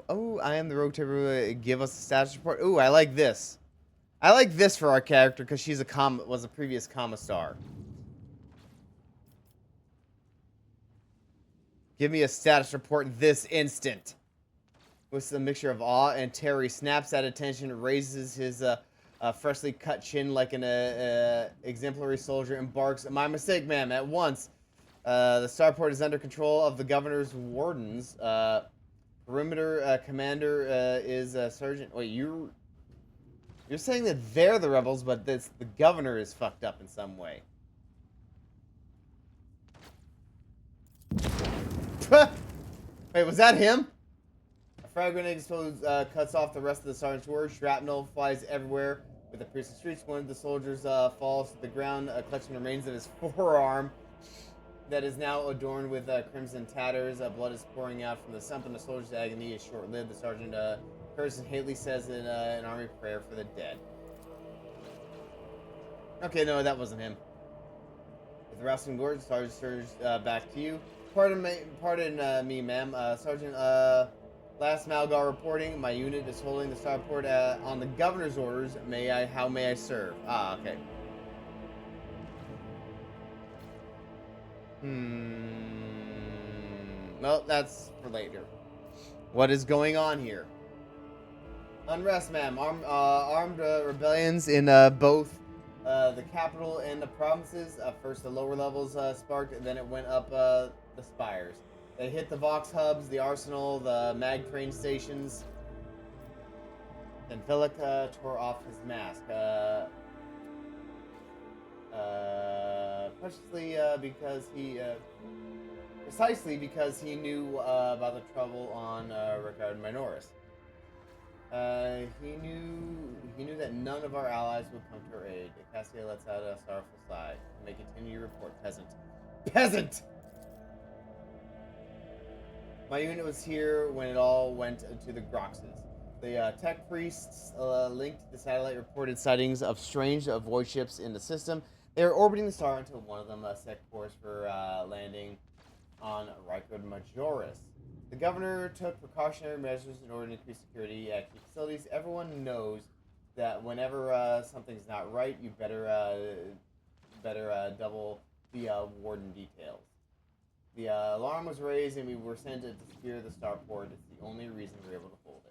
Oh, I am the roguetrader. Give us a status report. Ooh, I like this. I like this for our character because she's was a previous commissar. Give me a status report this instant. With a mixture of awe and terror, he snaps at attention, raises his freshly cut chin like an exemplary soldier, embarks. My mistake, ma'am. At once, the starport is under control of the governor's wardens. Perimeter commander is Sergeant. Wait, you're saying that they're the rebels, but the governor is fucked up in some way. Wait, was that him? A frag grenade explodes, cuts off the rest of the sergeant's words. Shrapnel flies everywhere. With the piercing streets, one of the soldiers falls to the ground, clutching the remains of his forearm that is now adorned with crimson tatters. Blood is pouring out from the stump, and the soldier's agony is short-lived. The sergeant, Curtis Haley, says in an army prayer for the dead. Okay, no, that wasn't him. With the Raskin Gordon, Sergeant surges back to you. Pardon me, ma'am. Sergeant, last Malgar reporting. My unit is holding the starport on the governor's orders. How may I serve? Ah, okay. Well, that's for later. What is going on here? Unrest, ma'am. Armed rebellions in both the capital and the provinces. First, the lower levels sparked, and then it went up the spires. They hit the Vox hubs, the arsenal, the mag train stations. Then Philip tore off his mask. Precisely because he knew about the trouble on Rickard Minoris. He knew that none of our allies would come to our aid. Cassia lets out a sorrowful sigh. May continue your report, peasant. Peasant! My unit was here when it all went to the Groxes. The tech priests linked to the satellite reported sightings of strange void ships in the system. They were orbiting the star until one of them set course for landing on Rickard Majoris. The governor took precautionary measures in order to increase security at key facilities. Everyone knows that whenever something's not right, you better double the warden details. The alarm was raised, and we were sent to secure the starport. It's the only reason we were able to hold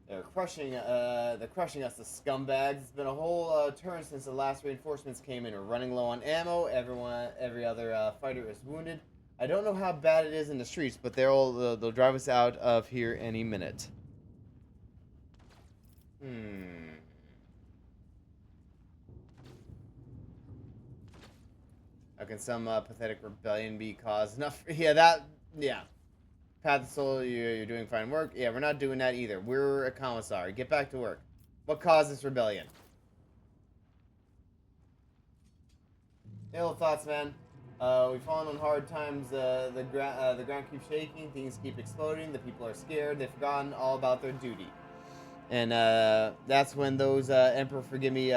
it. They're crushing us, the scumbags. It's been a whole turn since the last reinforcements came in. We're running low on ammo. Every other fighter is wounded. I don't know how bad it is in the streets, but they'll drive us out of here any minute. How can some pathetic rebellion be caused enough? Yeah. Path of Soul, you're doing fine work. Yeah, we're not doing that either. We're a commissar. Get back to work. What caused this rebellion? Ill thoughts, man. We've fallen on hard times. The ground keeps shaking. Things keep exploding. The people are scared. They've forgotten all about their duty. And that's when those Emperor Forgive Me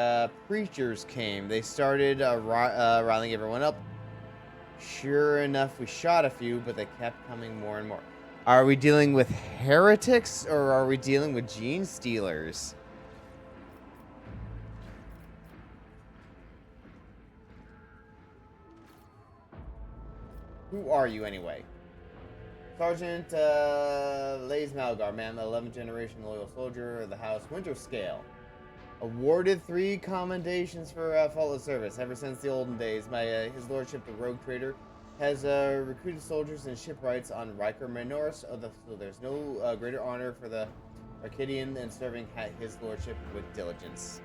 preachers came. They started riling everyone up. Sure enough, we shot a few, but they kept coming more and more. Are we dealing with heretics, or are we dealing with gene stealers? Who are you, anyway? Sergeant Lays Malgar, ma'am, 11th generation loyal soldier of the House Winterscale. Awarded 3 commendations for faultless service. Ever since the olden days, his lordship, the rogue trader, has recruited soldiers and shipwrights on Riker Menoris, so there's no greater honor for the Arcadian than serving his lordship with diligence.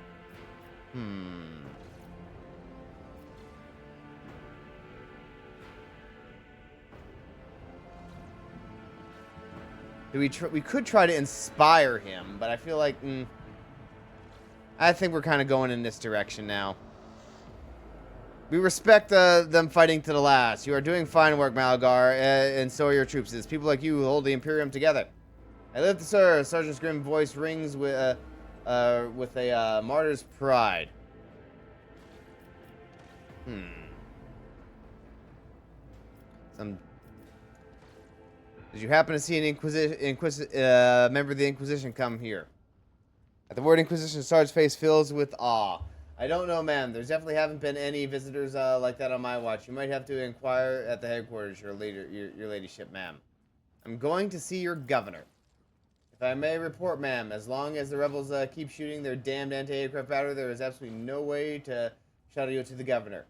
We could try to inspire him, but I feel like I think we're kind of going in this direction now. We respect them fighting to the last. You are doing fine work, Malgar, and so are your troops. It's people like you who hold the Imperium together. I live to serve. Sergeant's grim voice rings with a martyr's pride. Did you happen to see an member of the Inquisition come here? At the word Inquisition, Sarge's face fills with awe. I don't know, ma'am. There's definitely haven't been any visitors like that on my watch. You might have to inquire at the headquarters, your ladyship, ma'am. I'm going to see your governor. If I may report, ma'am, as long as the rebels keep shooting their damned anti-aircraft battery, there is absolutely no way to shuttle you to the governor.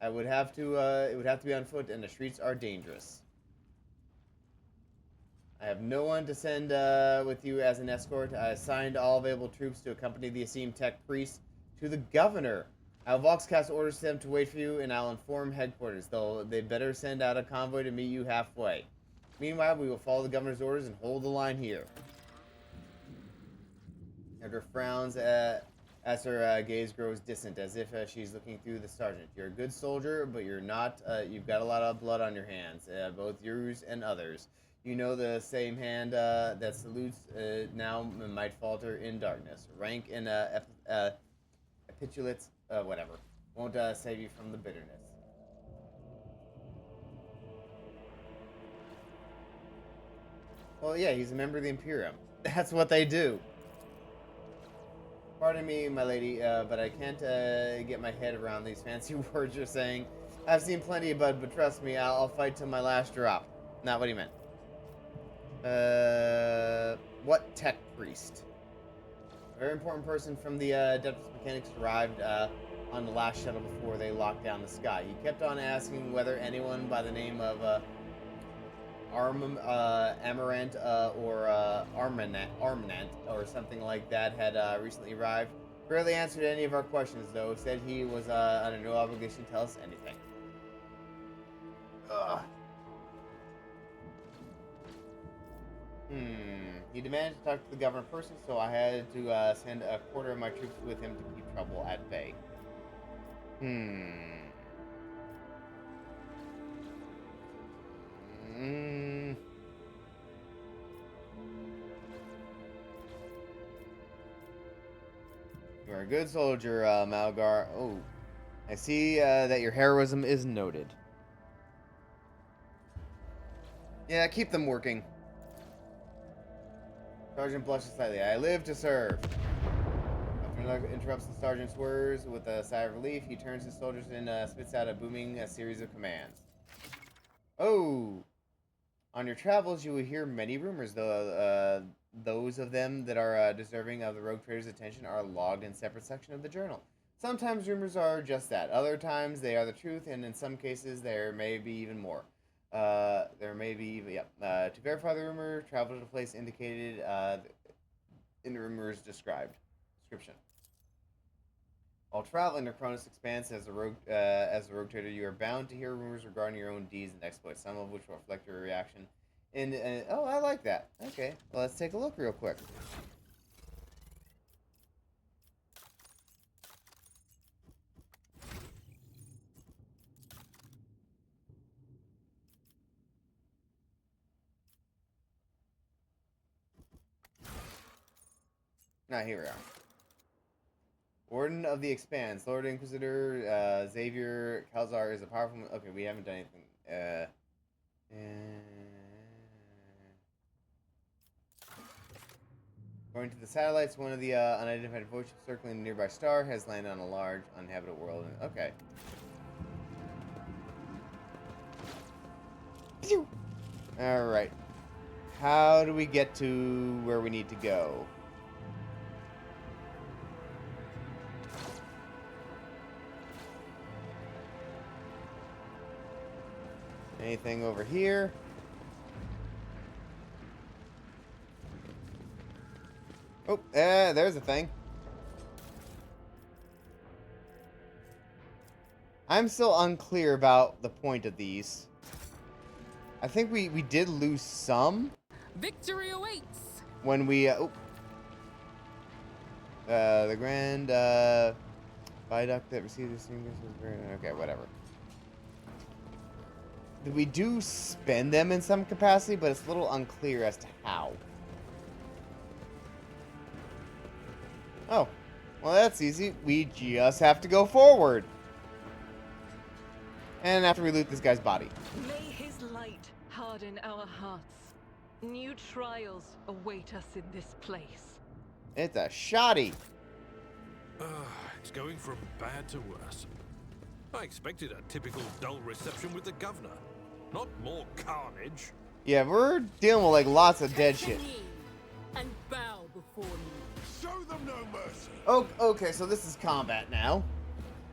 It would have to be on foot, and the streets are dangerous. I have no one to send with you as an escort. I assigned all available troops to accompany the esteemed tech priest to the governor. I'll voxcast orders to them to wait for you, and I'll inform headquarters. They better send out a convoy to meet you halfway. Meanwhile, we will follow the governor's orders and hold the line here. Edgar frowns as her gaze grows distant, as if she's looking through the sergeant. You're a good soldier, but you're not. You've got a lot of blood on your hands, both yours and others. You know the same hand that salutes now might falter in darkness. Rank and epitulates, whatever, won't save you from the bitterness. Well, yeah, he's a member of the Imperium. That's what they do. Pardon me, my lady, but I can't get my head around these fancy words you're saying. I've seen plenty of blood, but trust me, I'll fight till my last drop. Not what he meant. What tech priest? A very important person from the Adeptus Mechanics arrived on the last shuttle before they locked down the sky. He kept on asking whether anyone by the name of Amarant or Armanant or something like that had recently arrived. Barely answered any of our questions, though. Said he was under no obligation to tell us anything. Ugh. He demanded to talk to the governor person, so I had to send a quarter of my troops with him to keep trouble at bay. You're a good soldier, Malgar. Oh, I see that your heroism is noted. Yeah, keep them working. Sergeant blushes slightly. I live to serve. After interrupts the sergeant's words with a sigh of relief, he turns to his soldiers and spits out a booming series of commands. Oh! On your travels, you will hear many rumors, though those of them that are deserving of the rogue trader's attention are logged in separate section of the journal. Sometimes rumors are just that. Other times they are the truth, and in some cases there may be even more. There may be even, to verify the rumor, travel to the place indicated in the rumor's description. While traveling to Cronus Expanse as a rogue trader, you are bound to hear rumors regarding your own deeds and exploits, some of which will reflect your reaction. Oh, I like that. Okay, well, let's take a look real quick. Here we are. Warden of the Expanse, Lord Inquisitor Xavier Calzar is a powerful. Okay, we haven't done anything. According to the satellites, one of the unidentified void ships circling a nearby star has landed on a large uninhabited world. Okay. All right. How do we get to where we need to go? Anything over here? Oh, there's a thing. I'm still unclear about the point of these. I think we did lose some. Victory awaits! When we, the grand, viaduct that received this thing, okay, whatever. We do spend them in some capacity, but it's a little unclear as to how. Oh, well, that's easy. We just have to go forward. And after we loot this guy's body. May his light harden our hearts. New trials await us in this place. It's a shoddy. It's going from bad to worse. I expected a typical dull reception with the governor. Not more carnage. Yeah, we're dealing with like lots of dead shit. And bow before me. Show them no mercy. Oh, okay, so this is combat now.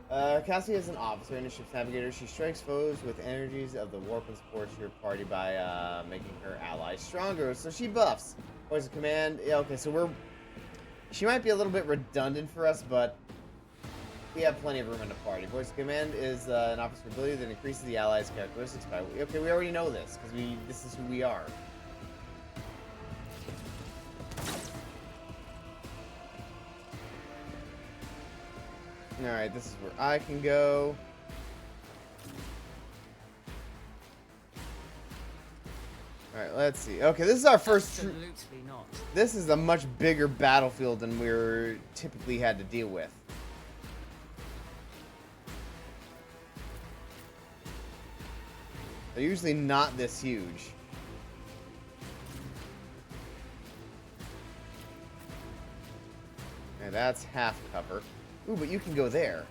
Cassie is an officer and a ship's navigator. She strikes foes with energies of the warp and supports your party by making her allies stronger. So she buffs. Voice of command. Yeah, okay, so she might be a little bit redundant for us, but we have plenty of room in the party. Voice of command is an officer ability that increases the allies' characteristics by. Okay, we already know this because this is who we are. Alright, this is where I can go. Alright, let's see. Okay, this is our first... Absolutely not. This is a much bigger battlefield than we're typically had to deal with. They're usually not this huge. Okay, that's half cover. Ooh, but you can go there.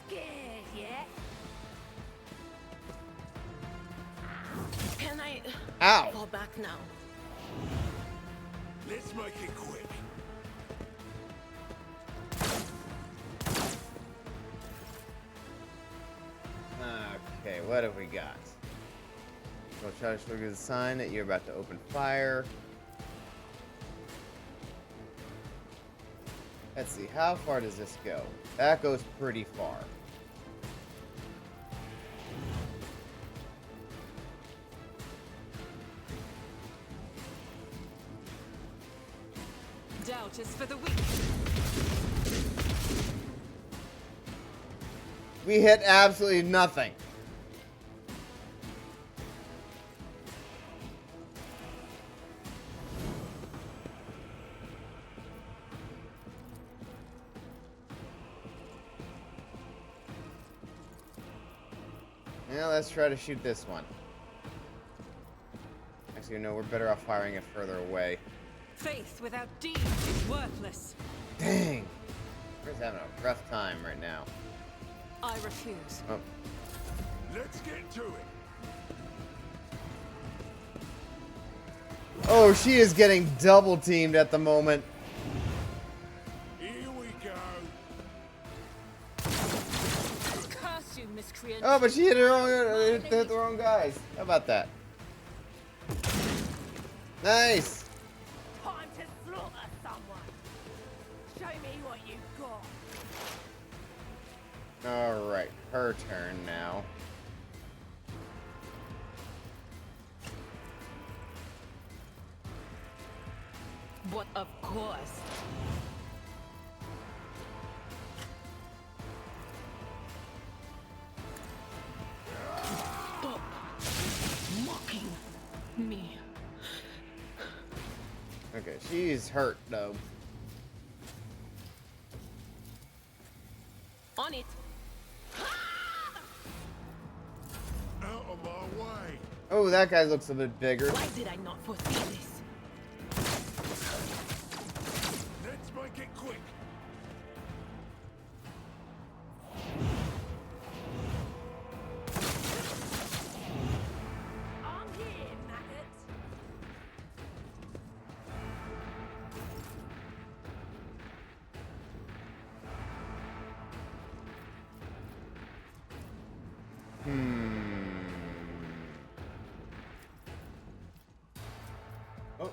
Scared yet? Can I Ow! fall back now? Let's make it quick. Okay, what have we got? We'll try to trigger the sign that you're about to open fire. Let's see, how far does this go? That goes pretty far. Doubt is for the weak. We hit absolutely nothing. Yeah, let's try to shoot this one. Actually, no, we're better off firing it further away. Faith without deeds is worthless. Dang! We're just having a rough time right now. I refuse. Oh. Let's get to it. Oh, she is getting double teamed at the moment. Here we go. Curse you, miscreant. Oh, but she hit the wrong guys. How about that? Nice. Time to slaughter someone. Show me what you've got. All right, her turn now. But of course. Stop mocking me. Okay, she's hurt though. On it. Out of my way. Oh, that guy looks a bit bigger. Why did I not foresee this? Let's make it quick. I'm here, maggot. Oh.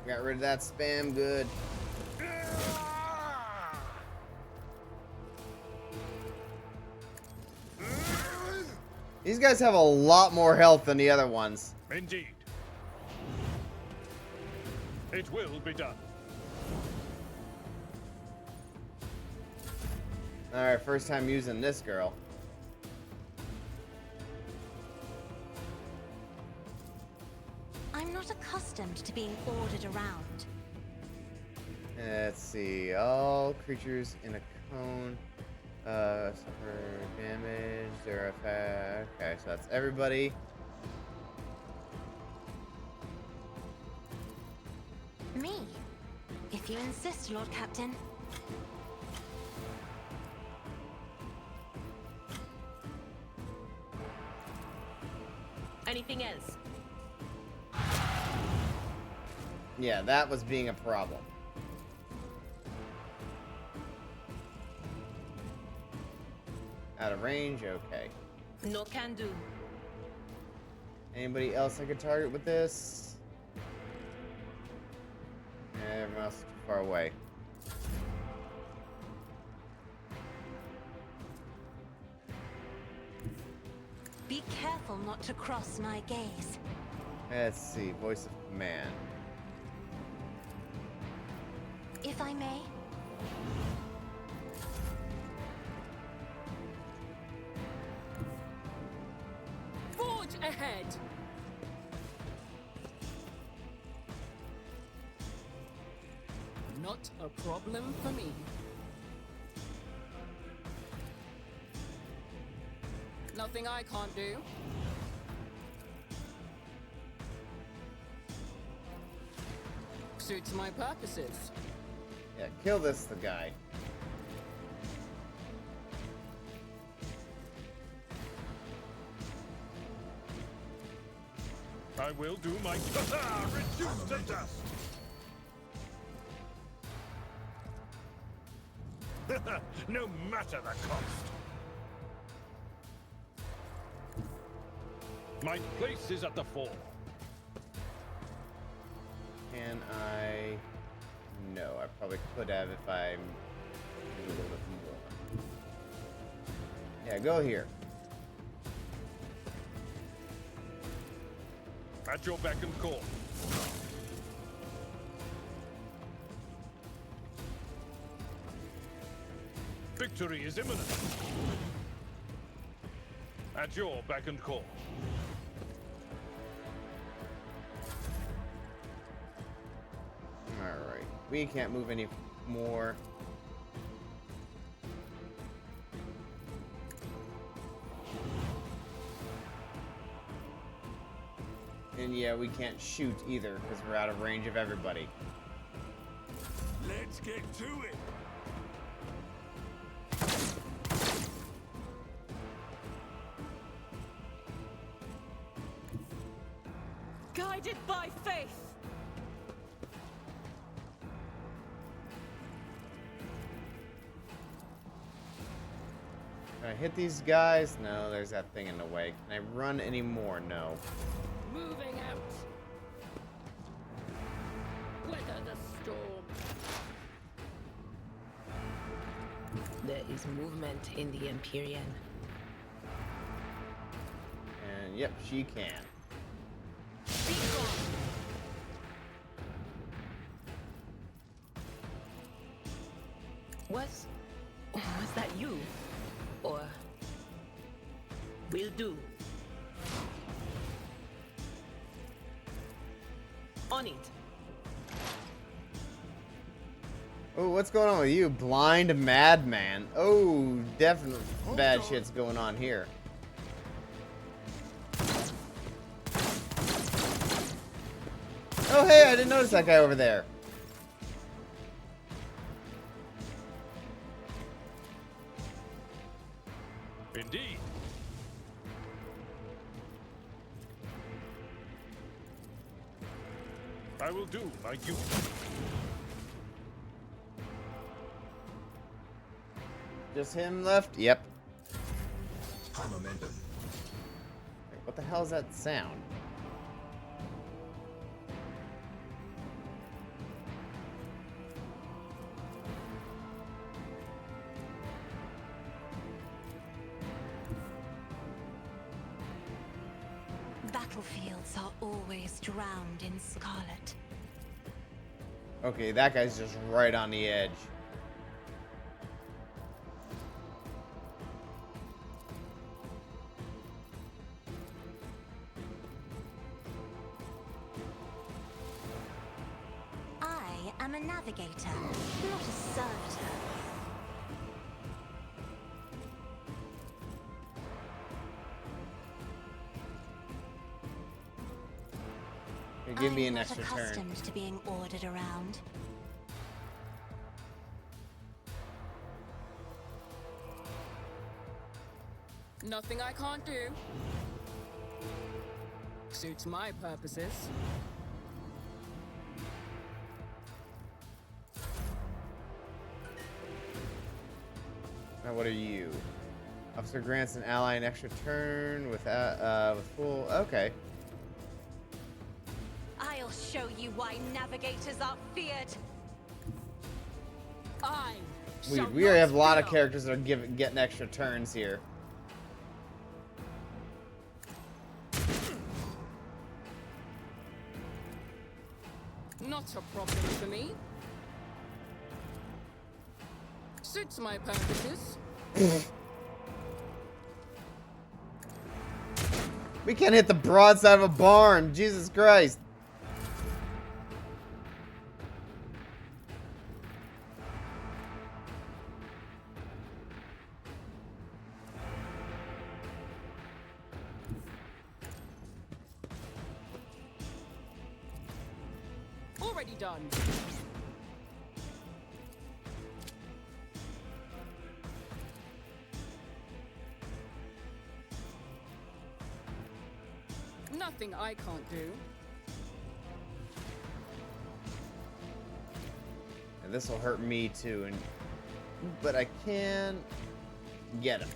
Got rid of that spam, good. These guys have a lot more health than the other ones. Indeed. It will be done. Alright, first time using this girl. I'm not accustomed to being ordered around. Let's see. All creatures in a cone suffer damage. They're effect. Okay, so that's everybody. Me? If you insist, Lord Captain. Anything else? Yeah, that was being a problem. Out of range? Okay. No can do. Anybody else I could target with this? Everyone else is too far away. Be careful not to cross my gaze. Let's see. Voice of command. If I may. Forge ahead. Not a problem for me. Nothing I can't do. Suits my purposes. Yeah, kill this the guy. I will do my reduce to dust. No matter the cost. My place is at the fore. Can I? No, I probably could have if I did a little bit more. Yeah, go here. At your beck and call. Victory is imminent. At your beck and call. Alright. We can't move any more. And yeah, we can't shoot either because we're out of range of everybody. Let's get to it. Guided by faith. Can I hit these guys? No, there's that thing in the way. Can I run anymore? No. Moving out. Weather the storm. There is movement in the Empyrean. And yep, she can. Was that you? Or will do? On it. Oh, what's going on with you, blind madman? Oh, definitely bad shit's going on here. Oh, hey, I didn't notice that guy over there. Indeed. I will do my duty. Just him left? Yep. High momentum. Wait, what the hell is that sound? Battlefields are always drowned in scarlet. Okay, that guy's just right on the edge. I am a navigator, not a servitor. Here, give me I'm an not extra turn. accustomed to being ordered around. Nothing I can't do. Suits my purposes. Now, what are you? Officer grants an ally an extra turn with full. Okay. I'll show you why navigators are feared. I We shall we have a not lot of fear. characters that are getting extra turns here. Not a problem for me. Suits my purposes. We can't hit the broadside of a barn. Jesus Christ. Already done. Nothing I can't do. And this will hurt me too, but I can get him.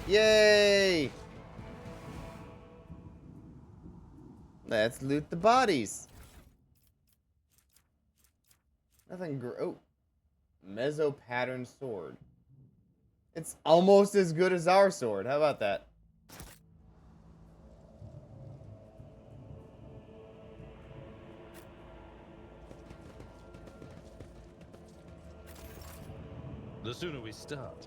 Yay! Let's loot the bodies. Nothing. Oh, mezzo pattern sword. It's almost as good as our sword. How about that? The sooner we start.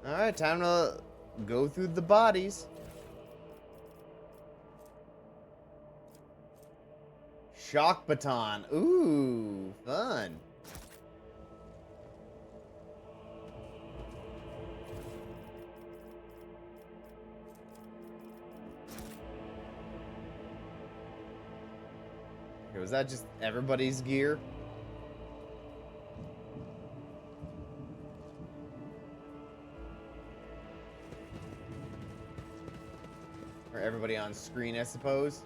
Alright, time to go through the bodies. Shock baton. Ooh, fun. Okay, was that just everybody's gear? Or everybody on screen, I suppose.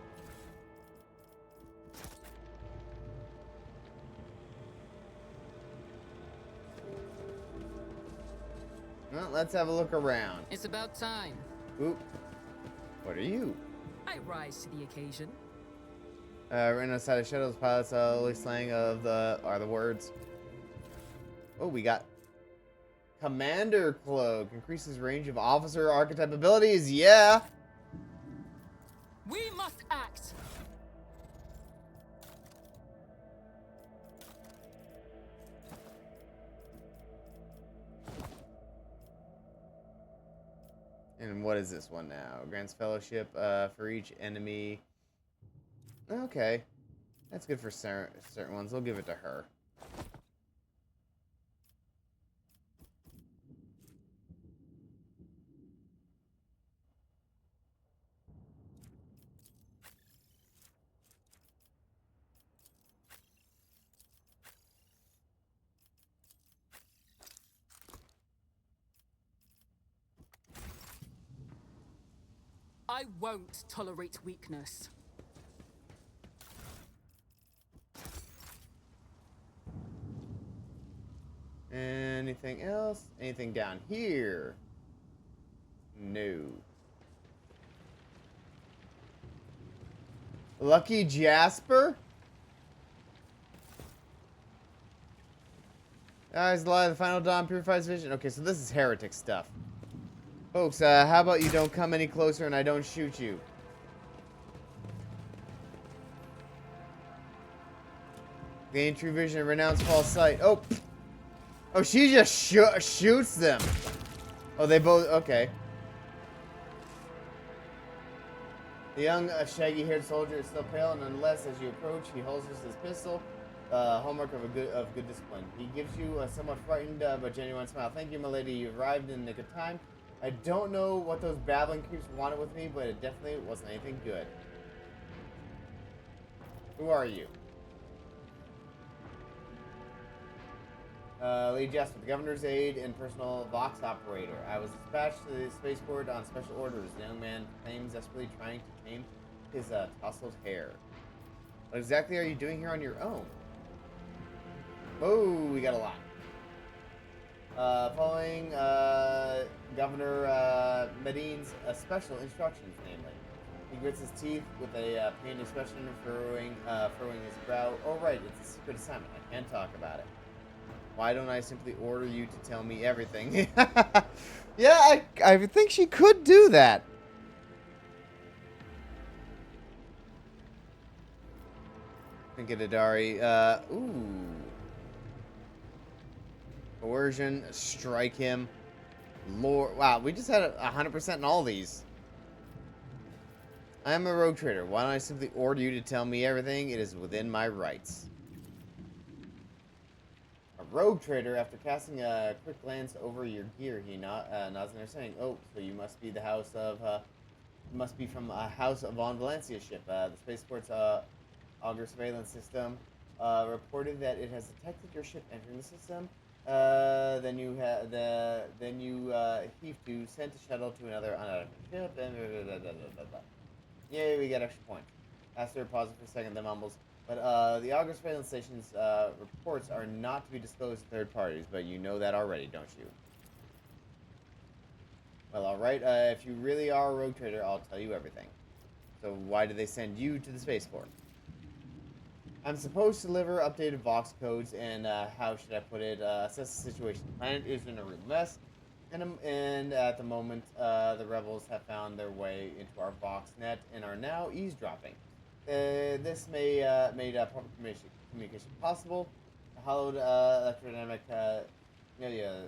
Well, let's have a look around. It's about time. Oop. What are you? I rise to the occasion. Right outside of Shadows, pilots, only slang of are the words. Oh, we got Commander Cloak. Increases range of officer archetype abilities. Yeah. We must act. And what is this one now? Grants fellowship for each enemy. Okay. That's good for certain ones. We'll give it to her. I won't tolerate weakness. Anything else? Anything down here? No. Lucky Jasper? Eyes lie, the final dawn purifies vision. Okay, so this is heretic stuff. Folks, how about you don't come any closer and I don't shoot you? Gain true vision and renounce false sight. Oh! Oh, she just shoots them. Oh, they both... Okay. The young, shaggy-haired soldier is still pale, and nonetheless, as you approach, he holds his pistol. Hallmark of good discipline. He gives you a somewhat frightened but genuine smile. Thank you, my lady. You arrived in the nick of time. I don't know what those babbling creeps wanted with me, but it definitely wasn't anything good. Who are you? Lady Jasper, the governor's aide and personal Vox operator. I was dispatched to the spaceport on special orders. The young man claims desperately trying to tame his tousled hair. What exactly are you doing here on your own? Oh, we got a lot. Following Governor Medine's special instructions, namely. He grits his teeth with a pained expression, furrowing his brow. Oh, right, it's a secret assignment. I can't talk about it. Why don't I simply order you to tell me everything? Yeah, I think she could do that. Think of Adari. Ooh. Coercion, strike him. Lord, wow, we just had 100% in all these. I am a rogue trader. Why don't I simply order you to tell me everything? It is within my rights. A rogue trader, after casting a quick glance over your gear, he nods in understanding. Oh, so you must be the house of, must be from a House of Von Valencia ship. The spaceport's auger surveillance system reported that it has detected your ship entering the system. Then you heave to send a shuttle to another ship. And yay, we get extra points. After a pause for a second, then mumbles. But the auger surveillance station's reports are not to be disclosed to third parties, but you know that already, don't you? Well, alright, if you really are a rogue trader, I'll tell you everything. So why did they send you to the spaceport? I'm supposed to deliver updated Vox codes and, how should I put it, assess the situation. The planet is in a real mess, and at the moment, the rebels have found their way into our Vox net and are now eavesdropping. This made proper communication possible. The hallowed electrodynamic Xenobium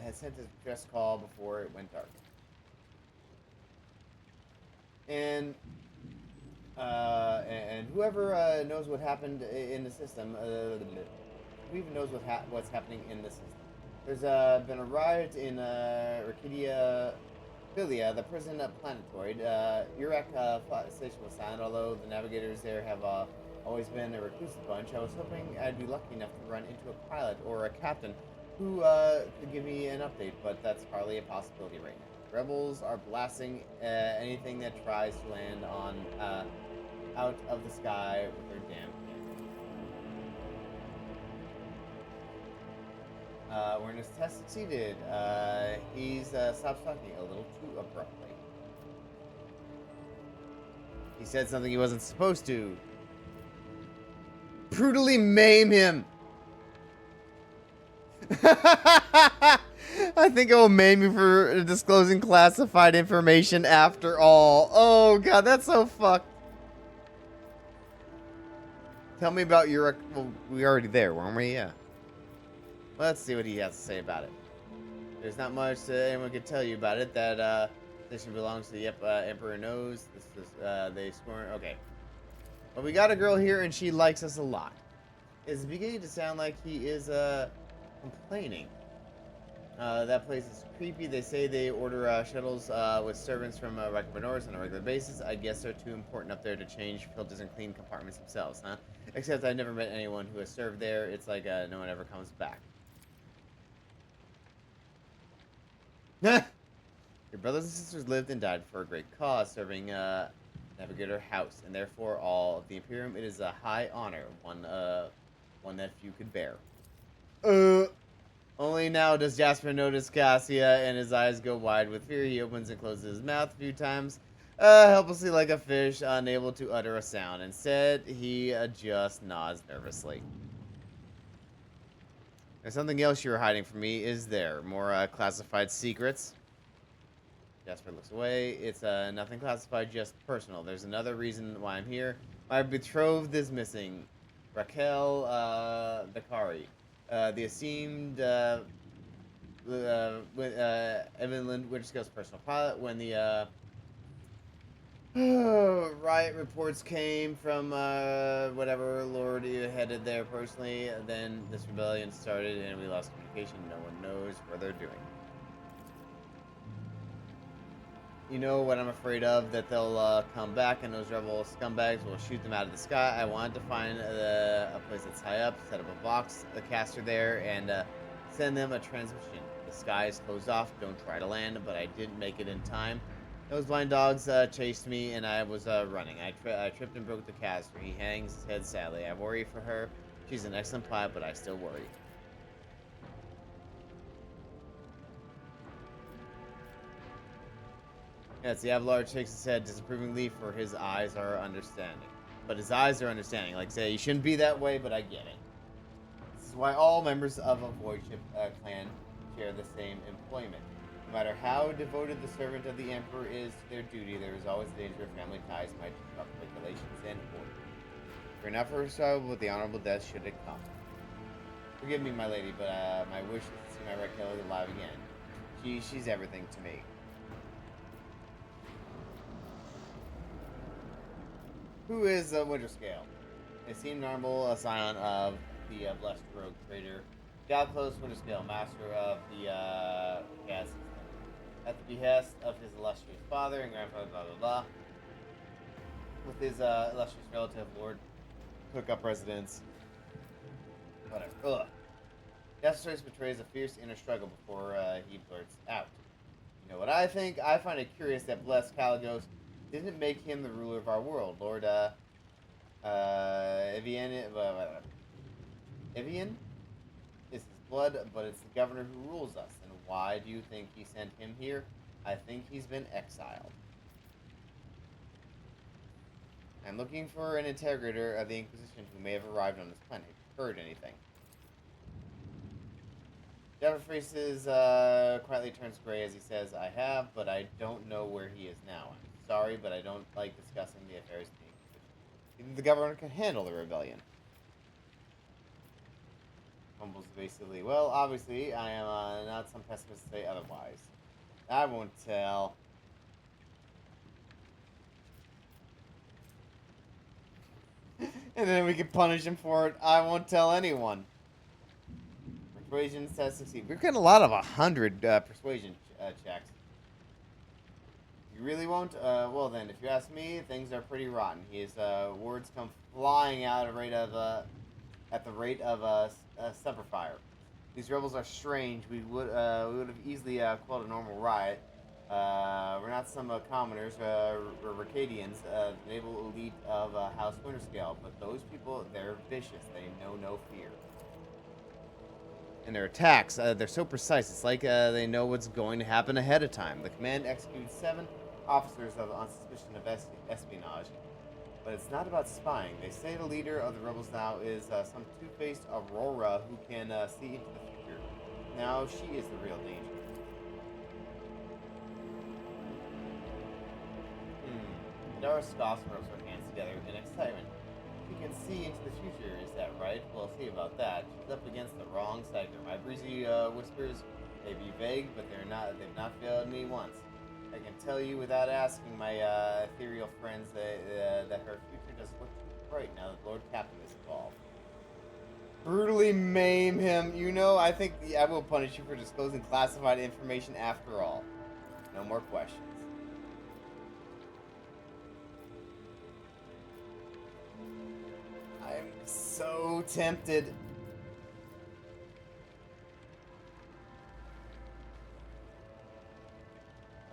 has sent a distress call before it went dark. And whoever knows what happened in the system, who even knows what's happening in the system? There's been a riot in Arcadia Philia, the prison planetoid. Urek station was silent, although the navigators there have always been a reclusive bunch. I was hoping I'd be lucky enough to run into a pilot or a captain who could give me an update, but that's hardly a possibility right now. Rebels are blasting anything that tries to land on out of the sky with their damn cannons. Awareness test succeeded. He's stopped talking a little too abruptly. He said something he wasn't supposed to. Brutally maim him. I think it will maim you for disclosing classified information after all. Oh god, that's so fucked. Tell me about your... Well, we already there, weren't we? Yeah. Let's see what he has to say about it. There's not much anyone can tell you about it. That position belongs to the Emperor knows. This is they scorn. Okay. But we got a girl here, and she likes us a lot. It's beginning to sound like he is complaining. That place is creepy. They say they order shuttles with servants from Recommendors on a regular basis. I guess they're too important up there to change filters and clean compartments themselves, huh? Except I've never met anyone who has served there. It's like no one ever comes back. Your brothers and sisters lived and died for a great cause, serving Navigator House, and therefore all of the Imperium. It is a high honor, one that few could bear. Only now does Jasper notice Cassia, and his eyes go wide with fear. He opens and closes his mouth a few times, helplessly like a fish, unable to utter a sound. Instead, he just nods nervously. There's something else you're hiding from me, is there? More classified secrets? Jasper looks away. It's nothing classified, just personal. There's another reason why I'm here. My betrothed is missing. Raquel Beccari. The esteemed Evelyn Winterscale's personal pilot. When the riot reports came from whatever lord headed there personally, then this rebellion started and we lost communication. No one knows what they're doing. You know what I'm afraid of? That they'll come back and those rebel scumbags will shoot them out of the sky. I wanted to find a place that's high up, set up a box, a caster there, and send them a transmission. The sky is closed off. Don't try to land, but I didn't make it in time. Those blind dogs chased me, and I was running. I tripped and broke the caster. He hangs his head sadly. I worry for her. She's an excellent pilot, but I still worry. Yes, the Avalar shakes his head disapprovingly, for his eyes are understanding. But his eyes are understanding. Like, say, you shouldn't be that way, but I get it. This is why all members of a void ship clan share the same employment. No matter how devoted the servant of the Emperor is to their duty, there is always the danger of family ties might disrupt regulations and order. We're not responsible with the honorable death should it come. Forgive me, my lady, but my wish is to see my Raquel alive again. She's everything to me. Who is Winterscale? It seemed normal, a scion of the blessed rogue trader. Galclos Winterscale, master of the gas system. At the behest of his illustrious father and grandfather, blah blah blah. With his illustrious relative, Lord, took up residence. Whatever. Ugh. Death's choice betrays a fierce inner struggle before he blurts out. You know what I think? I find it curious that blessed Caligos didn't make him the ruler of our world. Lord, Evian is his blood, but it's the governor who rules us. And why do you think he sent him here? I think he's been exiled. I'm looking for an interrogator of the Inquisition who may have arrived on this planet. Heard anything? Jefferfaces quietly turns gray as he says, I have, but I don't know where he is now. I'm sorry, but I don't like discussing the affairs of the Inquisition. Even the governor can handle the rebellion. Mumbles evasively. Well, obviously, I am not some pessimist to say otherwise. I won't tell. And then we can punish him for it. I won't tell anyone. Persuasion test succeed. We're getting a lot of 100 persuasion checks. You really won't? Well then, if you ask me, things are pretty rotten. His words come flying out at the rate of a semper fire. These rebels are strange. We would have easily quelled a normal riot. We're not some commoners, or Ricadians, the naval elite of House Winterscale, but those people, they're vicious. They know no fear. And their attacks, they're so precise. It's like they know what's going to happen ahead of time. The command executes 7 officers on suspicion of espionage. But it's not about spying. They say the leader of the rebels now is some two-faced Aurora who can see into the future. Now she is the real danger. Dara scoffs and rubs her hands together in excitement. She can see into the future, is that right? We'll see about that. She's up against the wrong sector. My breezy whispers may be vague, but they've not failed me once. I can tell you without asking my ethereal friends that her future doesn't look too bright now that Lord Captain is involved. Brutally maim him. You know, I think I will punish you for disclosing classified information after all. No more questions. I'm so tempted.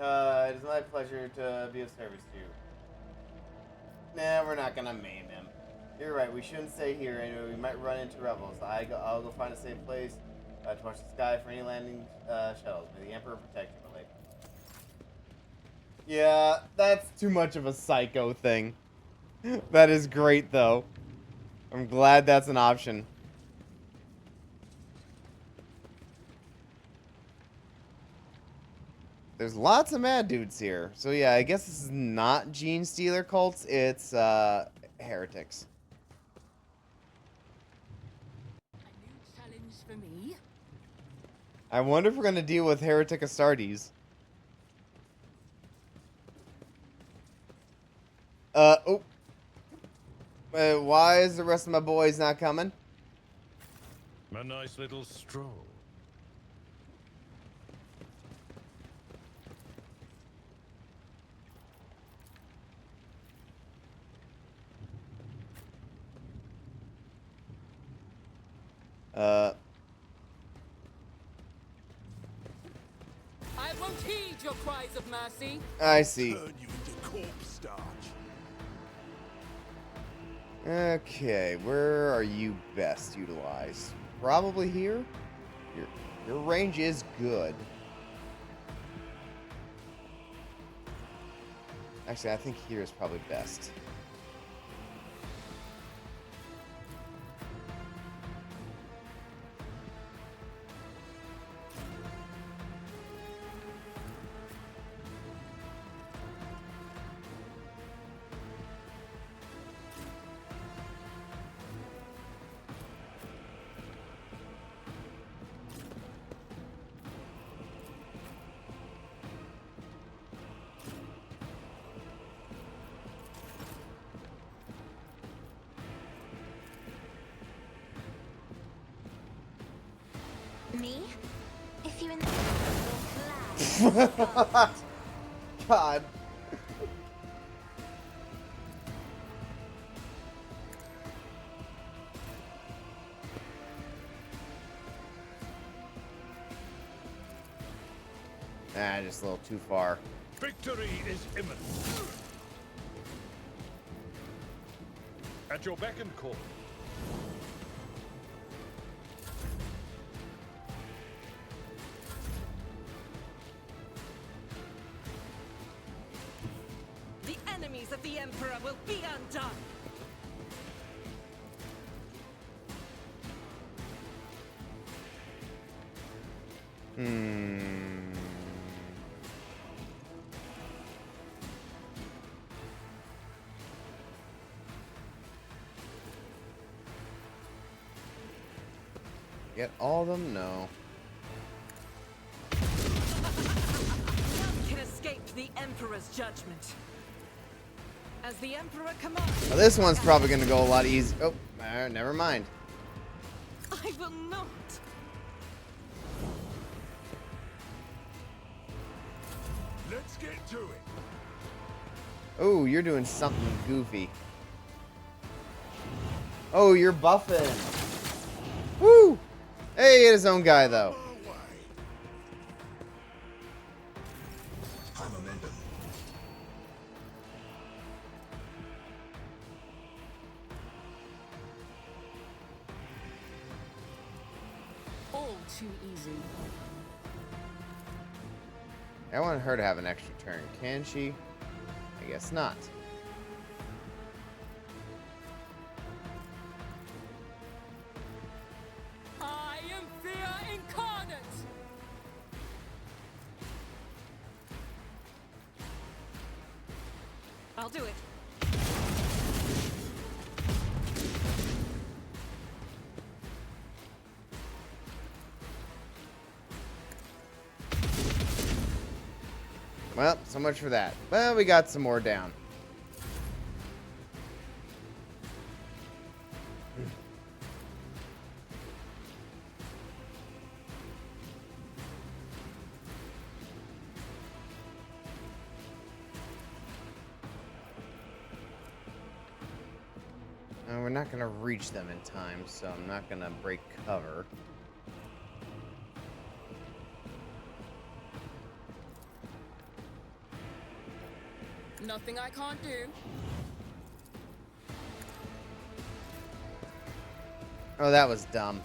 It is my pleasure to be of service to you. Nah, we're not gonna maim him. You're right, we shouldn't stay here, and we might run into rebels. I'll go find a safe place to watch the sky for any landing shuttles. May the Emperor protect you, my lady. Yeah, that's too much of a psycho thing. That is great, though. I'm glad that's an option. There's lots of mad dudes here. So yeah, I guess this is not Gene Stealer cults, it's heretics. A new challenge for me. I wonder if we're gonna deal with Heretic Astartes. Oh. Why is the rest of my boys not coming? A nice little stroll. I won't heed your cries of mercy. I see. Turn you into corpse starch. Okay, where are you best utilized? Probably here? Your range is good. Actually, I think here is probably best. Me? If you insist, we'll clash. God. Just a little too far. Victory is imminent. At your beck and call. The enemies of the Emperor will be undone! Get all of them? No. None can escape the Emperor's judgment. As the Emperor commands... Well, this one's probably going to go a lot easier. Oh, never mind. I will not! Let's get to it. Oh, you're doing something goofy. Oh, you're buffing. Woo! Hey, he hit his own guy, though. High momentum. All too easy. I want her to have an extra turn. Can she? I guess not. I am fear incarnate! I'll do it. Well, so much for that. Well, we got some more down. We're not going to reach them in time, so I'm not going to break cover. Nothing I can't do. Oh, that was dumb.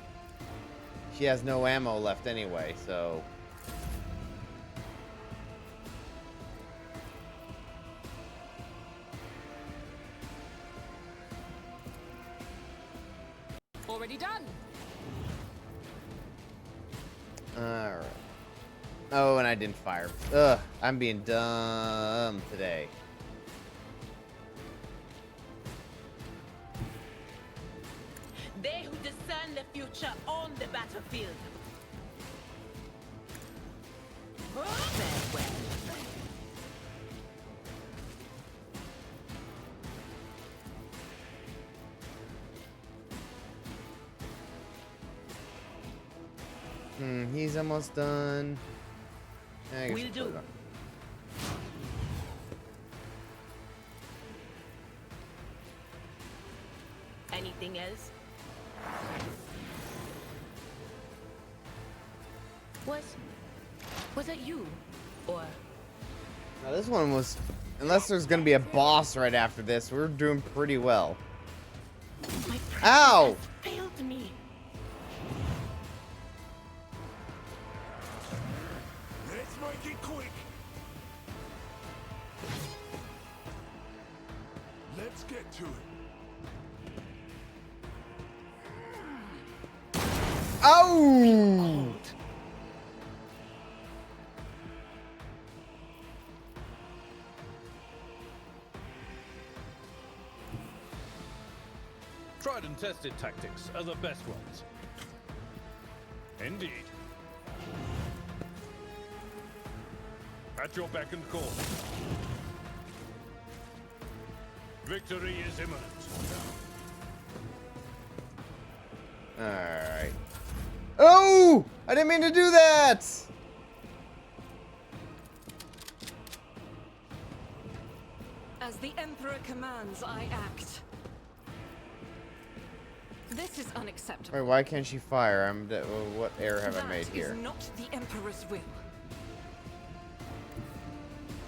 She has no ammo left anyway, so... Already done. Alright. Oh, and I didn't fire. Ugh, I'm being dumb today. They who discern the future on the battlefield. Farewell. He's almost done. I guess Will we'll do. put it on. Anything else? Was that you? Or Now this one was, unless there's gonna be a boss right after this, we're doing pretty well. my Ow! failed me? Let's make it quick. Let's get to it. Oh! Tried and tested tactics are the best ones. Indeed. At your beck and call. Victory is imminent. Alright. Oh! I didn't mean to do that! As the Emperor commands, I act. This is unacceptable. Wait, why can't she fire? What error have I That made here? is not the Emperor's will.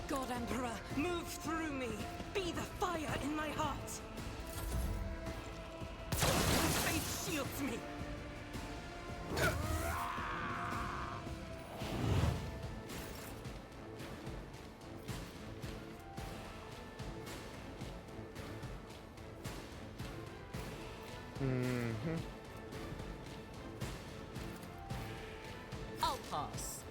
God Emperor, move through me. Be the fire in my heart. Faith shields me. I'll pass.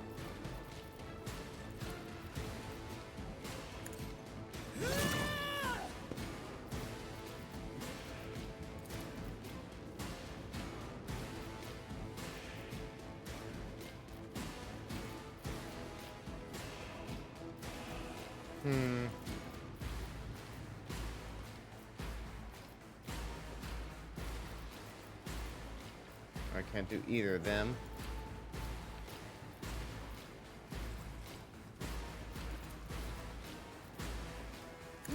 I can't do either of them.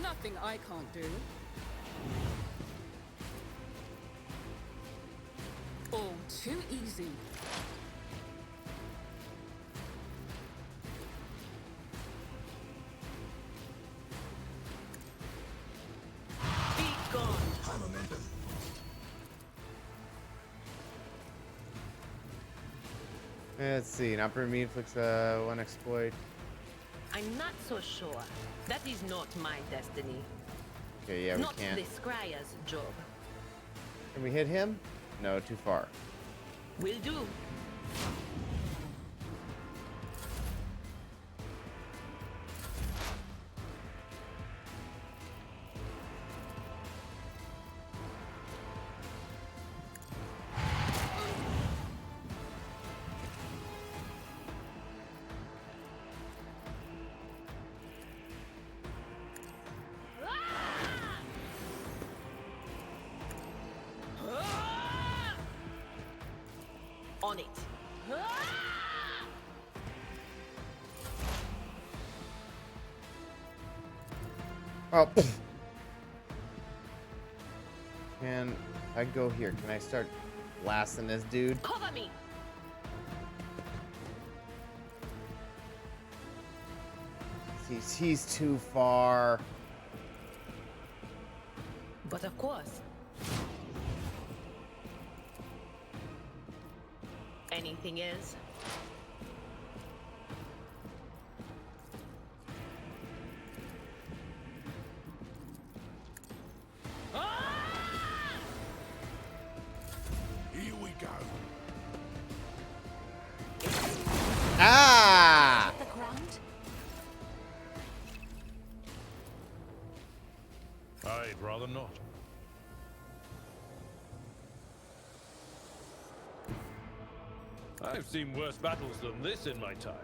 Nothing I can't do. Oh, too easy. Be gone. High momentum. Let's see. An upper me inflicts one exploit. I'm not so sure. That is not my destiny. Okay, yeah, we Not can't. the Scryer's job. Can we hit him? No, too far. Will do. On it. Oh. Can I go here? Can I start blasting this dude? Cover me. He's too far. But of course. Anything else? Here we go. Ah! The ground? I'd rather not. I've seen worse battles than this in my time.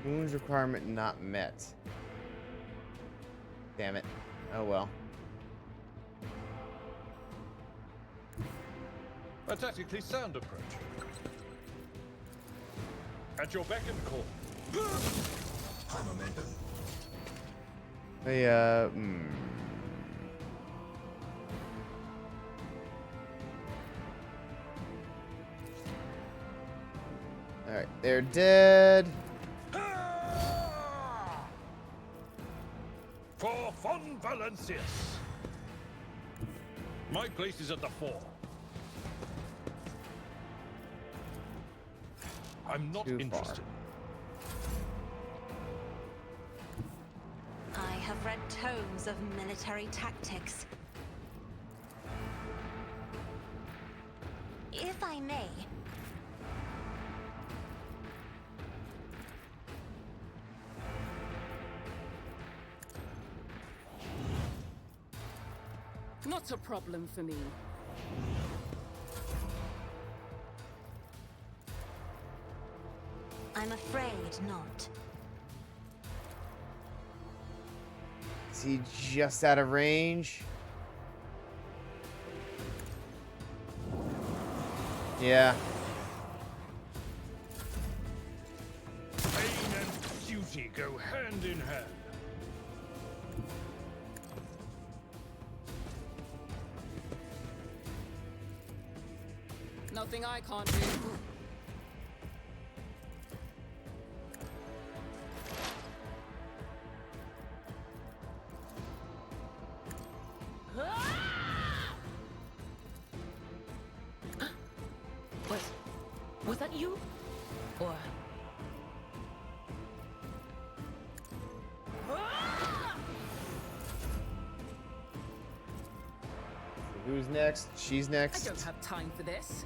Wounds requirement not met. Damn it. Oh well. A tactically sound approach. At your beck and call. High momentum. They Alright, they're dead. For Von Valencius. My place is at the fore. I'm not Too far. interested. I have read tomes of military tactics. If I may, Not a problem for me. I'm afraid not. Is he just out of range? Yeah. Pain and duty go hand in hand. Nothing I can't do. Was that you? Or Who's next? She's I next. don't have time for this.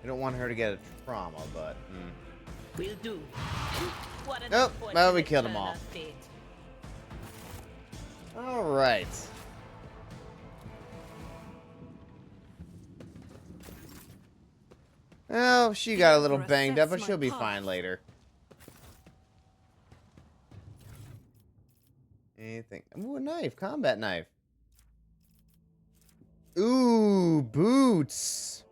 I don't want her to get a trauma, but. will do. What an Nope, well, we unfortunate killed 'em turn all. of fate. All right. Oh, she got a little banged up, but she'll be fine later. Anything? Ooh, a knife, combat knife. Ooh, boots.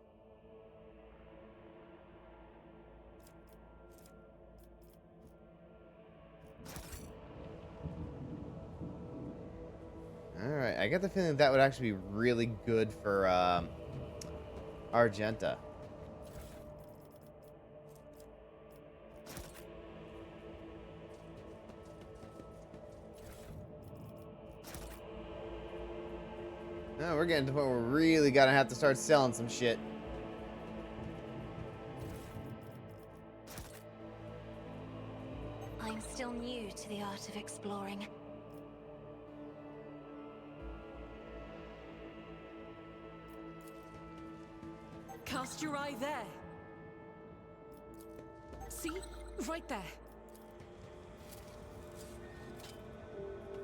Alright, I get the feeling that would actually be really good for Argenta. No, we're getting to the point where we're really gonna have to start selling some shit. I'm still new to the art of exploring. Cast your eye there. See? Right there.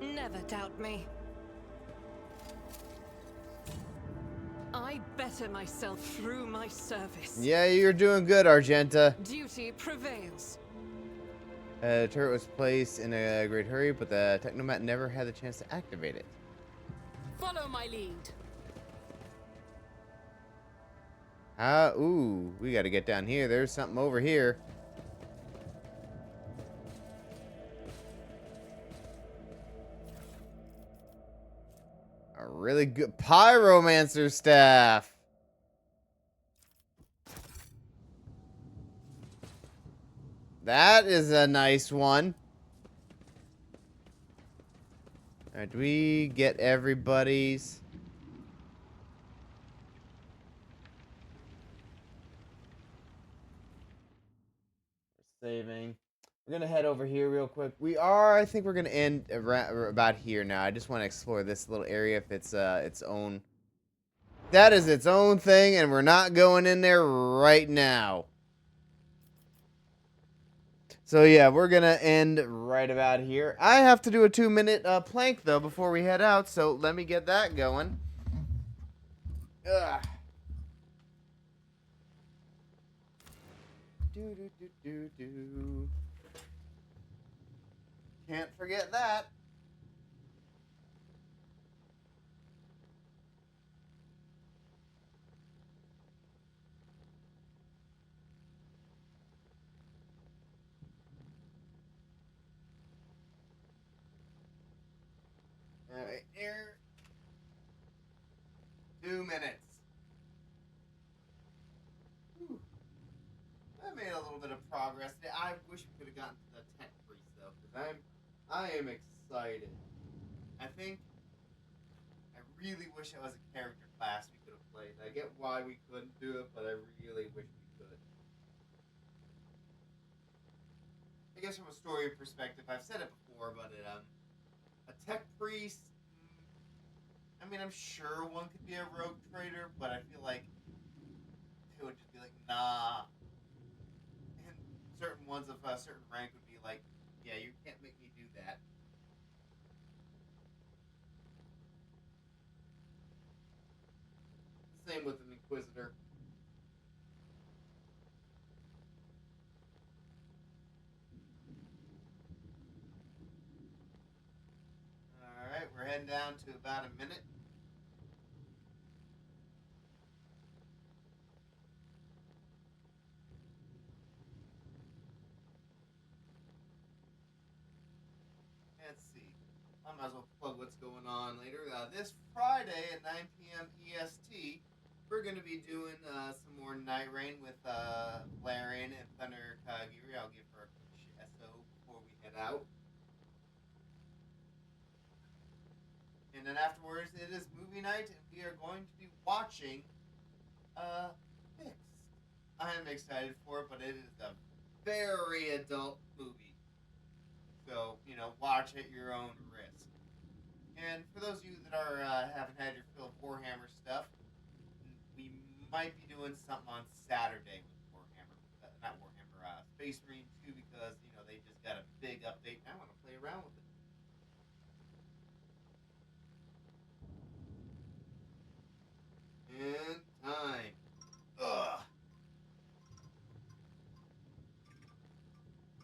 Never doubt me. I better myself through my service. Yeah, you're doing good, Argenta. Duty prevails. The turret was placed in a great hurry, but the Technomat never had the chance to activate it. Follow my lead. Ooh, we gotta get down here. There's something over here. A really good Pyromancer staff. That is a nice one. Alright, do we get everybody's? Saving. We're gonna head over here real quick. I think we're gonna end about here now. I just want to explore this little area if it's its own. That is its own thing, and we're not going in there right now. So yeah, we're gonna end right about here. I have to do a 2-minute plank though before we head out, so let me get that going. Ugh. Do. Can't forget that. Alright, here. 2 minutes. Whew. I made a little bit of progress today. I wish we could have gotten to the tech priest though, because I am excited. I think I really wish it was a character class we could have played. I get why we couldn't do it, but I really wish we could. I guess from a story perspective, I've said it before, but a tech priest. I mean, I'm sure one could be a rogue trader, but I feel like it would just be like, nah. And certain ones of a certain rank would be like, yeah, you can't make me do that. Same with an Inquisitor. Alright, we're heading down to about a minute. Let's see. I might as well plug what's going on later. This Friday at 9 p.m. EST, we're going to be doing some more Night Rain with Valerian and Thunder Kagiri. I'll give her a quick SO before we head out. And then afterwards, it is movie night, and we are going to be watching Fixed. I am excited for it, but it is a very adult movie. So, watch at your own risk. And for those of you that are haven't had your fill of Warhammer stuff, we might be doing something on Saturday with Warhammer. Not Warhammer, Space Marine 2, because, they just got a big update, and I want to play around with it. And time. Ugh.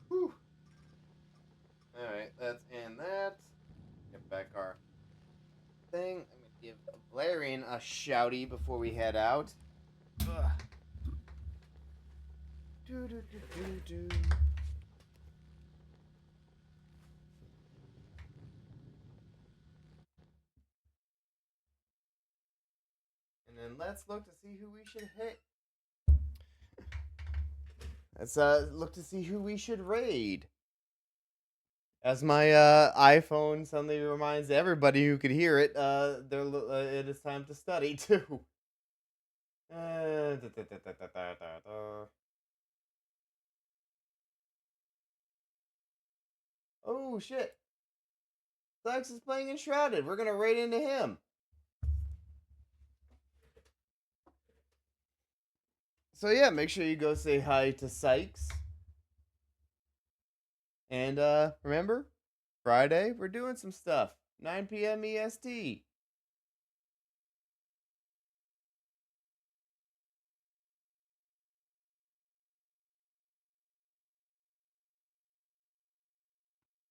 Whew. Alright, let's end that. Get back our thing. Give Valerian a shouty before we head out. Ugh. Do. And then let's look to see who we should hit. Let's look to see who we should raid. As my iPhone suddenly reminds everybody who could hear it, it is time to study too. Oh shit! Sykes is playing Enshrouded. We're gonna raid into him. So yeah, make sure you go say hi to Sykes. And remember, Friday we're doing some stuff. 9 p.m. EST.